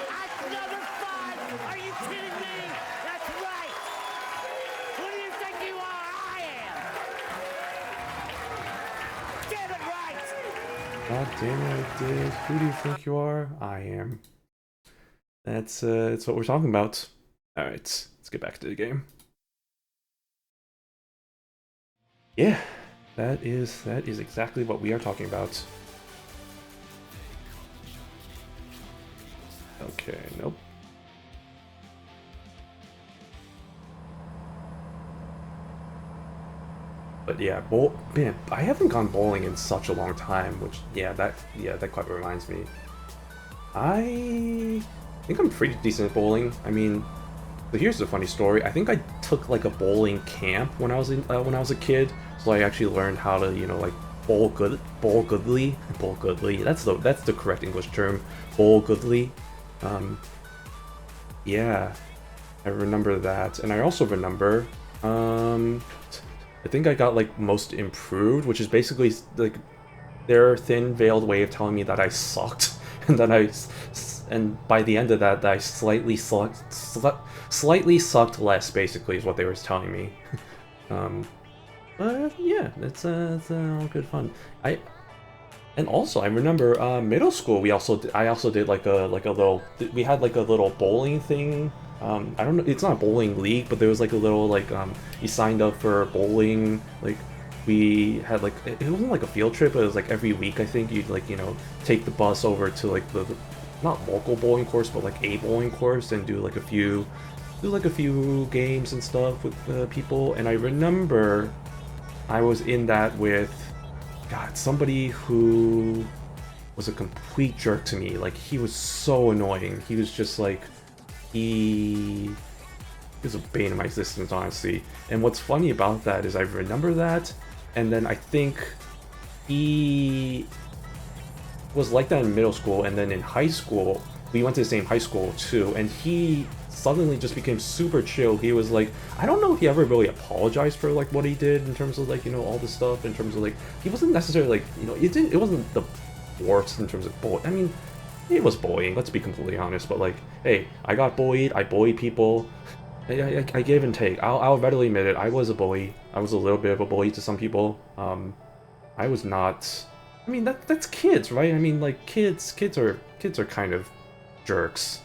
That's number 5. Are you kidding me? That's right. Who do you think you are? I am. Get it right. God damn it, I did. Who do you think you are? I am. That's what we're talking about. All right, let's get back to the game. Yeah, that is exactly what we are talking about. Okay, nope. But yeah, man, I haven't gone bowling in such a long time, which that quite reminds me. I think I'm pretty decent at bowling. I mean, but here's a funny story. I think I took like a bowling camp when I was a kid, so I actually learned how to like bowl goodly. That's the correct English term. Bowl goodly. Yeah, I remember that, and I also remember I think I got like most improved, which is basically like their thin veiled way of telling me that I sucked, and and by the end of that, I slightly sucked less. Basically, is what they were telling me. But yeah, it's all good fun. And also I remember middle school. I also did like a little. We had like a little bowling thing. I don't know. It's not a bowling league, but there was like a little you signed up for bowling. Like we had like it wasn't like a field trip, but it was like every week I think you'd take the bus over to like the not local bowling course, but like a bowling course and do like a few games and stuff with people. And I remember I was in that with somebody who was a complete jerk to me. Like he was so annoying. He was just like he was a bane of my existence, honestly. And what's funny about that is I remember that, and then I think he was like that in middle school, and then in high school, we went to the same high school too, and he suddenly just became super chill. He was like, I don't know if he ever really apologized for like what he did in terms of like, all this stuff, in terms of like, he wasn't necessarily like, it wasn't the worst in terms of bullying. I mean, it was bullying, let's be completely honest, but like, hey, I got bullied, I bullied people, I give and take. I'll readily admit it, I was a bully. I was a little bit of a bully to some people. I was not, I mean, that's kids, right? I mean, like, kids are kind of jerks,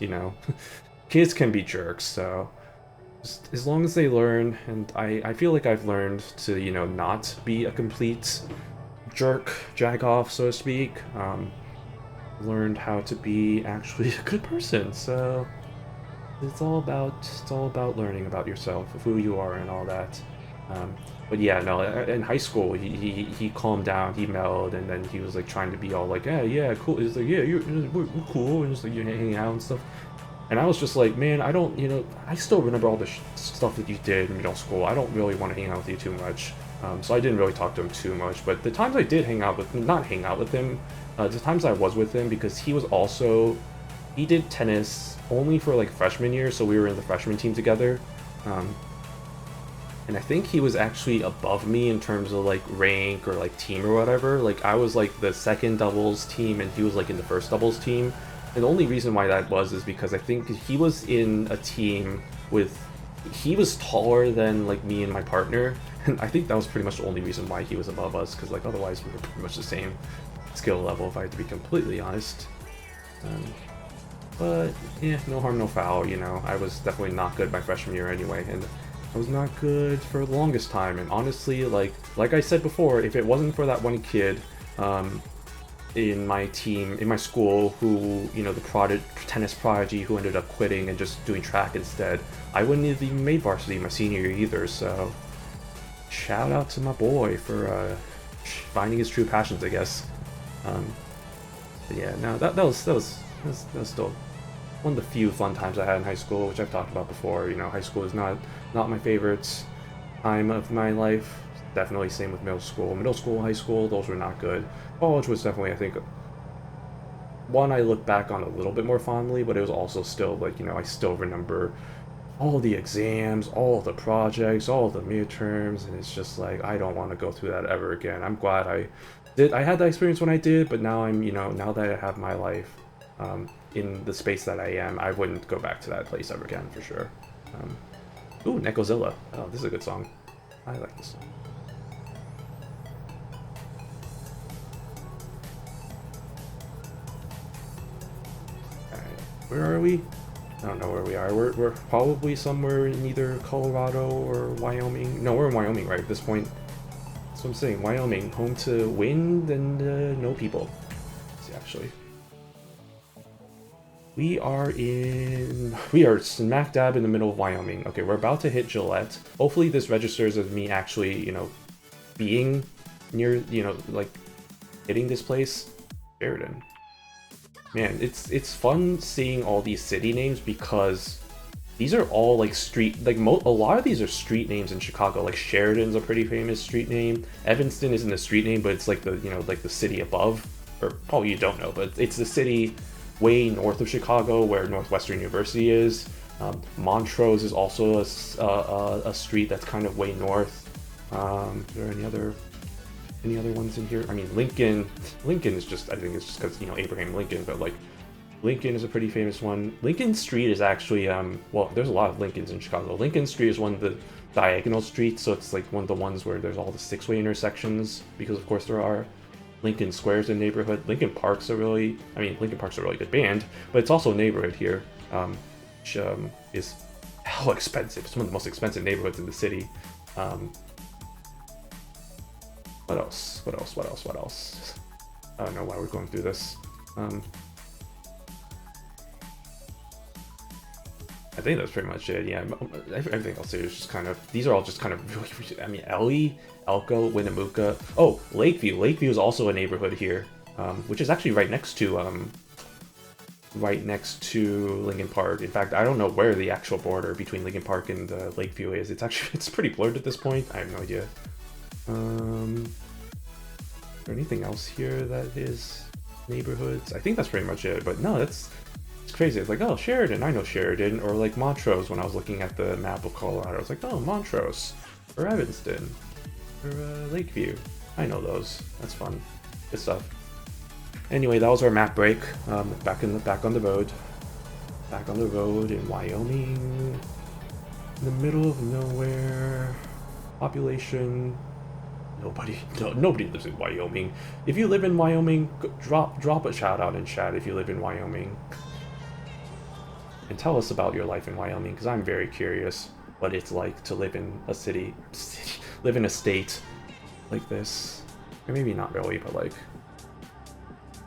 Kids can be jerks, so just as long as they learn, and I feel like I've learned to, not be a complete jerk, jagoff, so to speak. Learned how to be actually a good person, so it's all about learning about yourself, of who you are, and all that. But yeah, no, in high school, he calmed down, he mellowed, and then he was like trying to be all like, yeah, cool. He's like, yeah, we're cool, and just like you're hanging out and stuff. And I was just like, man, I don't, I still remember all the stuff that you did in middle school. I don't really want to hang out with you too much. So I didn't really talk to him too much. But the times I did not hang out with him, the times I was with him, because he did tennis only for like freshman year, so we were in the freshman team together. And I think he was actually above me in terms of like rank or like team or whatever. Like I was like the second doubles team, and he was like in the first doubles team. And the only reason why that was is because I think he was in a team he was taller than like me and my partner, and I think that was pretty much the only reason why he was above us, because like otherwise we were pretty much the same skill level, if I had to be completely honest. But yeah, no harm, no foul, I was definitely not good my freshman year anyway, and I was not good for the longest time, and honestly, like I said before, if it wasn't for that one kid in my team, in my school, who, you know, the tennis prodigy who ended up quitting and just doing track instead, I wouldn't have even made varsity my senior year either, so shout out to my boy for finding his true passions, I guess. But yeah, no, that was still one of the few fun times I had in high school, which I've talked about before. You know, high school is not my favorite time of my life. Definitely same with middle school. Middle school, high school, those were not good. College was definitely, I think, one I look back on a little bit more fondly, but it was also still, like, you know, I still remember all the exams, all the projects, all the midterms, and it's just like, I don't want to go through that ever again. I'm glad I had that experience when I did, but now I'm, you know, now that I have my life in the space that I am, I wouldn't go back to that place ever again, for sure. Ooh, Necozilla. Oh, this is a good song. I like this song. Where are we? I don't know where we are. We're probably somewhere in either Colorado or Wyoming. No, we're in Wyoming right at this point. That's what I'm saying. Wyoming, home to wind and no people. Let's see, actually. We are smack dab in the middle of Wyoming. Okay, we're about to hit Gillette. Hopefully this registers as me actually, you know, being near, you know, like, hitting this place. Sheridan. Man, it's fun seeing all these city names because these are all like street, like a lot of these are street names in Chicago. Like Sheridan's a pretty famous street name. Evanston isn't a street name, but it's like the, you know, like the city above, or probably you don't know, but it's the city way north of Chicago where Northwestern University is. Montrose is also a street that's kind of way north. Are there any other ones in here? I mean, Lincoln is just, I think it's just because, you know, Abraham Lincoln, but like Lincoln is a pretty famous one. Lincoln Street is actually, well, there's a lot of Lincolns in Chicago. Lincoln Street is one of the diagonal streets, so it's like one of the ones where there's all the six-way intersections, because of course there are. Lincoln Square's a neighborhood. Lincoln Park's a really good band, but it's also a neighborhood here, which is hell expensive. It's one of the most expensive neighborhoods in the city. What else? I don't know why we're going through this. I think that's pretty much it. Yeah, everything else here is just kind of, these are all just kind of really, I mean, Ellie, Elko, Winnemucca. Oh, Lakeview. Lakeview is also a neighborhood here, which is actually right next to Lincoln Park. In fact, I don't know where the actual border between Lincoln Park and Lakeview is. It's pretty blurred at this point. I have no idea. Is there anything else here that is neighborhoods? I think that's pretty much it, but no, it's crazy. It's like, oh, Sheridan, I know Sheridan, or like Montrose when I was looking at the map of Colorado. It's like, oh, Montrose, or Evanston, or Lakeview. I know those. That's fun. Good stuff. Anyway, that was our map break. Back on the road. Back on the road in Wyoming. In the middle of nowhere. Population. Nobody lives in Wyoming. If you live in Wyoming, drop a shout out in chat if you live in Wyoming. And tell us about your life in Wyoming, because I'm very curious what it's like to live in a live in a state like this. Or maybe not really, but like,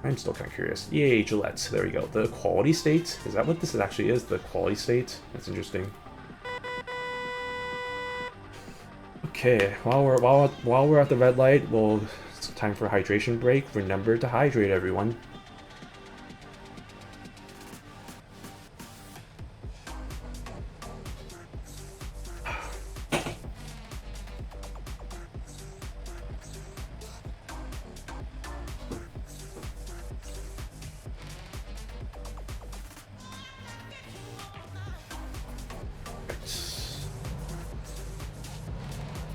I'm still kind of curious. Yay, Gillette. There we go. The quality state? Is that what this actually is? The quality state? That's interesting. Okay, while we're at the red light, it's time for a hydration break. Remember to hydrate, everyone.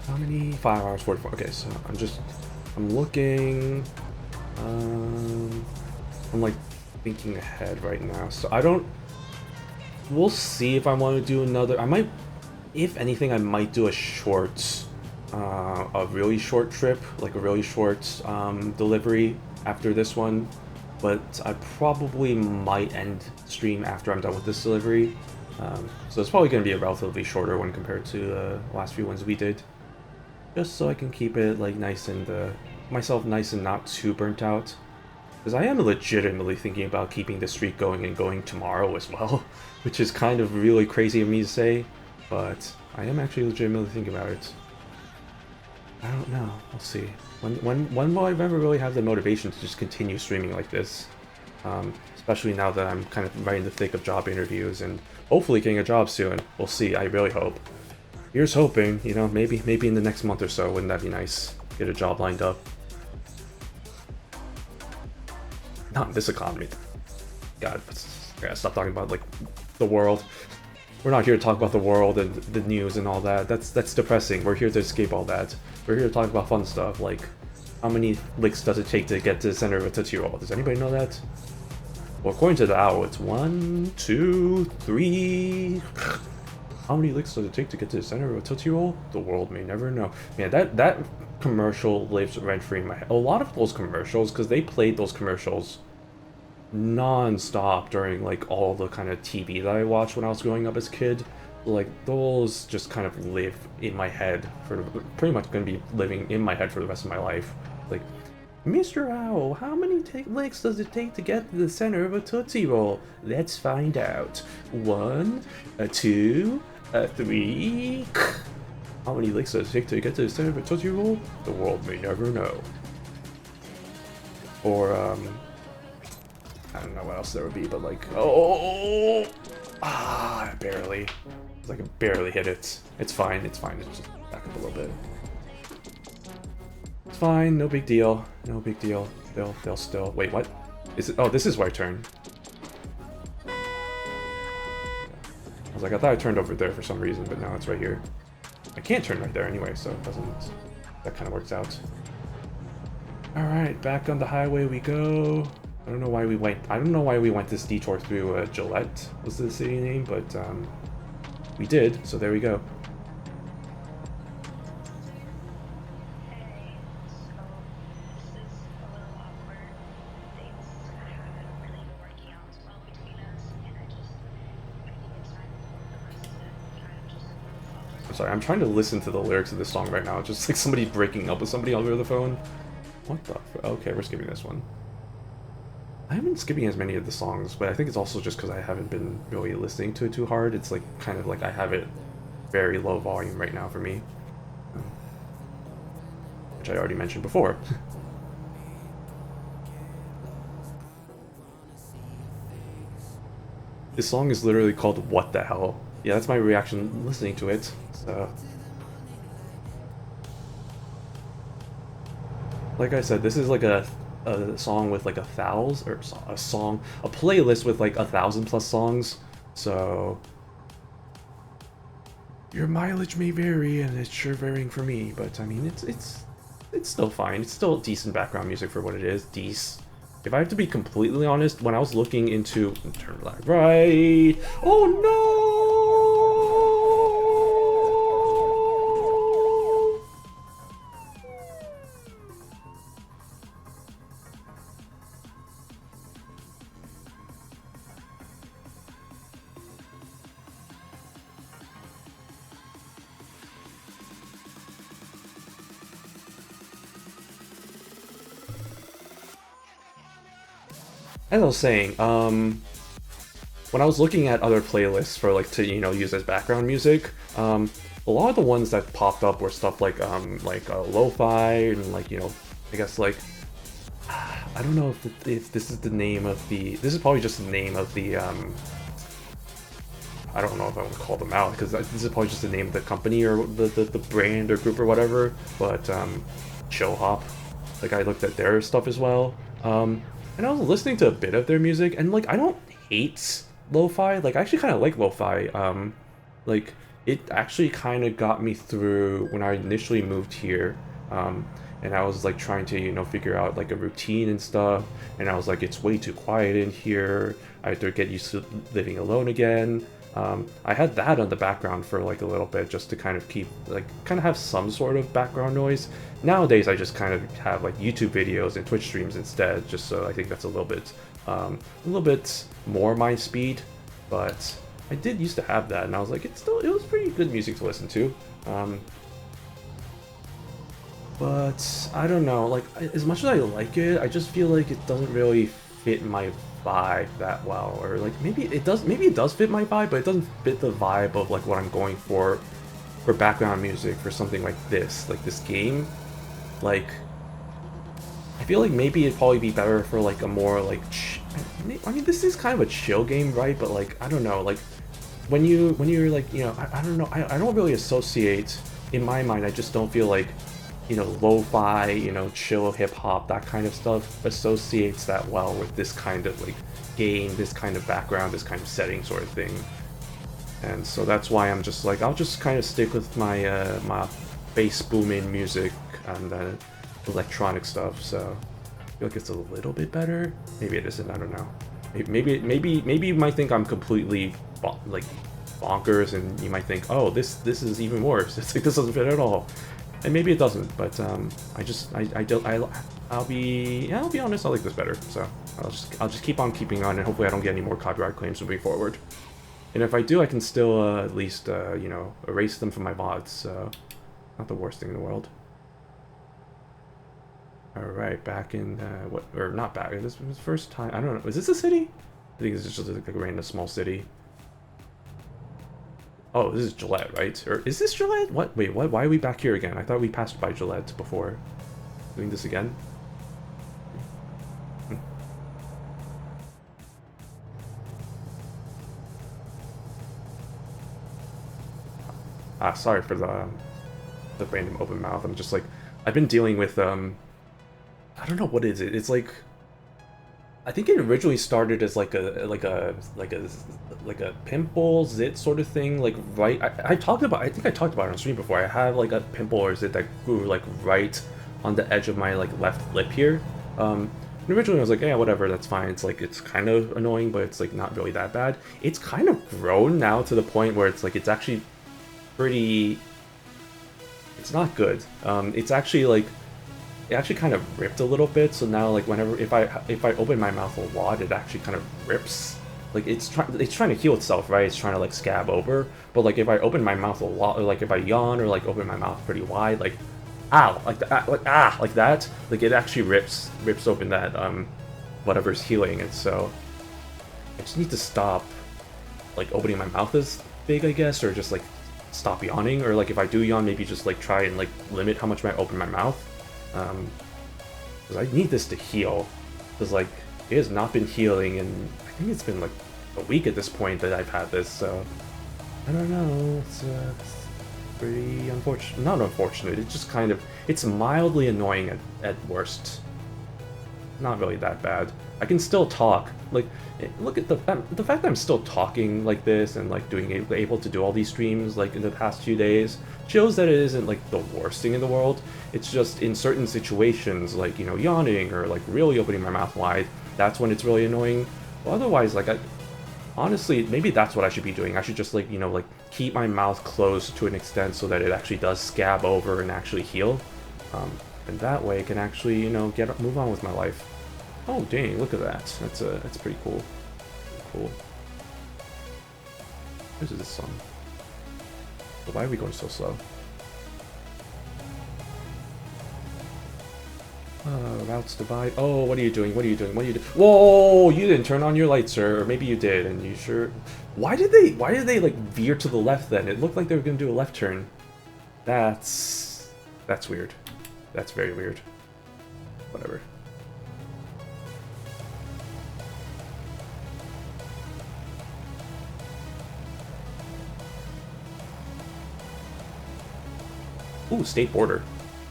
How many? 5 hours 44. Okay, so I'm looking. I'm like thinking ahead right now. So we'll see if I want to do another. I might, if anything, I might do a really short trip, like a really short delivery after this one. But I probably might end stream after I'm done with this delivery. So it's probably going to be a relatively shorter one compared to the last few ones we did. Just so I can keep it like nice and myself nice and not too burnt out. Because I am legitimately thinking about keeping the streak going and going tomorrow as well, which is kind of really crazy of me to say, but I am actually legitimately thinking about it. I don't know. We'll see. When will I ever really have the motivation to just continue streaming like this? Especially now that I'm kind of right in the thick of job interviews and hopefully getting a job soon. We'll see. I really hope. Here's hoping. You know, maybe in the next month or so. Wouldn't that be nice? Get a job lined up. Not in this economy. God, I gotta stop talking about like the world. We're not here to talk about the world and the news and all that. That's depressing. We're here to escape all that. We're here to talk about fun stuff, like how many licks does it take to get to the center of a Tootsie Roll? Does anybody know that? Well, according to the owl, it's 1, 2, 3. How many licks does it take to get to the center of a Tootsie Roll? The world may never know. Man, that commercial lives rent-free in my head. A lot of those commercials, because they played those commercials non-stop during like all the kind of TV that I watched when I was growing up as a kid. Like those just kind of live in my head for pretty much going to be living in my head for the rest of my life. Like, Mr. Owl, how many licks does it take to get to the center of a Tootsie Roll? Let's find out. 1, 2, 3. How many licks does it take to get to the center of a Tootsie Roll? The world may never know. Or I don't know what else there would be, but like, barely. It's like I barely hit it. It's fine, it's fine. It's just back up a little bit. It's fine, no big deal. No big deal. They'll still. Wait, what? Is it? Oh, this is where I turn. I was like, I thought I turned over there for some reason, but now it's right here. I can't turn right there anyway, so it doesn't. That kind of works out. All right, back on the highway we go. I don't know why we went this detour through Gillette was the city name, but we did, so there we go. I'm sorry, I'm trying to listen to the lyrics of this song right now. It's just like somebody breaking up with somebody over the phone. What the? Okay, we're skipping this one. I haven't been skipping as many of the songs, but I think it's also just because I haven't been really listening to it too hard. It's like kind of like I have it very low volume right now for me, which I already mentioned before. This song is literally called "What the Hell." Yeah, that's my reaction listening to it. So, like I said, this is like a song with like a playlist with like 1,000+ songs. So your mileage may vary, and it's sure varying for me. But I mean, it's still fine. It's still decent background music for what it is. If I have to be completely honest, when I was looking into turn left, right, oh no. As I was saying, when I was looking at other playlists for like to use as background music, a lot of the ones that popped up were stuff like lo-fi and like I guess like I don't know if this is the name of this is probably just the name of the I don't know if I want to call them out because this is probably just the name of the company or the brand or group or whatever, but Chill Hop, like I looked at their stuff as well. And I was listening to a bit of their music, and like I don't hate lo-fi. Like I actually kind of like lo-fi. Like it actually kind of got me through when I initially moved here, and I was like trying to figure out like a routine and stuff. And I was like, it's way too quiet in here. I have to get used to living alone again. I had that on the background for like a little bit just to kind of keep have some sort of background noise. Nowadays I just kind of have like YouTube videos and Twitch streams instead, just so I think that's a little bit more my speed. But I did used to have that, and I was like, it was pretty good music to listen to. But I don't know, like as much as I like it, I just feel like it doesn't really fit my vibe that well, or like maybe it does fit my vibe, but it doesn't fit the vibe of like what I'm going for background music for something like this game. Like I feel like maybe it'd probably be better for like a more like I mean this is kind of a chill game, right? But like I don't know, like when you're like, you know, I don't know, I don't really associate, in my mind, I just don't feel like, you know, lo-fi, you know, chill hip-hop, that kind of stuff associates that well with this kind of like game, this kind of background, this kind of setting sort of thing. And so that's why I'm just like, I'll just kind of stick with my my bass booming music and electronic stuff. So I feel like it's a little bit better. Maybe it isn't, I don't know. Maybe you might think I'm completely like bonkers, and you might think, oh, this is even worse. It's like this doesn't fit at all. And maybe it doesn't, but I'll be honest, I like this better. So I'll just keep on keeping on, and hopefully I don't get any more copyright claims moving forward. And if I do, I can still at least you know, erase them from my VODs. So not the worst thing in the world. All right, back in what, or not back? This was the first time. I don't know. Is this a city? I think this is just like a random small city. Oh, this is Gillette, right? Or is this Gillette? What? Wait, what? Why are we back here again? I thought we passed by Gillette before. Doing this again? Ah, sorry for the random open mouth. I'm just like, I've been dealing with I don't know, what is it? It's like, I think it originally started as like a pimple zit sort of thing, like right. I talked about, I think I talked about it on stream before. I have like a pimple or zit that grew like right on the edge of my like left lip here. And originally I was like, yeah, whatever, that's fine. It's like, it's kind of annoying, but it's like not really that bad. It's kind of grown now to the point where it's like, it's actually pretty, it's not good. It's actually like, it actually kind of ripped a little bit, so now like whenever, if I open my mouth a lot, it actually kind of rips. Like it's trying to heal itself, right? It's trying to like scab over, but like if I open my mouth a lot, or like if I yawn or like open my mouth pretty wide, like ow, like that, like that, like it actually rips open that whatever's healing. And so I just need to stop like opening my mouth as big, I guess, or just like stop yawning, or like if I do yawn, maybe just like try and like limit how much I open my mouth. Because I need this to heal, because like it has not been healing, and I think it's been like a week at this point that I've had this, so I don't know, it's pretty unfortunate, not unfortunate, it's just kind of, it's mildly annoying at worst, not really that bad. I can still talk, like, look at the fact that I'm still talking like this and like able to do all these streams like in the past few days shows that it isn't like the worst thing in the world. It's just in certain situations, like, you know, yawning or like really opening my mouth wide, that's when it's really annoying. But otherwise, like, honestly, maybe that's what I should be doing. I should just like, you know, like keep my mouth closed to an extent so that it actually does scab over and actually heal. And that way I can actually, you know, move on with my life. Oh dang, look at that. That's pretty cool. Cool. What is this song? Why are we going so slow? Routes divide. Oh, what are you doing? What are you doing? What are you doing? Whoa! You didn't turn on your lights, sir. Or maybe you did, and you sure. Why did they like veer to the left then? It looked like they were gonna do a left turn. That's weird. That's very weird. Whatever. Ooh, state border.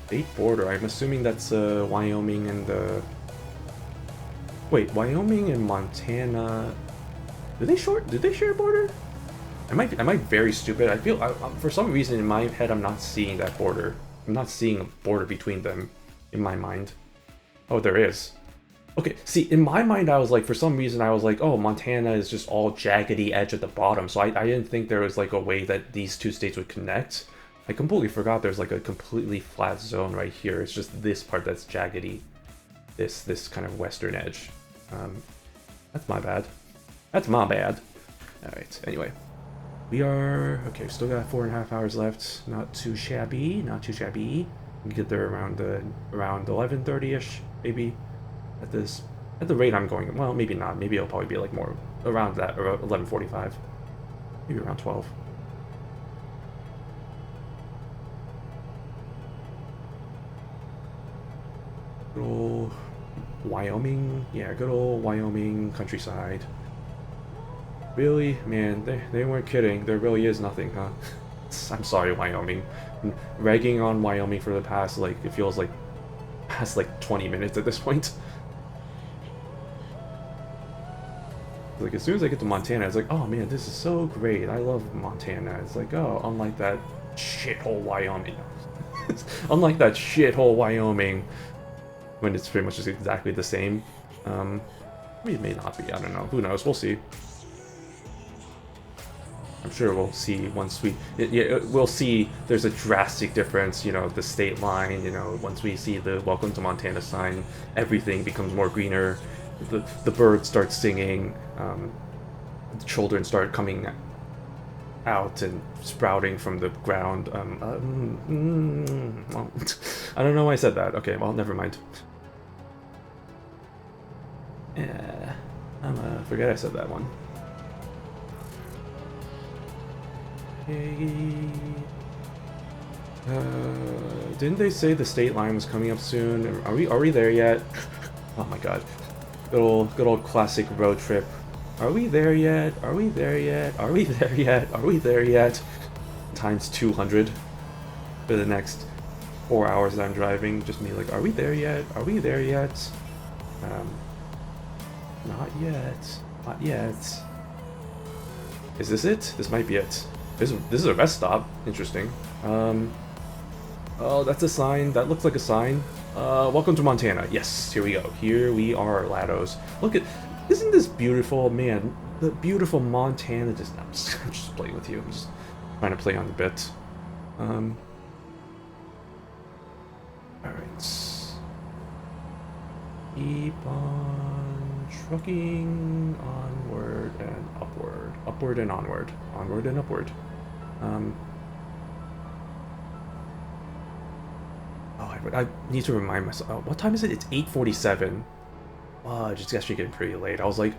State border. I'm assuming that's Wyoming and wait, Wyoming and Montana. Did they share a border? Am I very stupid? I feel for some reason in my head I'm not seeing that border. I'm not seeing a border between them in my mind. Oh, there is. Okay, see, in my mind I was like, for some reason I was like, oh, Montana is just all jaggedy edge at the bottom, so I didn't think there was like a way that these two states would connect. I completely forgot there's like a completely flat zone right here. It's just this part that's jaggedy. This kind of western edge. That's my bad. That's my bad. Alright, anyway. We are okay. Still got 4.5 hours left. Not too shabby. Not too shabby. We can get there around 11:30ish, maybe. At the rate I'm going. Well, maybe not. Maybe it'll probably be like more around that, or 11:45. Maybe around 12. Good old Wyoming. Yeah, good old Wyoming countryside. Really? Man, they weren't kidding. There really is nothing, huh? I'm sorry, Wyoming. I'm ragging on Wyoming for the past, like, it feels like, past, like, 20 minutes at this point. Like, as soon as I get to Montana, it's like, oh man, this is so great. I love Montana. It's like, oh, unlike that shithole Wyoming. Unlike that shithole Wyoming, when it's pretty much just exactly the same. It may not be, I don't know. Who knows? We'll see. I'm sure we'll see once we'll see there's a drastic difference, you know, the state line, you know, once we see the Welcome to Montana sign, everything becomes more greener, the birds start singing, the children start coming out and sprouting from the ground. Well, I don't know why I said that. Okay, well, never mind. Yeah, forget I said that one. Didn't they say the state line was coming up soon? Are we there yet? Oh my god. Good old classic road trip. Are we there yet? Are we there yet? Are we there yet? Are we there yet? Times 200 for the next 4 hours that I'm driving. Just me like, are we there yet? Are we there yet? Not yet. Not yet. Is this it? This might be it. This is a rest stop. Interesting. Oh, that's a sign. That looks like a sign. Welcome to Montana. Yes, here we go. Here we are, laddos. Look at, isn't this beautiful, man? The beautiful Montana. I'm just playing with you. I'm just trying to play on the bit. All right. Keep on trucking onward and upward, upward and onward, onward and upward. I need to remind myself. Oh, what time is it? It's 8:47. Oh, it's actually getting pretty late. I was like,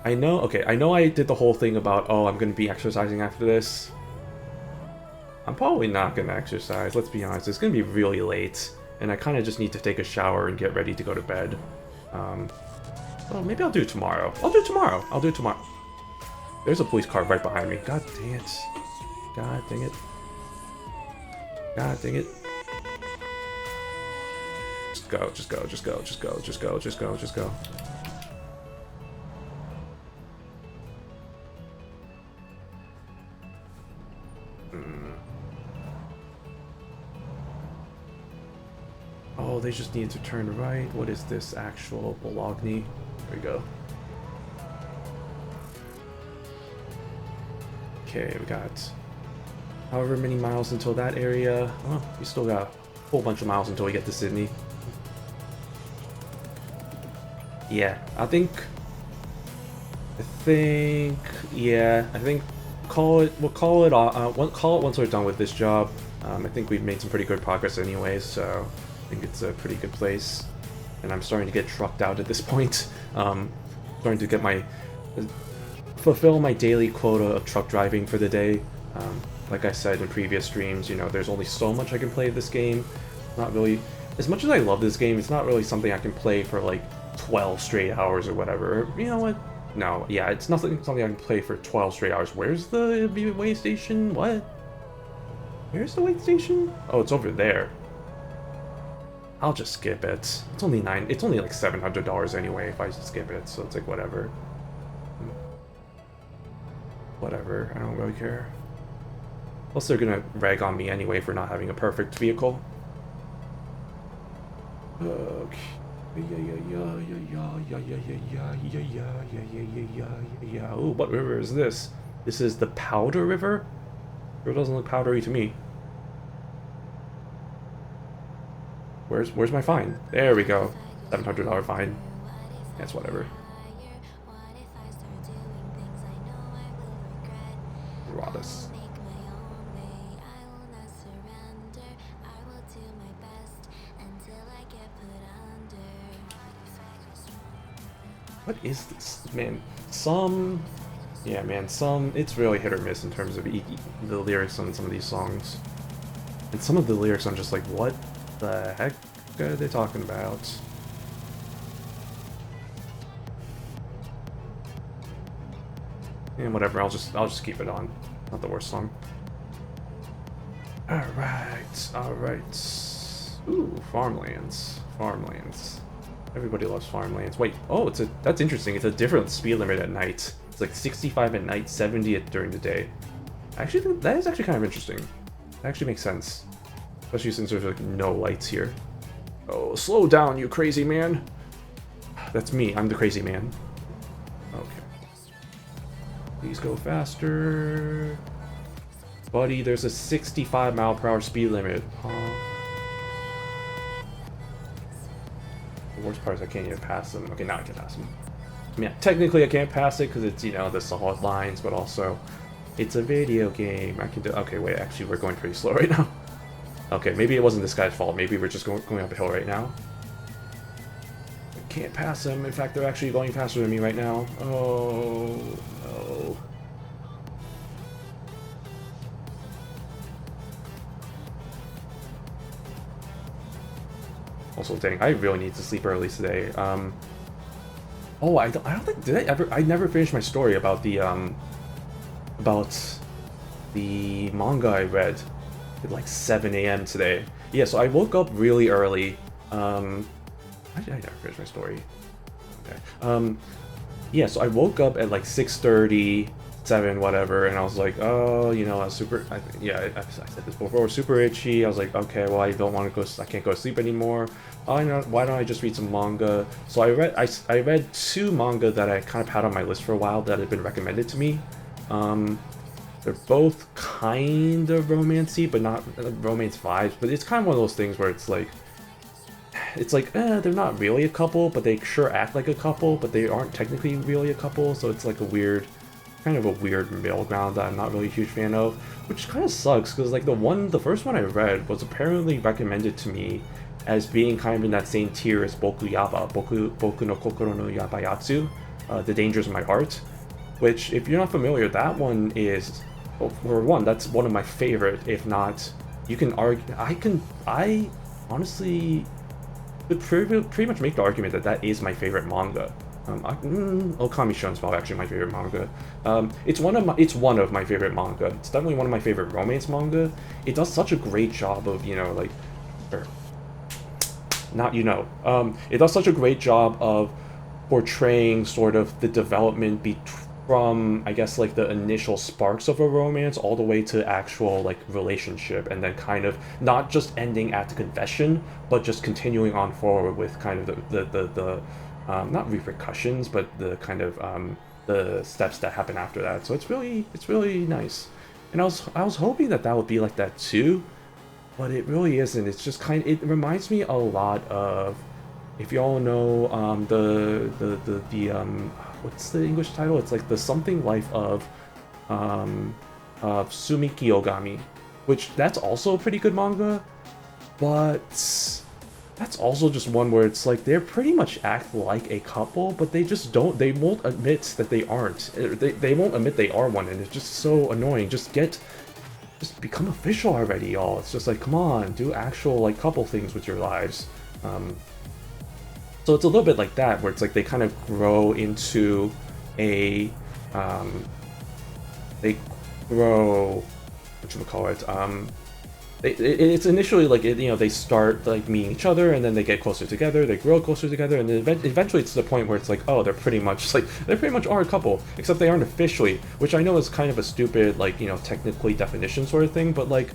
I know. Okay, I know I did the whole thing about, oh, I'm gonna be exercising after this. I'm probably not gonna exercise. Let's be honest. It's gonna be really late, and I kind of just need to take a shower and get ready to go to bed. Well, maybe I'll do it tomorrow. I'll do it tomorrow. I'll do it tomorrow. There's a police car right behind me. God dang it. God dang it. God dang it. Just go, just go, just go, just go, just go, just go, just go. Oh, they just need to turn right. What is this actual Bologna? There we go. Okay, we got however many miles until that area. Oh, we still got a whole bunch of miles until we get to Sydney. Yeah, I think, yeah, I think we'll call it once we're done with this job. I think we've made some pretty good progress anyways, so I think it's a pretty good place. And I'm starting to get trucked out at this point. Starting to get fulfill my daily quota of truck driving for the day. Like I said in previous streams, you know, there's only so much I can play of this game. Not really, as much as I love this game, it's not really something I can play for like 12 straight hours or whatever. You know what? No, yeah, it's something I can play for 12 straight hours. Where's the way station? What? Where's the way station? Oh, it's over there. I'll just skip it. It's only like $700 anyway if I skip it, so it's like whatever. Whatever, I don't really care. Plus they're gonna rag on me anyway for not having a perfect vehicle. Okay. Yeah. Ooh, what river is this? This is the Powder River? It doesn't look powdery to me. Where's my fine? There we go. $700 fine. That's whatever. What is this, man? Yeah, man, it's really hit or miss in terms of the lyrics on some of these songs. And some of the lyrics I'm just like, what the heck are they talking about? And whatever, I'll just keep it on. Not the worst song. Alright. Ooh, farmlands. Everybody loves farmlands. Wait, oh, that's interesting. It's a different speed limit at night. It's like 65 at night, 70 during the day. Actually, that is actually kind of interesting. That actually makes sense. Especially since there's like no lights here. Oh, slow down, you crazy man. That's me, I'm the crazy man. Okay. Please go faster. Buddy, there's a 65 mile per hour speed limit. The worst part is I can't even pass them. Okay, now I can pass them. I mean, technically I can't pass it because it's, you know, the solid lines, but also it's a video game. I can do. Okay, wait, actually we're going pretty slow right now. Okay, maybe it wasn't this guy's fault. Maybe we're just going up a hill right now. I can't pass them. In fact, they're actually going faster than me right now. Oh, no. Also, dang, I really need to sleep early today. Oh, I don't think I never finished my story about the manga I read at like 7 a.m. today. Yeah, so I woke up really early. I never finished my story. Okay. Yeah, so I woke up at like 6:30, 7, whatever, and I was like, oh, you know, I said this before, super itchy. I was like, okay, well, I don't want to go, I can't go to sleep anymore. Oh, you know, why don't I just read some manga? So I read 2 manga that I kind of had on my list for a while that had been recommended to me. They're both kind of romancy, but not romance vibes. But it's kind of one of those things where it's like they're not really a couple, but they sure act like a couple, but they aren't technically really a couple. So it's like kind of a weird middle ground that I'm not really a huge fan of, which kind of sucks because like the first one I read was apparently recommended to me as being kind of in that same tier as Boku no Kokoro no Yabayatsu, The Dangers of My Heart, which, if you're not familiar, that one is, well, for one, that's one of my favorite, if not, you can argue, I honestly could pretty much make the argument that that is my favorite manga. Okami Shounen is probably actually my favorite manga. It's one of my favorite manga. It's definitely one of my favorite romance manga. It does such a great job of, you know, like, it does such a great job of portraying sort of the development from, I guess, like the initial sparks of a romance all the way to actual like relationship, and then kind of not just ending at the confession, but just continuing on forward with kind of the not repercussions, but the kind of the steps that happen after that. So it's really nice, and I was hoping that would be like that too, but it really isn't. It's just it reminds me a lot of, if y'all know what's the English title? It's like the something life of Sumiki Ogami, which that's also a pretty good manga, but that's also just one where it's like they're pretty much act like a couple, but they won't admit that they aren't. They won't admit they are one, and it's just so annoying. Just become official already, y'all. It's just like, come on, do actual like couple things with your lives. So it's a little bit like that, where it's like they kind of grow into it's initially like, you know, they start like meeting each other, and then they get closer together, they grow closer together, and then eventually it's to the point where it's like, oh, they pretty much are a couple, except they aren't officially, which I know is kind of a stupid, like, you know, technically definition sort of thing, but like,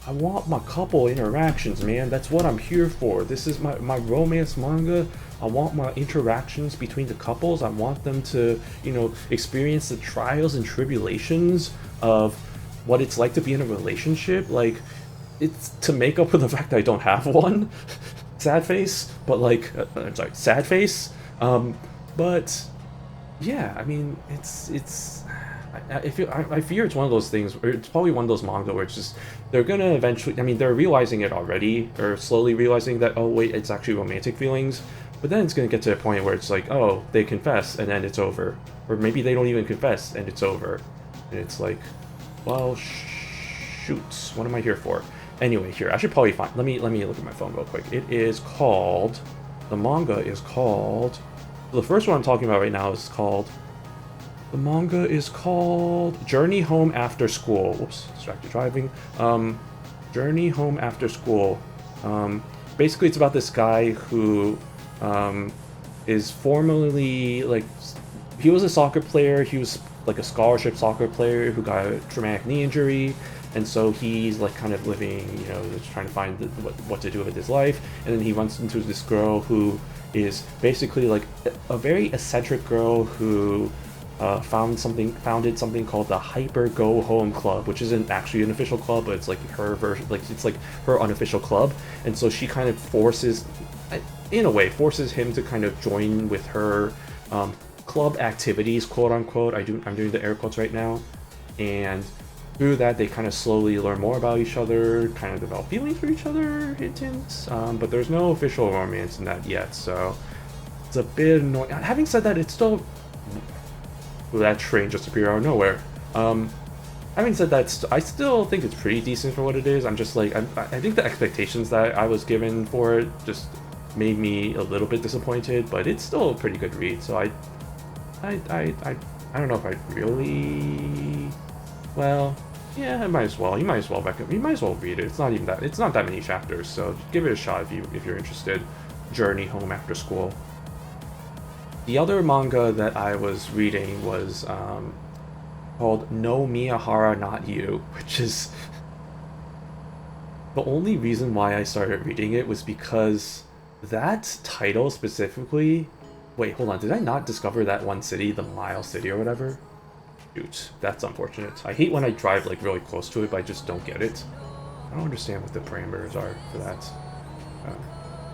I want my couple interactions, man. That's what I'm here for. This is my romance manga. I want my interactions between the couples. I want them to, you know, experience the trials and tribulations of what it's like to be in a relationship. Like, it's to make up for the fact that I don't have one. Sad face. But like, sad face. But yeah, I mean, I fear it's one of those things, or it's probably one of those manga where it's just, they're gonna eventually, I mean, they're realizing it already, or slowly realizing that, oh wait, it's actually romantic feelings, But then it's going to get to a point where it's like, oh, they confess and then it's over. Or maybe they don't even confess and it's over. And it's like, well, shoot, what am I here for? Anyway, here, I should probably find, let me look at my phone real quick. It is called, the manga is called, the first one I'm talking about right now is called, the manga is called Journey Home After School. Whoops, distracted driving. Journey Home After School. Basically, it's about this guy who is formerly, like, he was a soccer player. He was like a scholarship soccer player who got a traumatic knee injury, and so he's like kind of living, you know, just trying to find what to do with his life. And then he runs into this girl who is basically like a very eccentric girl who founded something called the Hyper Go Home Club, which isn't actually an official club, but it's like her version, like it's like her unofficial club. And so she kind of forces him to kind of join with her club activities, quote unquote. I'm doing the air quotes right now, and through that they kind of slowly learn more about each other, kind of develop feelings for each other, hints. But there's no official romance in that yet, so it's a bit annoying. Having said that, it's still, that train just appeared out of nowhere. Having said that, I still think it's pretty decent for what it is. I'm just like, I think the expectations that I was given for it just made me a little bit disappointed, but it's still a pretty good read. So I don't know if I really, well, yeah, I might as well. You might as well read it. It's not that many chapters, so give it a shot if you're interested. Journey Home After School. The other manga that I was reading was called No Miyahara Not You, which is the only reason why I started reading it was because that title specifically. Wait, hold on. Did I not discover that one city, the Mile City or whatever? Shoot, that's unfortunate. I hate when I drive like really close to it, but I just don't get it. I don't understand what the parameters are for that.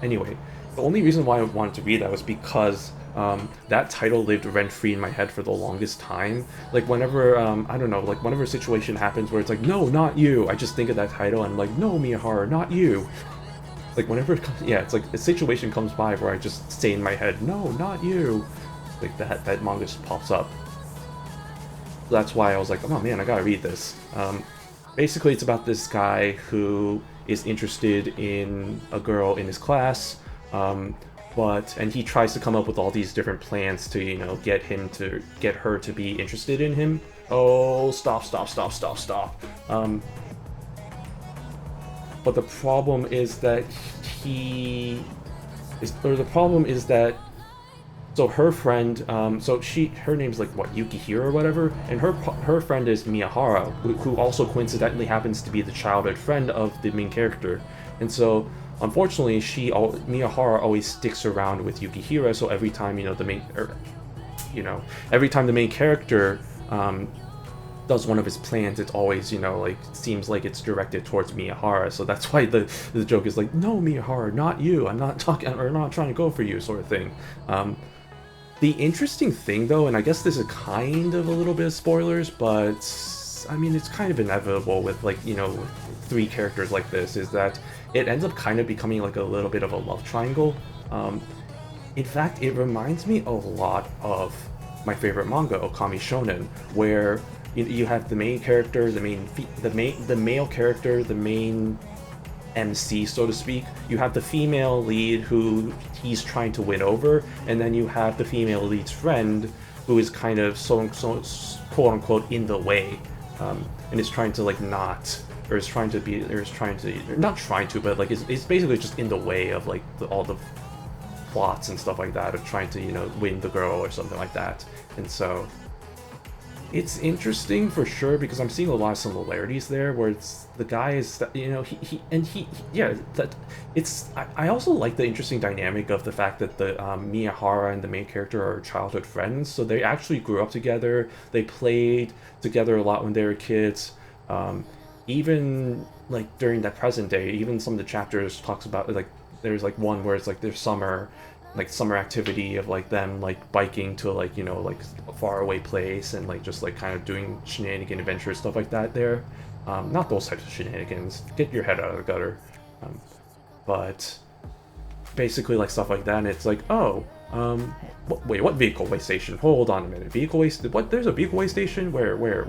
Anyway, the only reason why I wanted to read that was because that title lived rent-free in my head for the longest time. Like whenever, I don't know, like whenever a situation happens where it's like, no, not you, I just think of that title and I'm like, no, Miyahara, not you. Like whenever it comes, yeah, it's like a situation comes by where I just say in my head, no, not you. Like that manga just pops up. So that's why I was like, oh man, I gotta read this. Basically, it's about this guy who is interested in a girl in his class, and he tries to come up with all these different plans to, you know, get her to be interested in him. Oh, stop. But the problem is that so her friend, her name's like what, Yukihiro or whatever, and her friend is Miyahara, who also coincidentally happens to be the childhood friend of the main character. And so unfortunately Miyahara always sticks around with Yukihiro, so every time, you know, every time the main character does one of his plans, it's always, you know, like, seems like it's directed towards Miyahara. So that's why the joke is like, no, Miyahara, not you, I'm not trying to go for you, sort of thing. The interesting thing though, and I guess this is kind of a little bit of spoilers, but I mean, it's kind of inevitable with, like, you know, with 3 characters like this, is that it ends up kind of becoming like a little bit of a love triangle. In fact, it reminds me a lot of my favorite manga, Okami Shonen, where you have the main character, the male character, the main MC, so to speak. You have the female lead who he's trying to win over, and then you have the female lead's friend who is kind of so quote unquote in the way, and is trying to like not but like it's basically just in the way of like all the plots and stuff like that of trying to, you know, win the girl or something like that. And so it's interesting for sure, because I'm seeing a lot of similarities there, where it's the guy is, you know, I also like the interesting dynamic of the fact that the Miyahara and the main character are childhood friends, so they actually grew up together, they played together a lot when they were kids. Even like during that present day, even some of the chapters talks about, like, there's like one where it's like their summer activity of like them like biking to, like, you know, like a faraway place and like just like kind of doing shenanigan adventures, stuff like that there. Not those types of shenanigans, get your head out of the gutter. But basically like stuff like that, and it's like, oh, wait, what vehicle way station? Hold on a minute, vehicle way, what, there's a vehicle way station? Where, wait,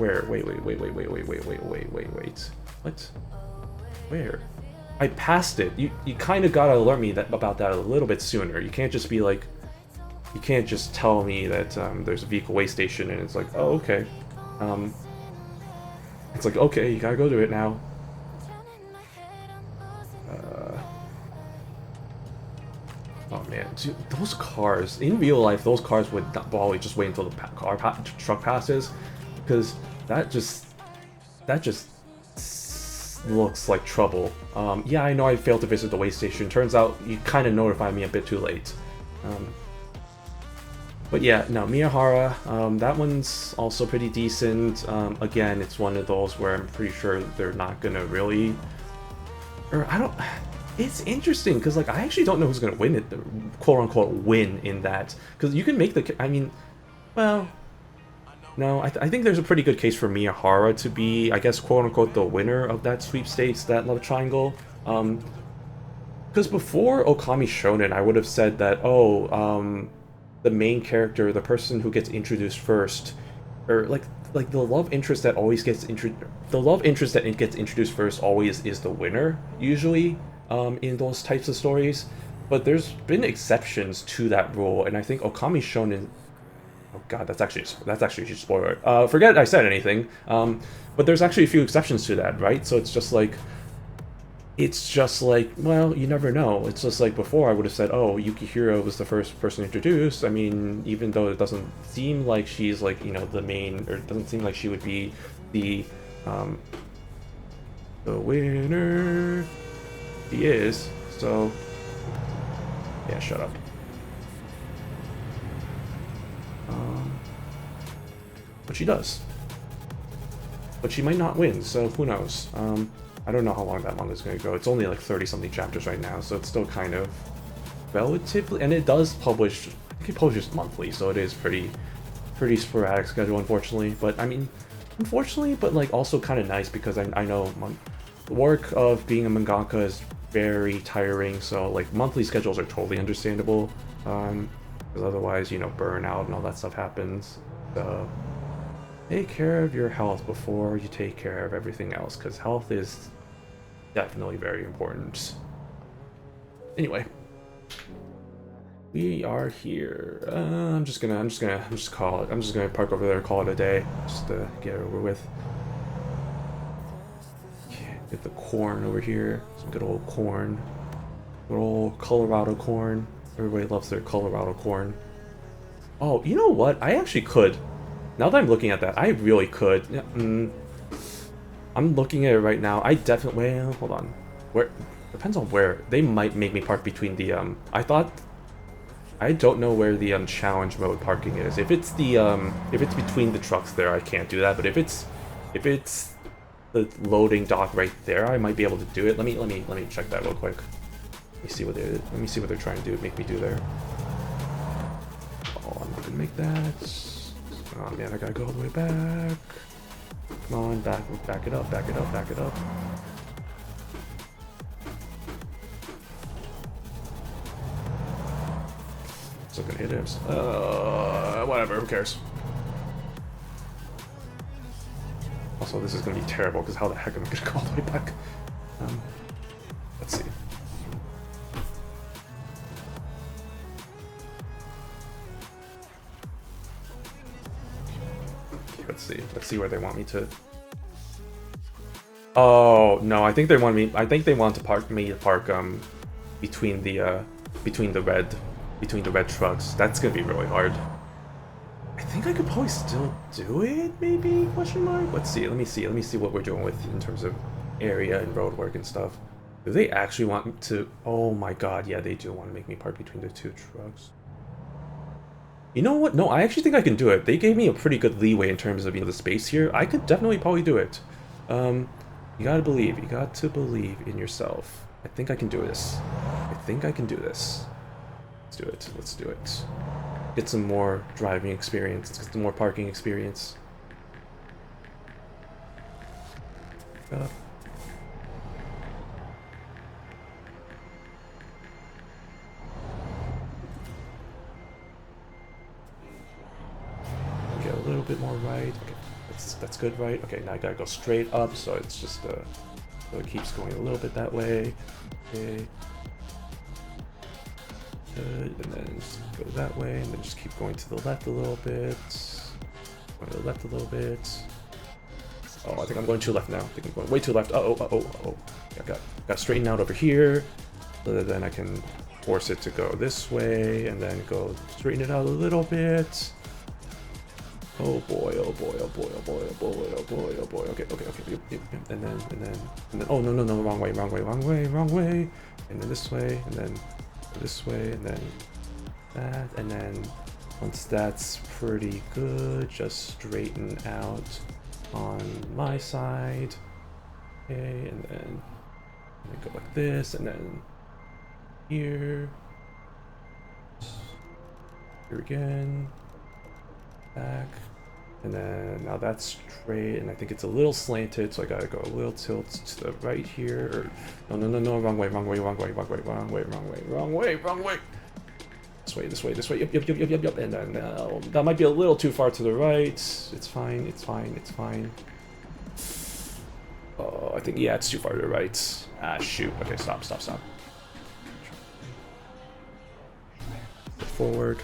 what? Where? I passed it. You kind of gotta alert me about that a little bit sooner. You can't just be like, you can't just tell me that there's a vehicle way station and it's like, oh, okay. It's like, okay, you gotta go to it now. Oh man, dude, those cars, in real life, those cars would not always just wait until the truck passes, because that just looks like trouble. Yeah, I know I failed to visit the way station. Turns out you kind of notified me a bit too late. But yeah, no, Miyahara, that one's also pretty decent. Again, it's one of those where I'm pretty sure they're not gonna really, or I don't. It's interesting because like I actually don't know who's gonna win it, quote unquote win in that, because you can make the. I mean, well, no, I think there's a pretty good case for Miyahara to be, I guess, quote unquote the winner of that sweepstakes, that love triangle. Because before Okami Shonen, I would have said that, oh, the main character, the person who gets introduced first, or like the love interest that always gets introduced first always is the winner usually. In those types of stories, but there's been exceptions to that rule, and I think Okami Shonen. Oh god, that's actually a huge spoiler. Forget I said anything. But there's actually a few exceptions to that, right? So it's just like, well, you never know. It's just like before I would have said, oh, Yukihiro was the first person introduced. I mean, even though it doesn't seem like she's like, you know, the main, or it doesn't seem like she would be the winner. He is, so yeah, shut up. But she does. But she might not win, so who knows? I don't know how long that manga is going to go. It's only like 30-something chapters right now, so it's still kind of relatively, and it does publish, I think it publishes monthly, so it is pretty sporadic schedule, unfortunately. But I mean, unfortunately, but like also kind of nice, because I know the work of being a mangaka is very tiring, so like monthly schedules are totally understandable, because otherwise, you know, burnout and all that stuff happens. So take care of your health before you take care of everything else, because health is definitely very important. Anyway, we are here. I'm just gonna park over there and call it a day, just to get it over with. Get the corn over here. Some good old corn. Good old Colorado corn. Everybody loves their Colorado corn. Oh, you know what? I actually could. Now that I'm looking at that, I really could. I'm looking at it right now. I definitely... Well, hold on. Where? Depends on where. They might make me park between the... I don't know where the challenge mode parking is. If it's the if it's between the trucks there, I can't do that. But if it's the loading dock right there, I might be able to do it. Let me check that real quick. Let me see what they're trying to do. Make me do there. Oh, I'm not gonna make that. Oh man, I gotta go all the way back. Come on, back it up. Still gonna hit him. Whatever. Who cares? Also, this is going to be terrible, because how the heck am I going to go all the way back? Let's see. Let's see where they want me to. Oh no, I think they want to park between the red trucks. That's gonna be really hard. I think I could probably still do it, maybe? Question mark? Let's see. Let me see what we're doing with in terms of area and road work and stuff. Do they actually want me to? Oh my god, yeah, they do want to make me park between the two trucks. You know what? No, I actually think I can do it. They gave me a pretty good leeway in terms of, you know, the space here. I could definitely probably do it. You gotta believe. You got to believe in yourself. I think I can do this. Let's do it. Let's do it. Get some more driving experience. Get some more parking experience. bit more right. Okay, that's good, right? Okay, now I gotta go straight up, so it's just so it keeps going a little bit that way. Okay. Good, and then just go that way, and then just keep going to the left a little bit. Going to the left a little bit. Oh, I think I'm going too left now. I think I'm going way too left. Oh. I got to straighten out over here, so that then I can force it to go this way, and then go straighten it out a little bit. Oh boy, oh boy, oh boy, oh boy, oh boy, oh boy, oh boy. Okay. Yep. And then. Oh no, wrong way. And then this way, and then this way, and then that, and then once that's pretty good, just straighten out on my side. Okay, and then go like this, and then here again, back, and then now that's straight, and I think it's a little slanted, so I gotta go a little tilt to the right here. Or, no, wrong way. This way. Yep. And then that might be a little too far to the right. It's fine. Oh, I think, yeah, it's too far to the right. Ah, shoot. Okay, stop. Forward.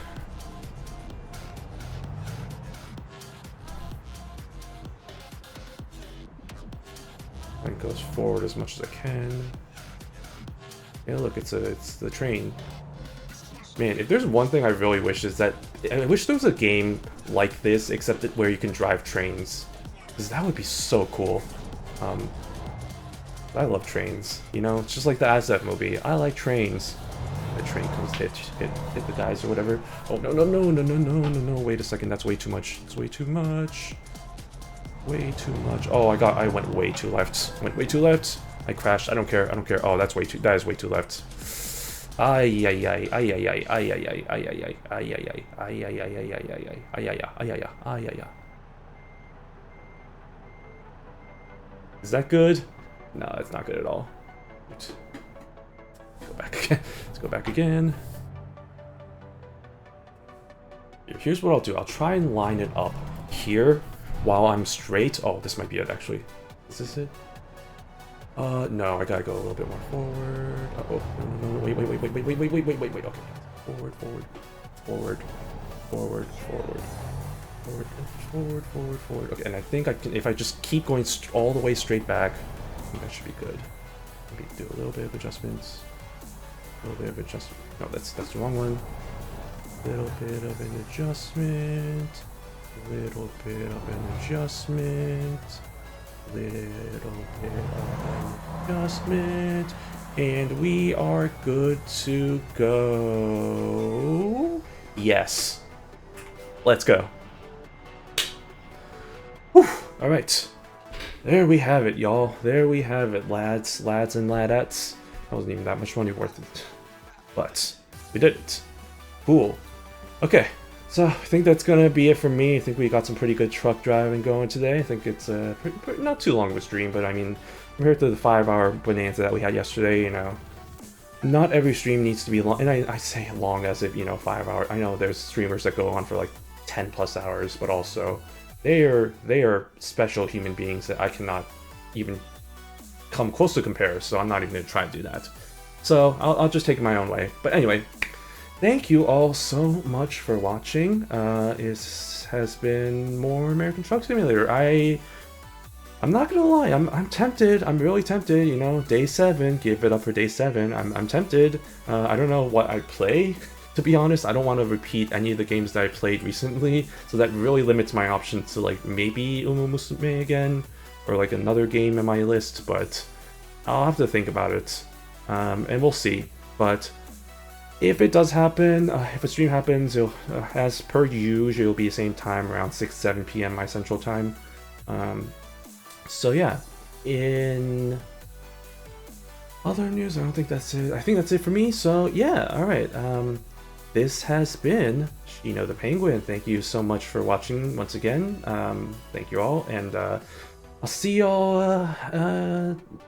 And goes forward as much as I can. Yeah, look, it's the train. Man, if there's one thing I really wish is that I wish there was a game like this, except that where you can drive trains, because that would be so cool. I love trains. You know, it's just like the Aztec movie. I like trains. The train comes hit the guys or whatever. Oh no! Wait a second, that's way too much. It's way too much. Oh, I went way too left. I crashed. I don't care. Oh, that is way too left. Ay. Is that good? No, it's not good at all. Go back again. Let's go back again. Here's what I'll do. I'll try and line it up here while I'm straight. Oh, this might be it, actually. Is this it? No, I gotta go a little bit more forward. Oh, no, wait. Okay, forward. Okay, and I think I can, if I just keep going all the way straight back, I think that should be good. Maybe do a little bit of adjustments. No, that's the wrong one. Little bit of an adjustment. And we are good to go. Yes. Let's go. Whew. All right. There we have it, y'all. There we have it, lads and ladettes. That wasn't even that much money worth it. But we did it. Cool. Okay. So I think that's gonna be it for me. I think we got some pretty good truck driving going today. I think it's not too long of a stream, but I mean, compared to the 5-hour bonanza that we had yesterday, you know, not every stream needs to be long. And I say long as if, you know, 5 hours. I know there's streamers that go on for like 10+ hours, but also they are special human beings that I cannot even come close to compare. So I'm not even gonna try to do that. So I'll just take it my own way. But anyway. Thank you all so much for watching. It has been more American Truck Simulator. I'm not gonna lie, I'm tempted. I'm really tempted. You know, day 7. Give it up for day 7. I'm tempted. I don't know what I'd play. To be honest, I don't want to repeat any of the games that I played recently. So that really limits my options to like maybe Umu Musume again, or like another game in my list. But I'll have to think about it, and we'll see. But if it does happen, if a stream happens, it'll, as per usual, it'll be the same time, around 6-7 p.m. my central time. So yeah, in other news, I don't think that's it. I think that's it for me. So yeah, all right. This has been Shino the Penguin. Thank you so much for watching once again. Thank you all, and I'll see y'all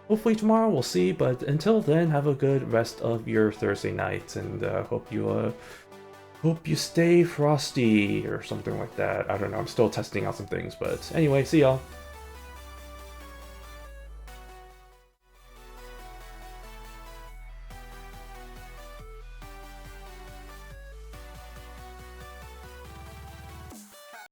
hopefully tomorrow. We'll see, but until then, have a good rest of your Thursday night, and hope you Hope you stay frosty or something like that. I don't know. I'm still testing out some things, but anyway, see y'all.